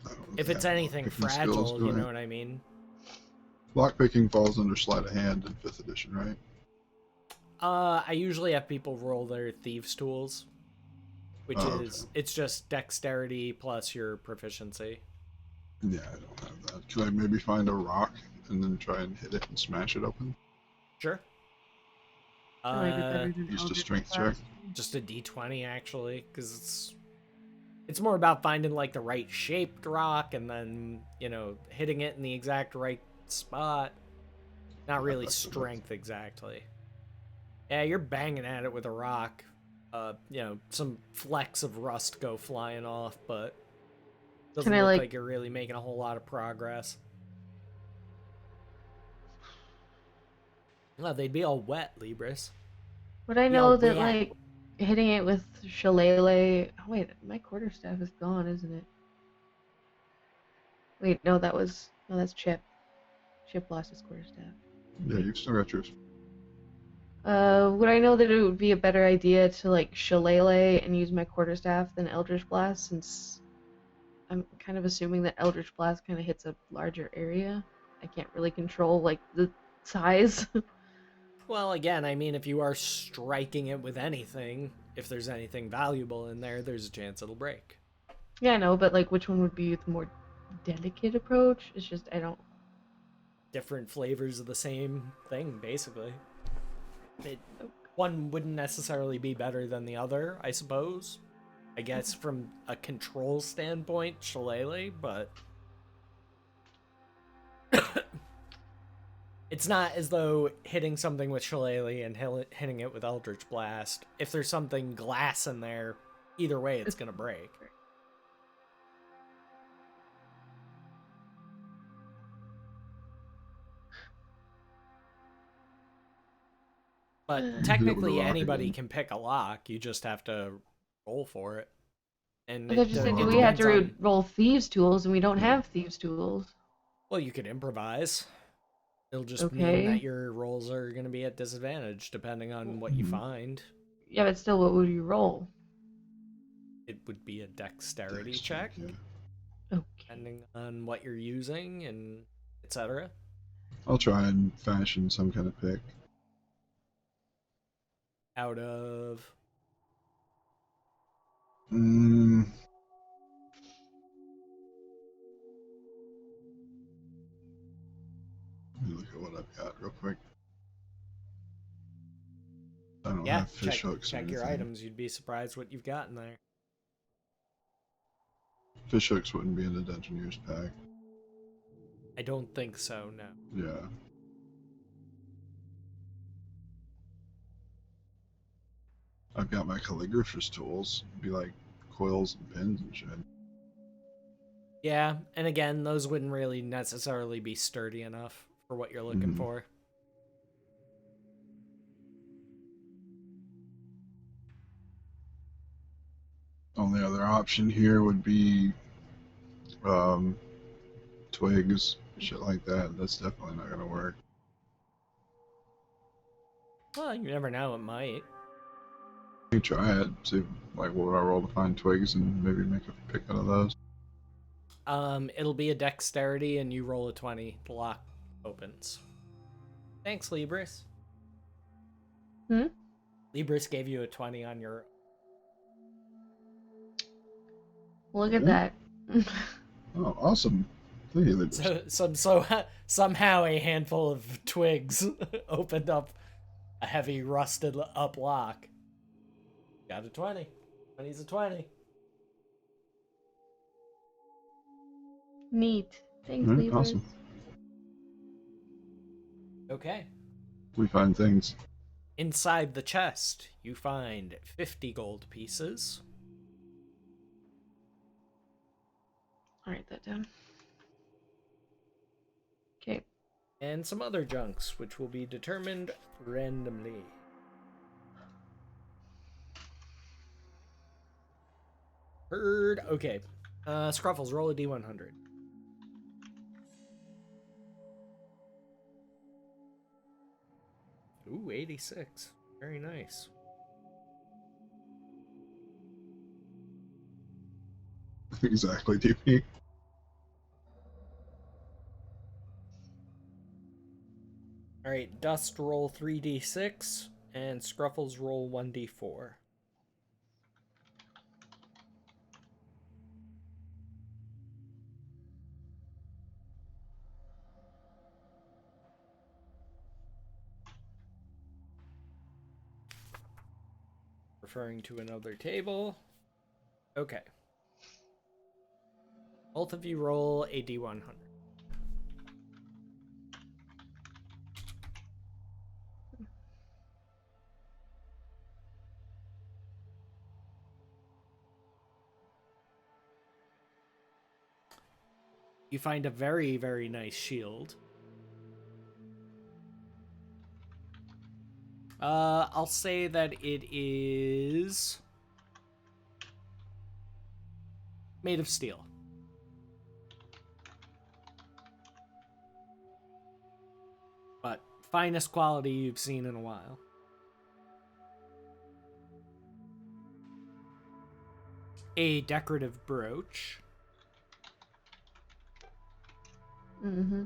I don't really If it's have anything lockpicking skills, fragile, do you I? know what I mean? Lockpicking falls under sleight of hand in 5th edition, right? I usually have people roll their thieves' tools, which Oh, is it's just dexterity plus your proficiency. Yeah, I don't have that. Can I maybe find a rock and then try and hit it and smash it open? Sure. That might be better than Use a Eldritch strength blast. check. Just a d20 actually, because it's more about finding like the right shaped rock and then hitting it in the exact right spot. Not really That's what strength exactly. Yeah, you're banging at it with a rock. Some flecks of rust go flying off, but doesn't Can I, look like- like you're really making a whole lot of progress. Well, they'd be all wet, Libris. Would I Be know all that, wet. like, hitting it with shillelagh... Oh, wait, my quarterstaff is gone, isn't it? Wait, no, that's Chip. Chip lost his quarterstaff. Yeah, you've still got yours. Would I know that it would be a better idea to, like, shillelagh and use my quarterstaff than Eldritch Blast, since I'm kind of assuming that Eldritch Blast kind of hits a larger area? I can't really control, like, the size. Well, again, I mean, if you are striking it with anything, if there's anything valuable in there, there's a chance it'll break. Yeah, I know, but, like, which one would be the more delicate approach? It's just, I don't... Different flavors of the same thing, basically. One wouldn't necessarily be better than the other, I suppose. I guess from a control standpoint, shillelagh, but it's not as though hitting something with shillelagh and hitting it with Eldritch Blast, if there's something glass in there, either way it's gonna break. But technically rock anybody again. can pick a lock, you just have to roll for it. And I thought you said it we had depends to on... roll thieves' tools, and we don't have thieves' tools. Well, you could improvise. It'll just mean Okay. that your rolls are going to be at disadvantage depending on what you find. Yeah, but still, what would you roll? It would be a dexterity Dex check, yeah. Okay. depending on what you're using and etc. I'll try and fashion some kind of pick. Out of... Mm. Let me look at what I've got real quick. I don't Yeah, have fish hooks or check your anything. items. You'd be surprised what you've got in there. Fish hooks wouldn't be in the Dungeoneer's pack. I don't think so, no. Yeah. I've got my calligrapher's tools. It'd be like coils and pins and shit. Yeah, and again, those wouldn't really necessarily be sturdy enough for what you're looking for. Only other option here would be twigs, shit like that. That's definitely not gonna work. Well, you never know, it might. You try it, see like what would I roll to find twigs and maybe make a pick out of those. It'll be a dexterity and you roll a 20, the lock opens. Thanks, Libris. Libris gave you a 20 on your... Look at that. Oh, awesome. Thank you, Libra. Somehow a handful of twigs opened up a heavy rusted up lock. Got a 20. 20's a 20. Neat. Thanks, Alright, Libras. awesome. Okay. We find things. Inside the chest, you find 50 gold pieces. I'll write that down. Okay. And some other junks, which will be determined randomly. Heard. Okay. Scruffles, roll a D100. Ooh, 86. Very nice. Exactly, DP. Alright, Dust roll 3d6, and Scruffles roll 1d4. Referring to another table. Okay. Both of you roll a d100. You find a very, very nice shield. I'll say that it is made of steel. But finest quality you've seen in a while. A decorative brooch. Mm-hmm.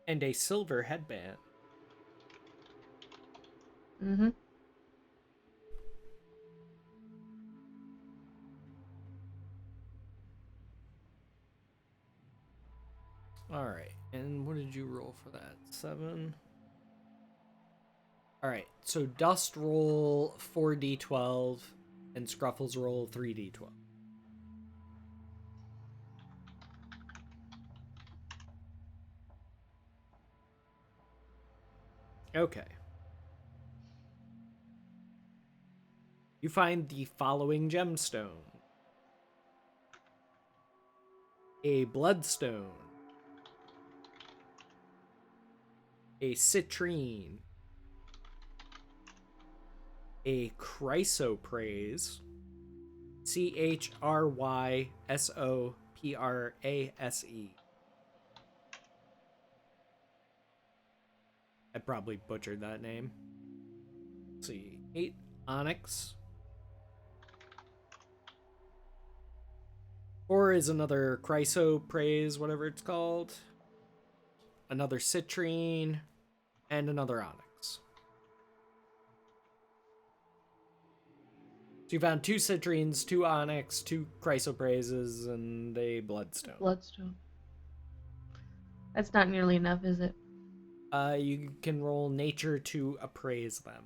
And a silver headband. Mm-hmm. Alright, and what did you roll for that? 7? Alright, so Dust roll 4d12, and Scruffles roll 3d12. Okay. You find the following gemstone. A bloodstone. A citrine. A chrysoprase. Chrysoprase. I probably butchered that name. Let's see. 8 onyx. 4 is another chrysoprase, whatever it's called. Another citrine. And another onyx. So you found 2 citrines, 2 onyx, 2 chrysoprases, and a bloodstone. Bloodstone. That's not nearly enough, is it? You can roll nature to appraise them.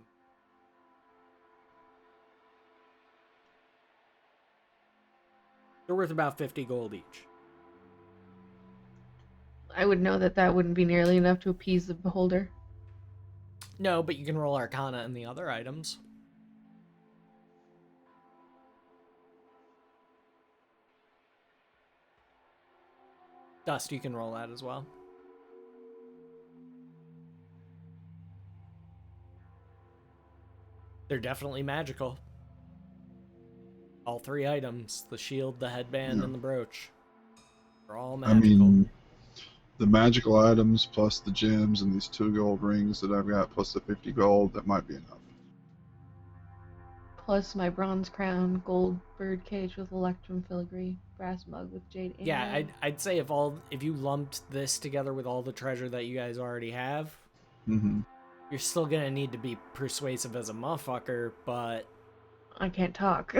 They're worth about 50 gold each. I would know that that wouldn't be nearly enough to appease the beholder. No, but you can roll Arcana and the other items. Dust, you can roll that as well. They're definitely magical. All 3 items, the shield, the headband, and the brooch. They're all magical. I mean, the magical items plus the gems and these 2 gold rings that I've got plus the 50 gold, that might be enough. Plus my bronze crown, gold bird cage with electrum filigree, brass mug with jade. Yeah, I'd say if you lumped this together with all the treasure that you guys already have, you're still gonna need to be persuasive as a motherfucker, but I can't talk.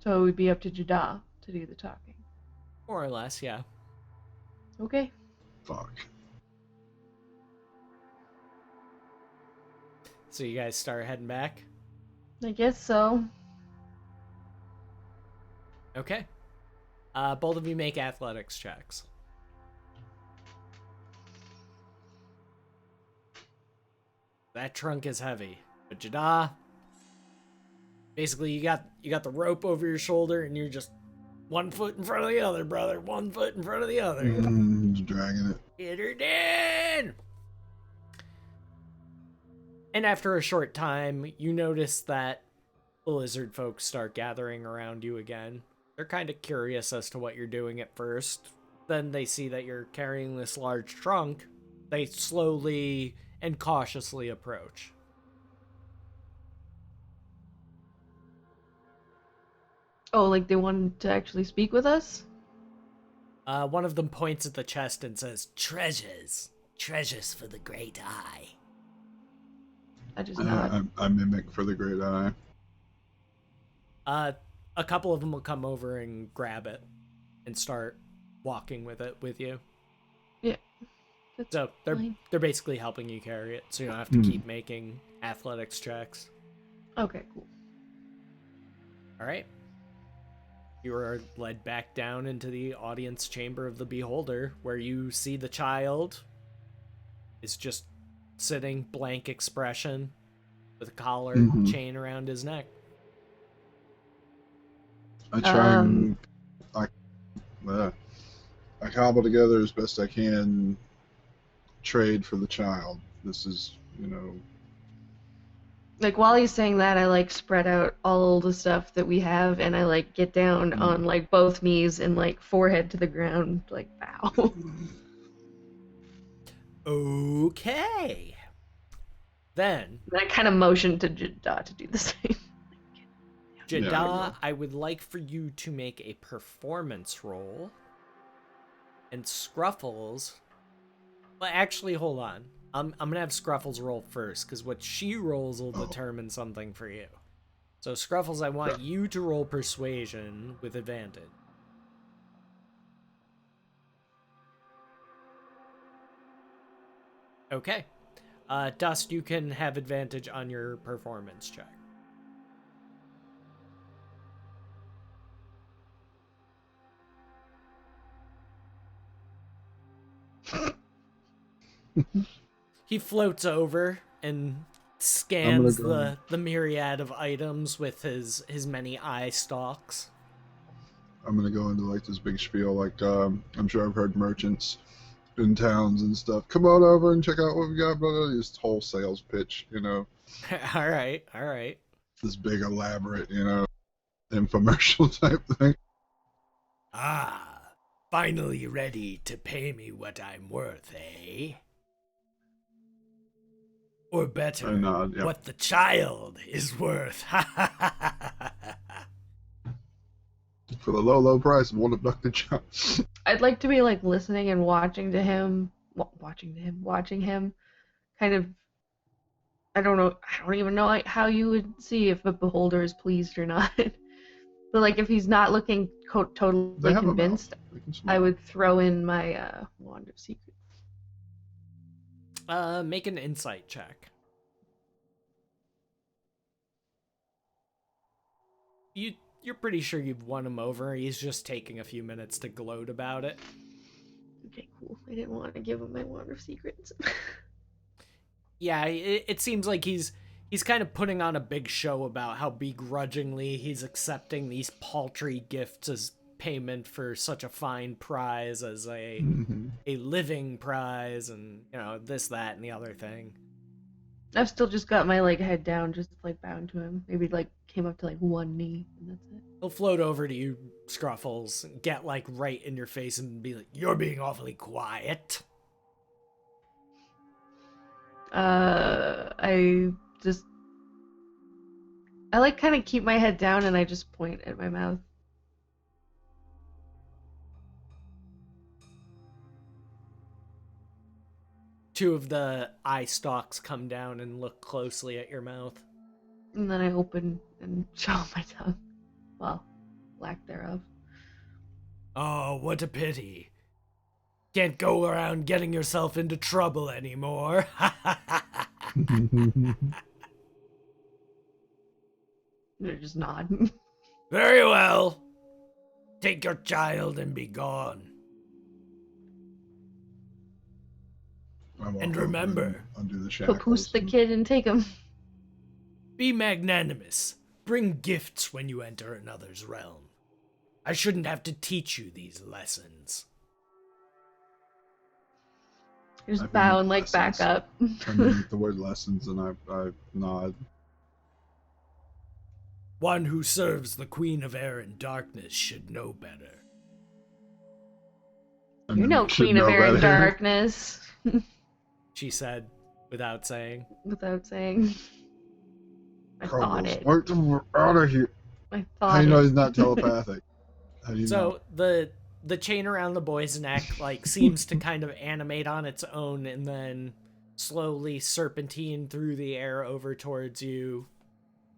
So it would be up to Jada to do the talking. more or less, yeah. Okay. Fuck. So you guys start heading back? I guess so. Okay. Both of you make athletics checks. That trunk is heavy. But Jada, basically you got the rope over your shoulder and you're just 1 foot in front of the other, brother. 1 foot in front of the other. Just dragging it. Get her in! And after a short time, you notice that the lizard folks start gathering around you again. They're kind of curious as to what you're doing at first. Then they see that you're carrying this large trunk. They slowly and cautiously approach. Oh, like they wanted to actually speak with us? One of them points at the chest and says, "Treasures. Treasures for the great eye." I just nod. I mimic for the great eye. A couple of them will come over and grab it and start walking with it with you. Yeah. That's So fine. they're basically helping you carry it, so you don't have to keep making athletics checks. Okay, cool. All right. You are led back down into the audience chamber of the Beholder, where you see the child is just sitting, blank expression, with a collar chain around his neck. I try and I cobble together as best I can trade for the child. This is, Like while he's saying that, I like spread out all the stuff that we have, and I like get down on like both knees and like forehead to the ground, like bow. Okay. Then, And I kind of motion to Jada to do the same. Jada, I would like for you to make a performance roll. And Scruffles... Well, actually, hold on. I'm gonna have Scruffles roll first, because what she rolls will determine something for you. So, Scruffles, I want you to roll Persuasion with advantage. Okay. Dust, you can have advantage on your performance check. He floats over and scans the myriad of items with his many eye stalks. I'm gonna go into like this big spiel, like I'm sure I've heard merchants in towns and stuff. Come on over and check out what we got, brother. This whole sales pitch, All right. this big elaborate, infomercial type thing. Ah, finally ready to pay me what I'm worth, eh? Or better, I nod, yeah. what the child is worth. For the low price of one abducted child. I'd like to be like listening and watching him, kind of. I don't even know like, how you would see if a beholder is pleased or not. But like if he's not looking totally convinced, I would throw in my wand of secret. Make an insight check. You're pretty sure you've won him over. He's just taking a few minutes to gloat about it. Okay, cool. I didn't want to give him my wand of secrets. Yeah, it seems like he's kind of putting on a big show about how begrudgingly he's accepting these paltry gifts as payment for such a fine prize as a living prize, and this, that, and the other thing. I've still just got my like head down, just like bound to him. Maybe like came up to like one knee, and that's it. He'll float over to you, Scruffles, and get like right in your face and be like, "You're being awfully quiet." I like kind of keep my head down and I just point at my mouth. Two of the eye stalks come down and look closely at your mouth. And then I open and show my tongue. Well, lack thereof. Oh, what a pity. Can't go around getting yourself into trouble anymore. They just nod. Very well. Take your child and be gone. And remember, undo the shackles. Papoose the kid and take him. Be magnanimous. Bring gifts when you enter another's realm. I shouldn't have to teach you these lessons. You're I just think bowing like lessons. back up. And then the word lessons, and I nod. One who serves the Queen of Air and Darkness should know better. And You're then no we should queen of know air and better. darkness. She said, without saying. Without saying. I thought Crumbles. it. We're out of here. I How thought do you know it. he's not telepathic? How do you know? So the chain around the boy's neck like seems to kind of animate on its own and then slowly serpentine through the air over towards you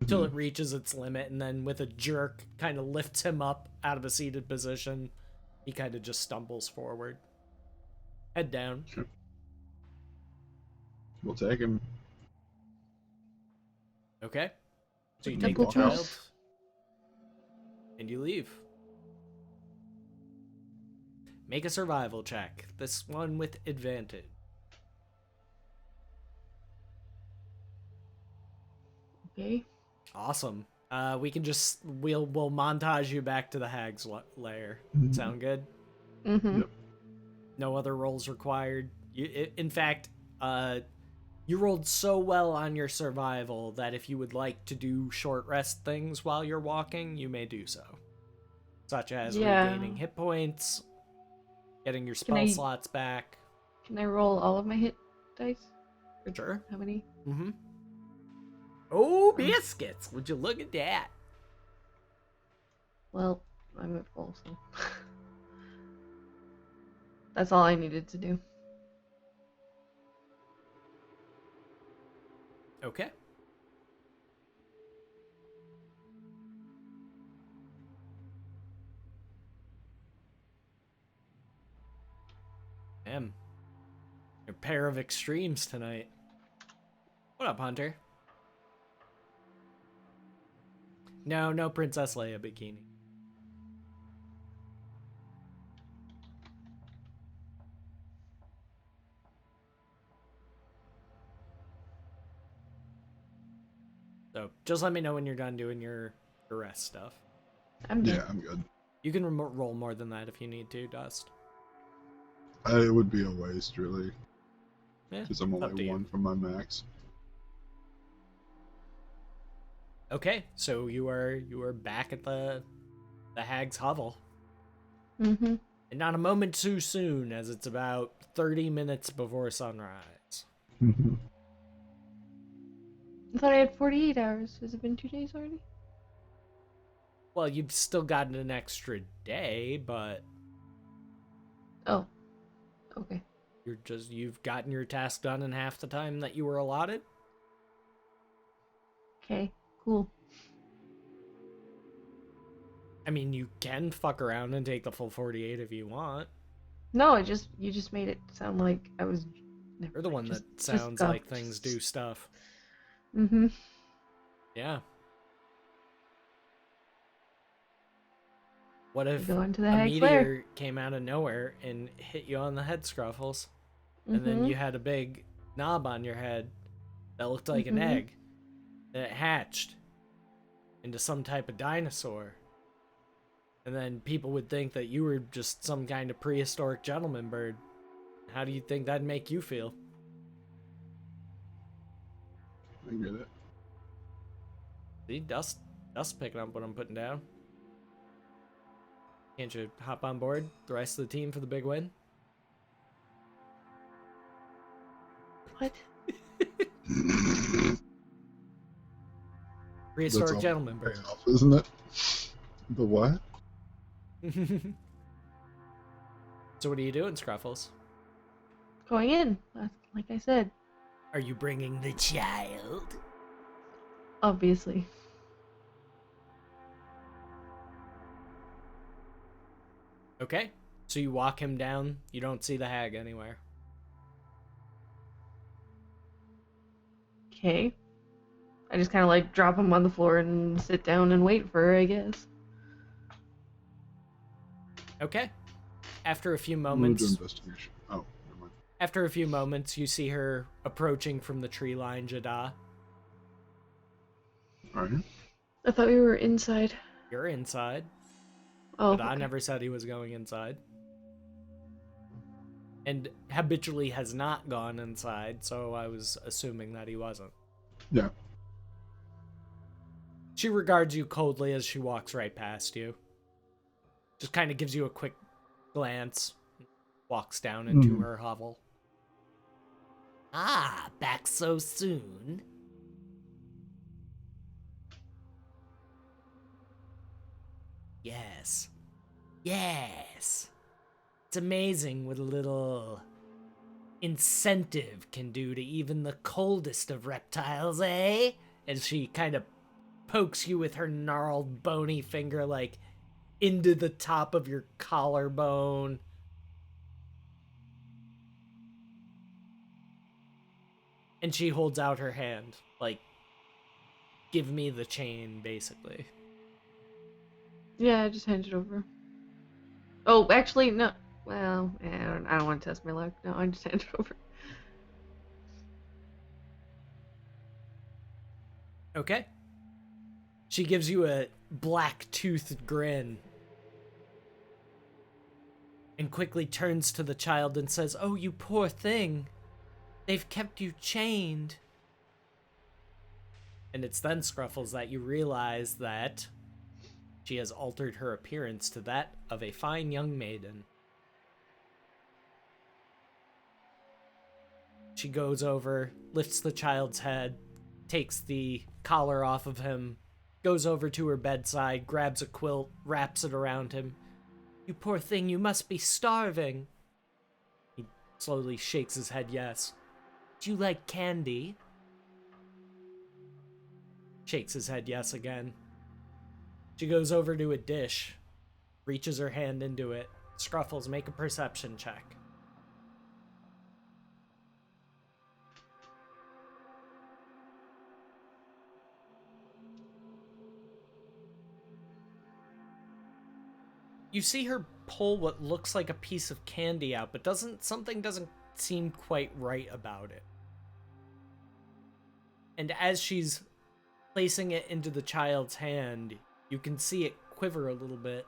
till it reaches its limit, and then with a jerk kind of lifts him up out of a seated position. He kind of just stumbles forward. Head down. We'll take him. Okay. So you The take the book child house. and you leave. Make a survival check. This one with advantage. Okay. Awesome. We can just we'll montage you back to the hag's lair. Sound good? Mm-hmm. Yep. No other rolls required. In fact, you rolled so well on your survival that if you would like to do short rest things while you're walking, you may do so. Such as regaining hit points, getting your spell I- slots back. Can I roll all of my hit dice? Or Sure. How many? Mm-hmm. Oh, biscuits! Would you look at that? Well, I'm at full, so. That's all I needed to do. Okay. You're a pair of extremes tonight. What up, Hunter? No Princess Leia bikini. So just let me know when you're done doing your rest stuff. I'm done. Yeah, I'm good. You can roll more than that if you need to, Dust. It would be a waste, really, Yeah, because I'm up to only you. one from my max. Okay, so you are back at the hag's hovel, Mm-hmm. and not a moment too soon, as it's about 30 minutes before sunrise. I thought I had 48 hours. Has it been 2 days already? Well, you've still gotten an extra day, but Oh. Okay. you've gotten your task done in half the time that you were allotted. Okay. Cool. I mean, you can fuck around and take the full 48 if you want. No, you just made it sound like I was. You're the one that sounds like things do stuff. Mm-hmm. Yeah. What if Go into the a hag's lair. meteor came out of nowhere and hit you on the head, Scruffles, and then Mhm. you had a big knob on your head that looked like an Mhm. egg, and it hatched into some type of dinosaur, and then people would think that you were just some kind of prehistoric gentleman bird. How do you think that'd make you feel? I get it. See, Dust picking up what I'm putting down. Can't you hop on board the rest of the team for the big win? What? Prehistoric all gentleman pay bird. off, isn't it? The what? So what are you doing, Scruffles? Going in, like I said. Are you bringing the child? Obviously. Okay. So you walk him down. You don't see the hag anywhere. Okay. I just kind of like drop him on the floor and sit down and wait for her, I guess. Okay. After a few I'm gonna do moments, investigation. Oh, never mind. you see her approaching from the tree line, Jada. Are you? I thought we were inside. You're inside, Oh, but I okay. never said he was going inside. And habitually has not gone inside, so I was assuming that he wasn't. Yeah. She regards you coldly as she walks right past you. Just kind of gives you a quick glance, walks down into Mhm. her hovel. Ah, back so soon? Yes. Yes. It's amazing what a little incentive can do to even the coldest of reptiles, eh? And she kind of pokes you with her gnarled, bony finger, like, into the top of your collarbone. And she holds out her hand, like, give me the chain, basically. Yeah, I just hand it over. Oh, actually, no. Well, I don't want to test my luck. No, I just hand it over. Okay. She gives you a black-toothed grin and quickly turns to the child and says, "Oh, you poor thing. They've kept you chained." And it's then, Scruffles, that you realize that she has altered her appearance to that of a fine young maiden. She goes over, lifts the child's head, takes the collar off of him, goes over to her bedside, grabs a quilt, wraps it around him. "You poor thing, you must be starving." He slowly shakes his head yes. "Do you like candy?" Shakes his head yes again. She goes over to a dish, reaches her hand into it. Scruffles, make a perception check. You see her pull what looks like a piece of candy out, but something doesn't seem quite right about it. And as she's placing it into the child's hand, you can see it quiver a little bit.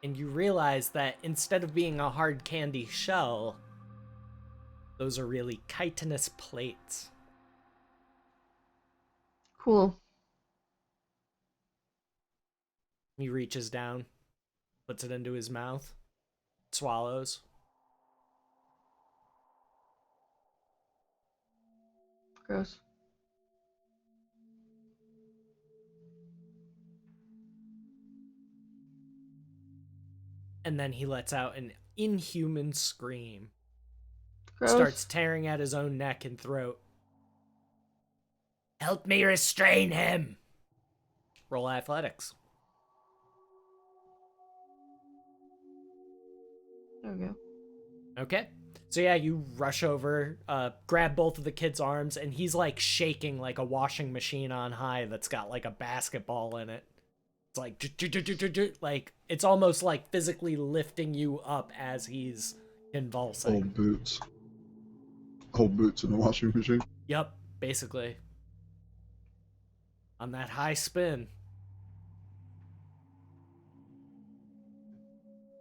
And you realize that instead of being a hard candy shell, those are really chitinous plates. Cool. He reaches down, puts it into his mouth, swallows. Gross. And then he lets out an inhuman scream. Gross. Starts tearing at his own neck and throat. "Help me restrain him!" Roll athletics. There we go. Okay. So yeah, you rush over, grab both of the kid's arms, and he's like shaking like a washing machine on high that's got like a basketball in it. It's like it's almost like physically lifting you up as he's convulsing. Old boots. Old boots in the washing machine. Yep, basically. On that high spin.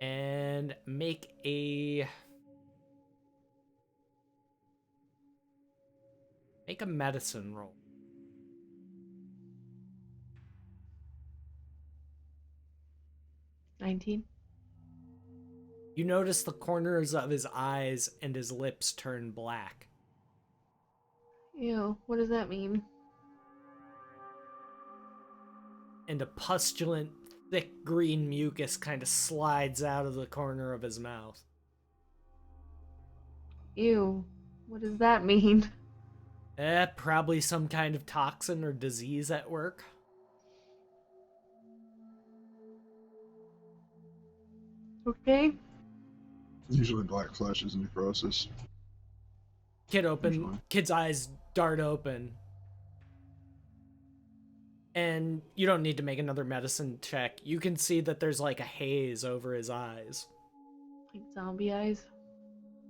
And make a medicine roll. 19. You notice the corners of his eyes and his lips turn black. Ew, what does that mean? And a pustulant, thick green mucus kind of slides out of the corner of his mouth. Ew, what does that mean? Probably some kind of toxin or disease at work. Okay. Usually black flesh is necrosis. Usually. Kid's eyes dart open. And you don't need to make another medicine check. You can see that there's like a haze over his eyes. Like zombie eyes?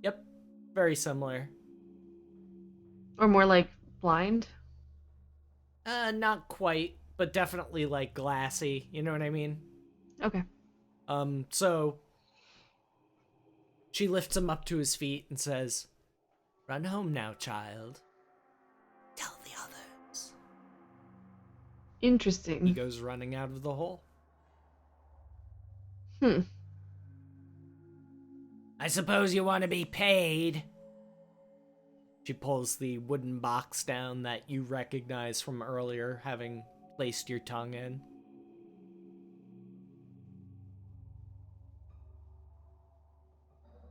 Yep, very similar. Or more like blind? Not quite, but definitely like glassy. You know what I mean? Okay. So she lifts him up to his feet and says, "Run home now, child. Tell the others." He Interesting. goes running out of the hole. Hmm. I suppose you want to be paid. She pulls the wooden box down that you recognize from earlier, having placed your tongue in.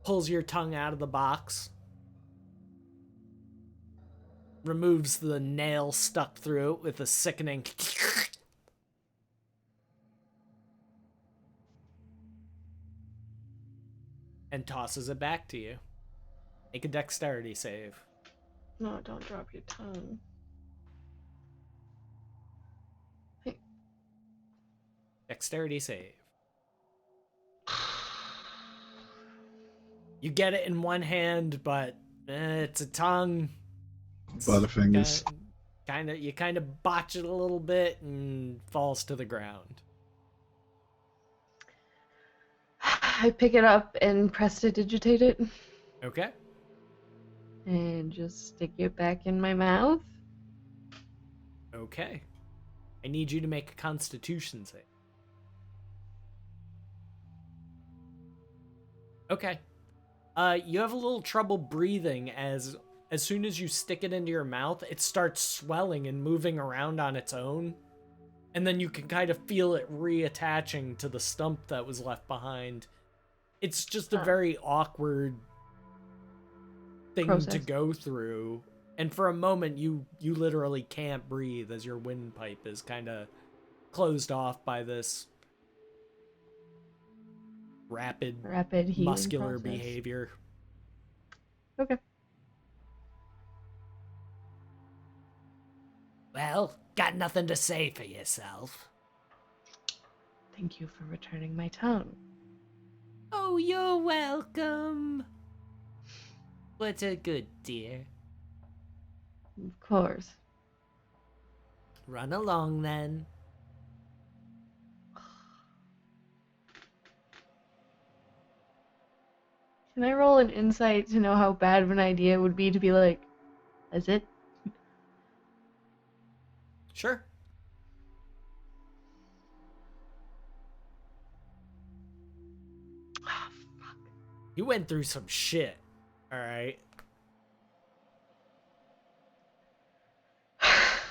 Pulls your tongue out of the box. Removes the nail stuck through it with a sickening and tosses it back to you. Make a dexterity save. No, don't drop your tongue. Hey. Dexterity save. You get it in one hand, but it's a tongue. Butterfingers. You kind of botch it a little bit and falls to the ground. I pick it up and prestidigitate it Okay. and just stick it back in my mouth. Okay. I need you to make a Constitution save. Okay. You have a little trouble breathing as soon as you stick it into your mouth, it starts swelling and moving around on its own. And then you can kind of feel it reattaching to the stump that was left behind. It's just a very awkward thing Process. to go through. And for a moment, you literally can't breathe as your windpipe is kind of closed off by this rapid Healing muscular process. behavior. Okay. Well, got nothing to say for yourself. Thank you for returning my tongue. Oh, you're welcome. What a good dear. Of course. Run along then. Can I roll an insight to know how bad of an idea it would be to be like, that's it? Sure. Ah, fuck. You went through some shit. Alright.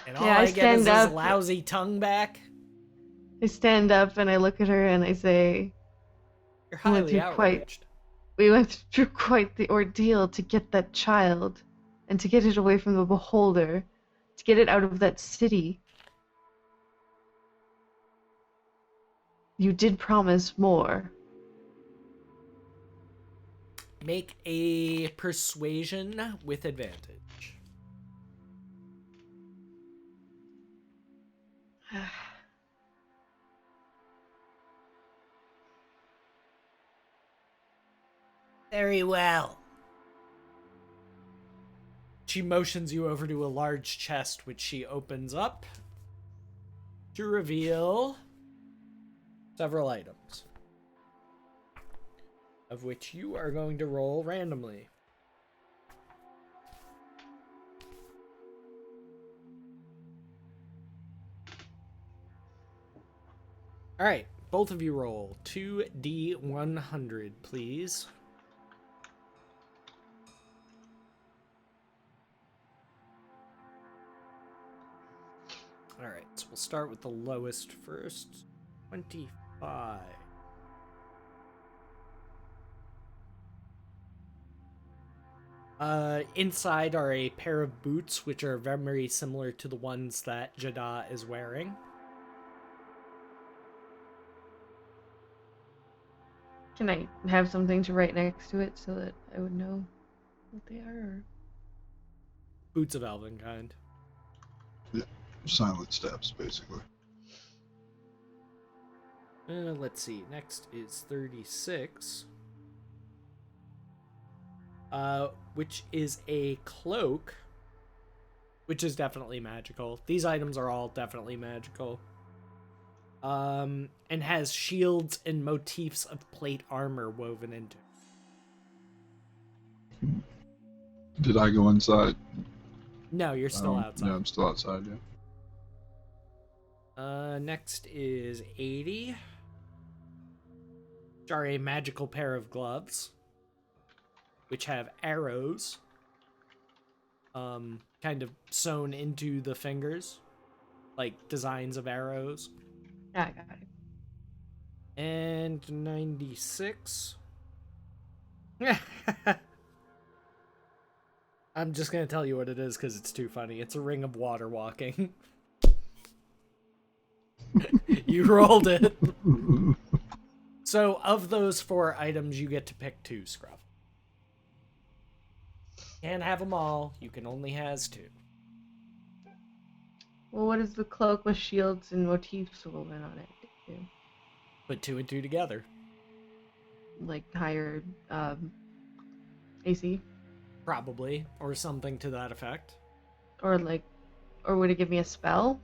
And all Yeah, I I get is stand this up. lousy tongue back. I stand up and I look at her and I say, You're We went highly through outraged. we went through quite the ordeal to get that child, and to get it away from the beholder, to get it out of that city. You did promise more. Make a persuasion with advantage. Very well. She motions you over to a large chest, which she opens up to reveal several items, of which you are going to roll randomly. All right, both of you roll 2d100, please. All right, so we'll start with the lowest first. 25. Inside are a pair of boots, which are very similar to the ones that Jada is wearing. Can I have something to write next to it so that I would know what they are? Boots of elven kind. Silent steps, basically. Let's see. Next is 36. Which is a cloak which is definitely magical. These items are all definitely magical. And has shields and motifs of plate armor woven into it. Did I go inside? No, you're still outside. Yeah, I'm still outside, yeah. Next is 80. Which are a magical pair of gloves, which have arrows, kind of sewn into the fingers, like designs of arrows. Yeah, I got it. And 96. I'm just gonna tell you what it is because it's too funny. It's a ring of water walking. You rolled it. So, of those 4 items, you get to pick 2, Scruff. Can't have them all. You can only has 2. Well, what is the cloak with shields and motifs woven on it do? Put 2 and 2 together. Like higher AC? Probably. Or something to that effect. Or would it give me a spell?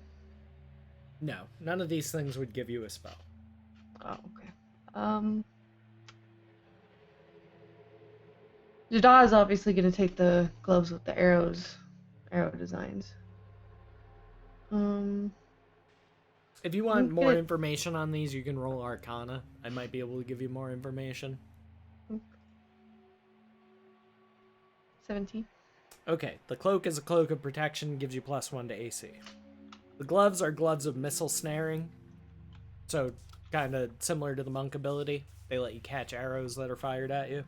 No, none of these things would give you a spell. Oh, okay. Jada is obviously going to take the gloves with the arrow designs. If you want I'm more gonna- information on these, you can roll Arcana. I might be able to give you more information. 17. Okay, the cloak is a cloak of protection, gives you +1 to AC. The gloves are gloves of missile snaring, so kind of similar to the monk ability. They let you catch arrows that are fired at you.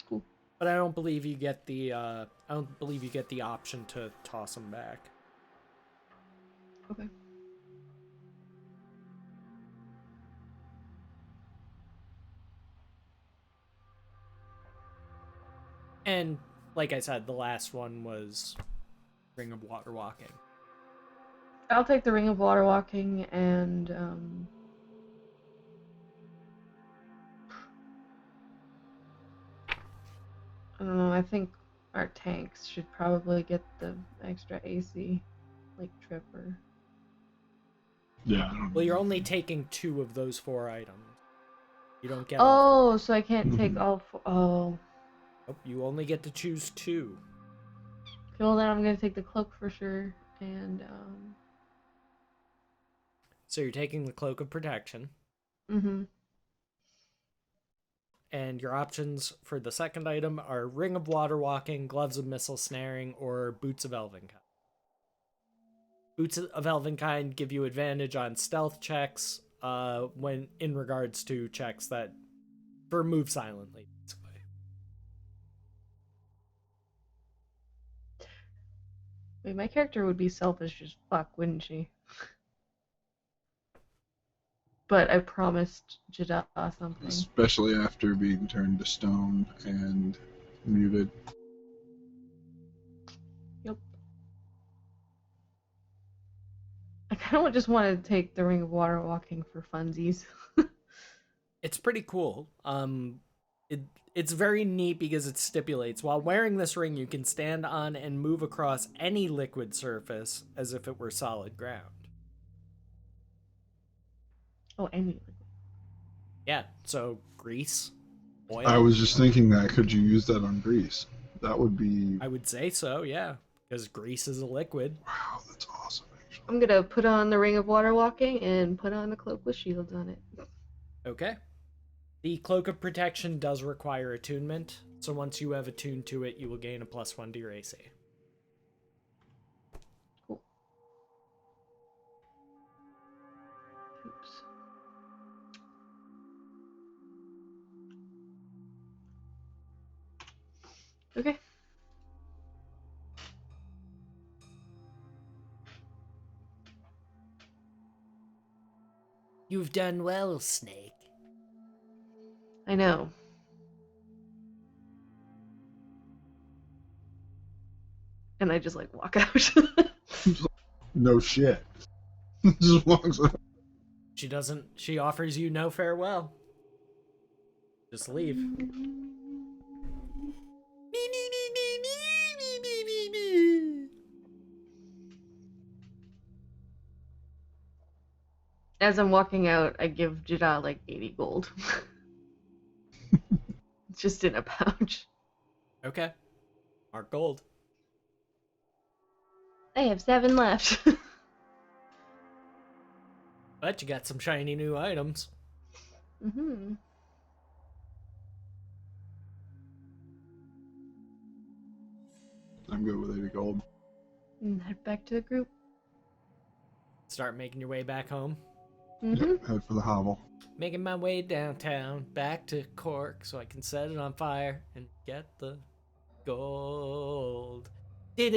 Cool. But I don't believe you get the option to toss them back. Okay. And like I said, the last one was Ring of Water Walking. I'll take the Ring of Water Walking and I don't know, I think our tanks should probably get the extra AC, like Tripper. Yeah, I don't know. Well, you're only taking 2 of those 4 items. You don't get Oh, so I can't take all four. Oh. Nope, you only get to choose 2. Well, then I'm gonna take the cloak for sure, and So you're taking the Cloak of Protection. mhm. And your options for the second item are Ring of Water Walking, Gloves of Missile Snaring, or Boots of Elvenkind. Boots of Elvenkind give you advantage on stealth checks when in regards to checks that for move silently, basically. Wait, my character would be selfish as fuck, wouldn't she? But I promised Jada something. Especially after being turned to stone and muted. Yep. I kind of just want to take the Ring of Water Walking for funsies. It's pretty cool. It's very neat because it stipulates while wearing this ring, you can stand on and move across any liquid surface as if it were solid ground. Oh, any. Yeah, so grease, oil. I was just thinking that. Could you use that on grease? That would be... I would say so, yeah, because grease is a liquid. Wow, that's awesome, actually. I'm gonna put on the Ring of Water Walking and put on a cloak with shields on it. Okay. The Cloak of Protection does require attunement, so once you have attuned to it, you will gain a +1 to your AC. Cool. Oops. Okay. You've done well, Snake. I know. And I just walk out. No shit. Just walks up. She offers you no farewell. Just leave. As I'm walking out, I give Jada like 80 gold. It's just in a pouch. Okay. Mark gold. I have 7 left. But you got some shiny new items. Mm-hmm. I'm good with 80 gold. And head back to the group. Start making your way back home. Mm-hmm. Yep, head for the hovel. Making my way downtown, back to Cork, so I can set it on fire and get the gold. Sorry,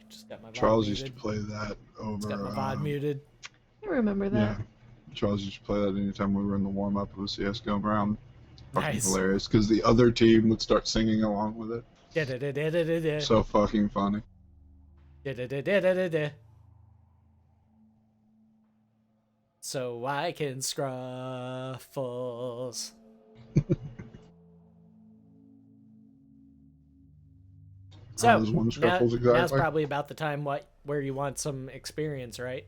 just got my VOD Charles used to muted. play that Just got my over. VOD muted. I remember that. Yeah, Charles used to play that anytime we were in the warm up of CS:GO round. Fucking Nice. hilarious, because the other team would start singing along with it. So fucking funny. So I can scruffles. So There's one now, Scruffles now's exactly. probably about the time where you want some experience, right?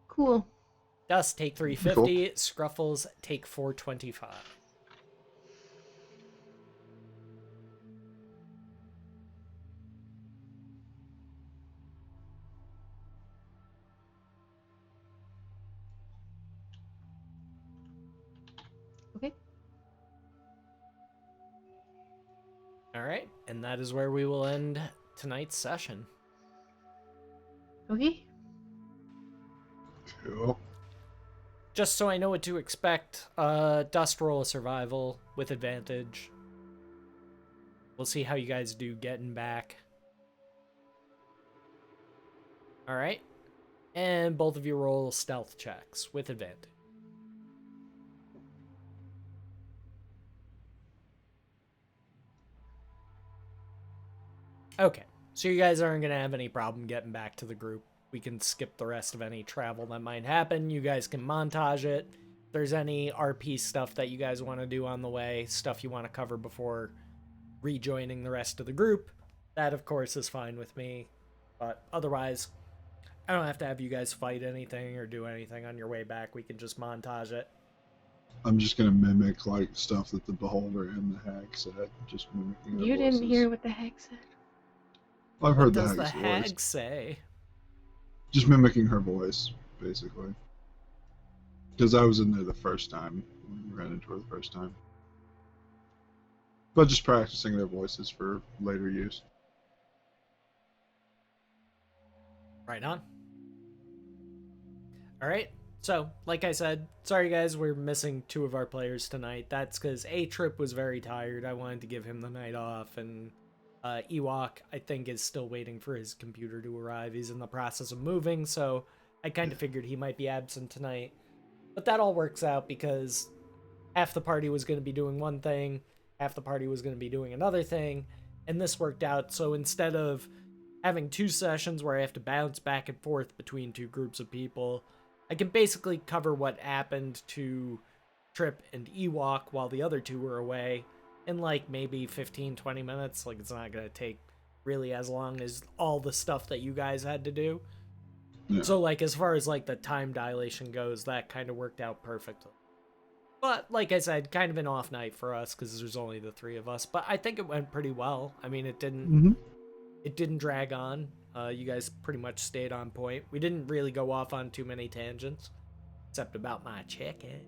Cool. Dust take 350, Scruffles take 425. Okay. All right, and that is where we will end tonight's session. Okay. Cool. Just so I know what to expect, Dust roll a survival with advantage. We'll see how you guys do getting back. All right, and both of you roll stealth checks with advantage. Okay, so you guys aren't going to have any problem getting back to the group. We can skip the rest of any travel that might happen. You guys can montage it. If there's any RP stuff that you guys want to do on the way, stuff you want to cover before rejoining the rest of the group, that of course is fine with me. But otherwise, I don't have to have you guys fight anything or do anything on your way back. We can just montage it. I'm just gonna mimic like stuff that the Beholder and the Hag said. Just mimicking their You didn't voices. hear what the heck said. I've What heard does the the Hag's hag voice. say? Just mimicking her voice, basically. Because I was in there the first time. We ran into her the first time. But just practicing their voices for later use. Right on. All right. So, like I said, sorry guys, we're missing 2 of our players tonight. That's because A-Trip was very tired. I wanted to give him the night off, and Ewok, I think, is still waiting for his computer to arrive. He's in the process of moving, so I kind of figured he might be absent tonight. But that all works out because half the party was going to be doing one thing, half the party was going to be doing another thing, and this worked out. So instead of having 2 sessions where I have to bounce back and forth between 2 groups of people, I can basically cover what happened to Trip and Ewok while the other 2 were away in like maybe 15-20 minutes. Like, it's not going to take really as long as all the stuff that you guys had to do. Yeah. So like, as far as like the time dilation goes, that kind of worked out perfectly. But like I said, kind of an off night for us because there's only the 3 of us. But I think it went pretty well. I mean, it didn't drag on. You guys pretty much stayed on point. We didn't really go off on too many tangents, except about my chicken.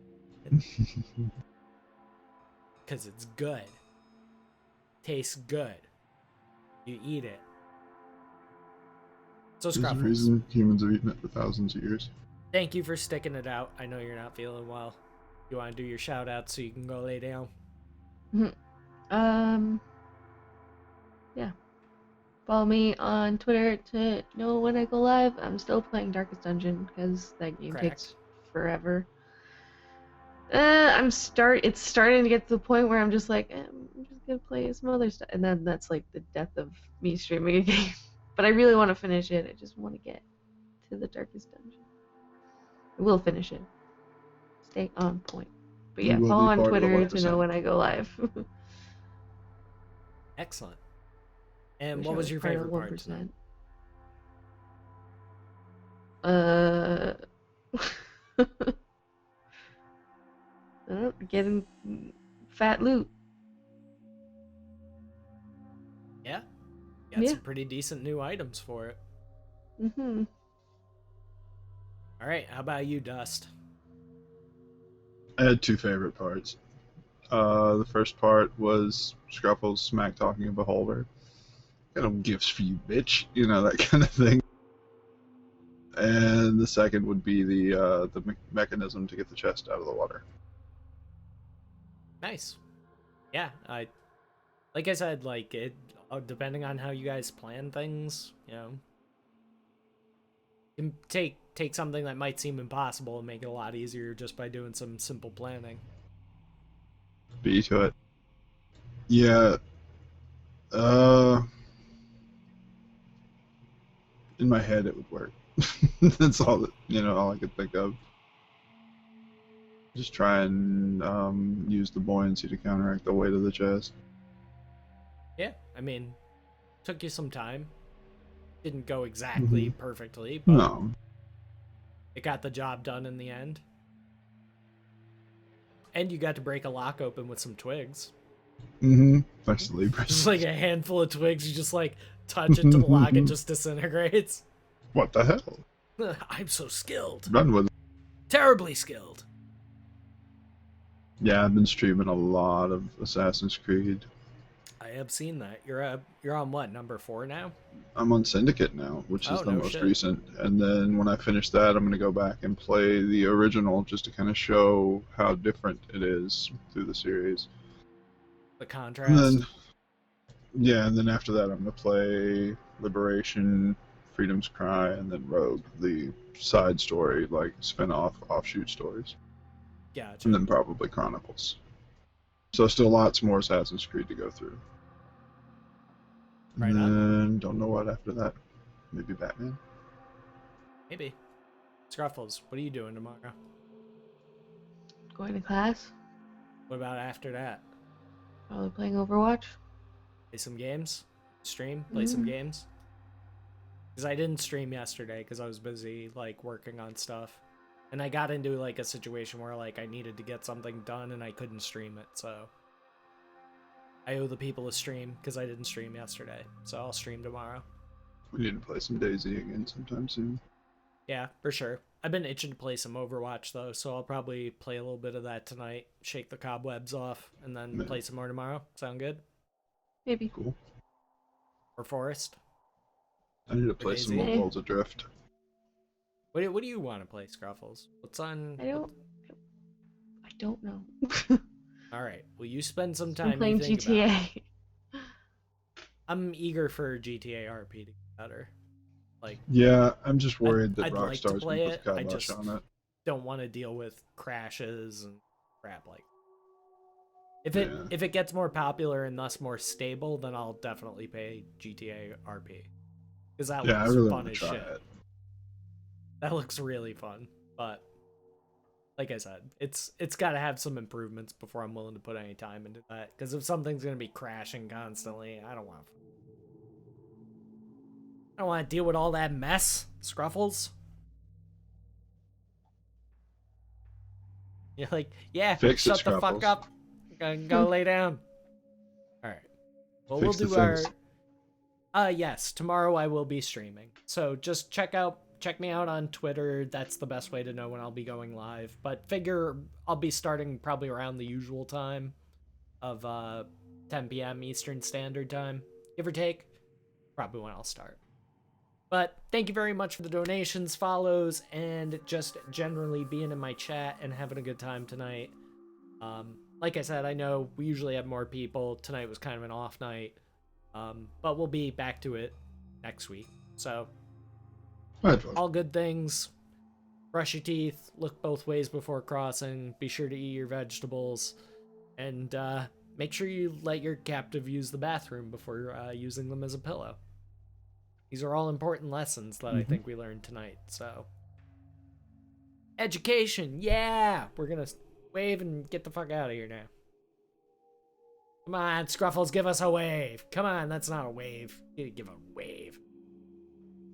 Because it's good. Tastes good. You eat it. So There's a Scruffles, reason humans have eaten it for thousands of years. thank you for sticking it out. I know you're not feeling well. You want to do your shout out so you can go lay down? Yeah. Follow me on Twitter to know when I go live. I'm still playing Darkest Dungeon because that game takes forever. It's starting to get to the point where I'm just like, I'm just gonna play some other stuff, and then that's like the death of me streaming a game. But I really want to finish it. I just want to get to the Darkest Dungeon. I will finish it. Stay on point. But You yeah, will follow be on part of the Twitter to 1%. know when I go live. Excellent. And Wish what I was your part of favorite part tonight? Uh, getting fat loot. Yeah, got Yeah. some pretty decent new items for it. Mm-hmm. All right, how about you, Dust? I had two favorite parts. The first part was Scruffles smack talking a beholder. Got no gifts for you, bitch. You know, that kind of thing. And the second would be the mechanism to get the chest out of the water. Nice. Yeah, like I said, like it depending on how you guys plan things, you know, you can take something that might seem impossible and make it a lot easier just by doing some simple planning. B to it. Yeah. Uh, in my head, it would work. That's all that all I could think of. Just try and use the buoyancy to counteract the weight of the chest. Yeah, I mean, took you some time. Didn't go exactly Mm-hmm. perfectly, but No. it got the job done in the end. And you got to break a lock open with some twigs. Mm-hmm. Thanks to Libras. Just like a handful of twigs, you just like touch it to the lock, it just disintegrates. What the hell? I'm so skilled. Run with it. Terribly skilled. Yeah, I've been streaming a lot of Assassin's Creed. I have seen that. You're on what, number 4 now? I'm on Syndicate now, which is Oh, the no most shit. recent. And then when I finish that, I'm going to go back and play the original just to kind of show how different it is through the series. The contrast. And then, yeah, and then after that, I'm going to play Liberation, Freedom's Cry, and then Rogue, the side story, like spin-off, offshoot stories. Gotcha. And then probably Chronicles. So still lots more Assassin's Creed to go through. Right and on. then don't know what after that. Maybe Batman. Maybe. Scruffles, what are you doing tomorrow? Going to class. What about after that? Probably playing Overwatch. Play some games? Stream? Play some Mhm. games? Because I didn't stream yesterday because I was busy, like, working on stuff. And I got into, like, a situation where, like, I needed to get something done and I couldn't stream it, so... I owe the people a stream because I didn't stream yesterday, so I'll stream tomorrow. We need to play some DayZ again sometime soon. Yeah, for sure. I've been itching to play some Overwatch, though, so I'll probably play a little bit of that tonight, shake the cobwebs off, and then Yeah. play some more tomorrow. Sound good? Maybe. Cool. Or Forest? I need to play some more DayZ. Worlds Adrift. What do you want to play, Scruffles? What's on... I don't know. Alright, well, you spend some I'm time playing you think about it. GTA. I'm eager for GTA RP to get better. Like, Yeah, I'm just worried that I'd like to Rockstar's play going to put the it, I kibosh just- on it. don't want to deal with crashes and crap like Yeah. if it gets more popular and thus more stable, then I'll definitely pay GTA RP. Because that Yeah, I looks really fun want to as try shit. it. That looks really fun. But like I said, it's got to have some improvements before I'm willing to put any time into that. Because if something's going to be crashing constantly, I don't want to deal with all that mess, Scruffles. You're like, yeah, Fix it, shut the fuck Scruffles. up. Go lay down. All right. Well, Fix we'll the do our. things. Yes, tomorrow I will be streaming. So just check me out on Twitter. That's the best way to know when I'll be going live. But figure I'll be starting probably around the usual time of 10 p.m. Eastern Standard Time, give or take. Probably when I'll start. But thank you very much for the donations, follows, and just generally being in my chat and having a good time tonight. Like I said, I know we usually have more people. Tonight was kind of an off night. But we'll be back to it next week. So, Alright, folks. all good things. Brush your teeth, look both ways before crossing, be sure to eat your vegetables, and make sure you let your captive use the bathroom before using them as a pillow. These are all important lessons that I think we learned tonight, so. Education, yeah! We're gonna wave and get the fuck out of here now. Come on, Scruffles, give us a wave. Come on, that's not a wave. You give a wave.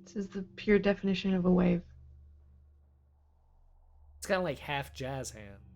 This is the pure definition of a wave. It's kind of like half jazz hands.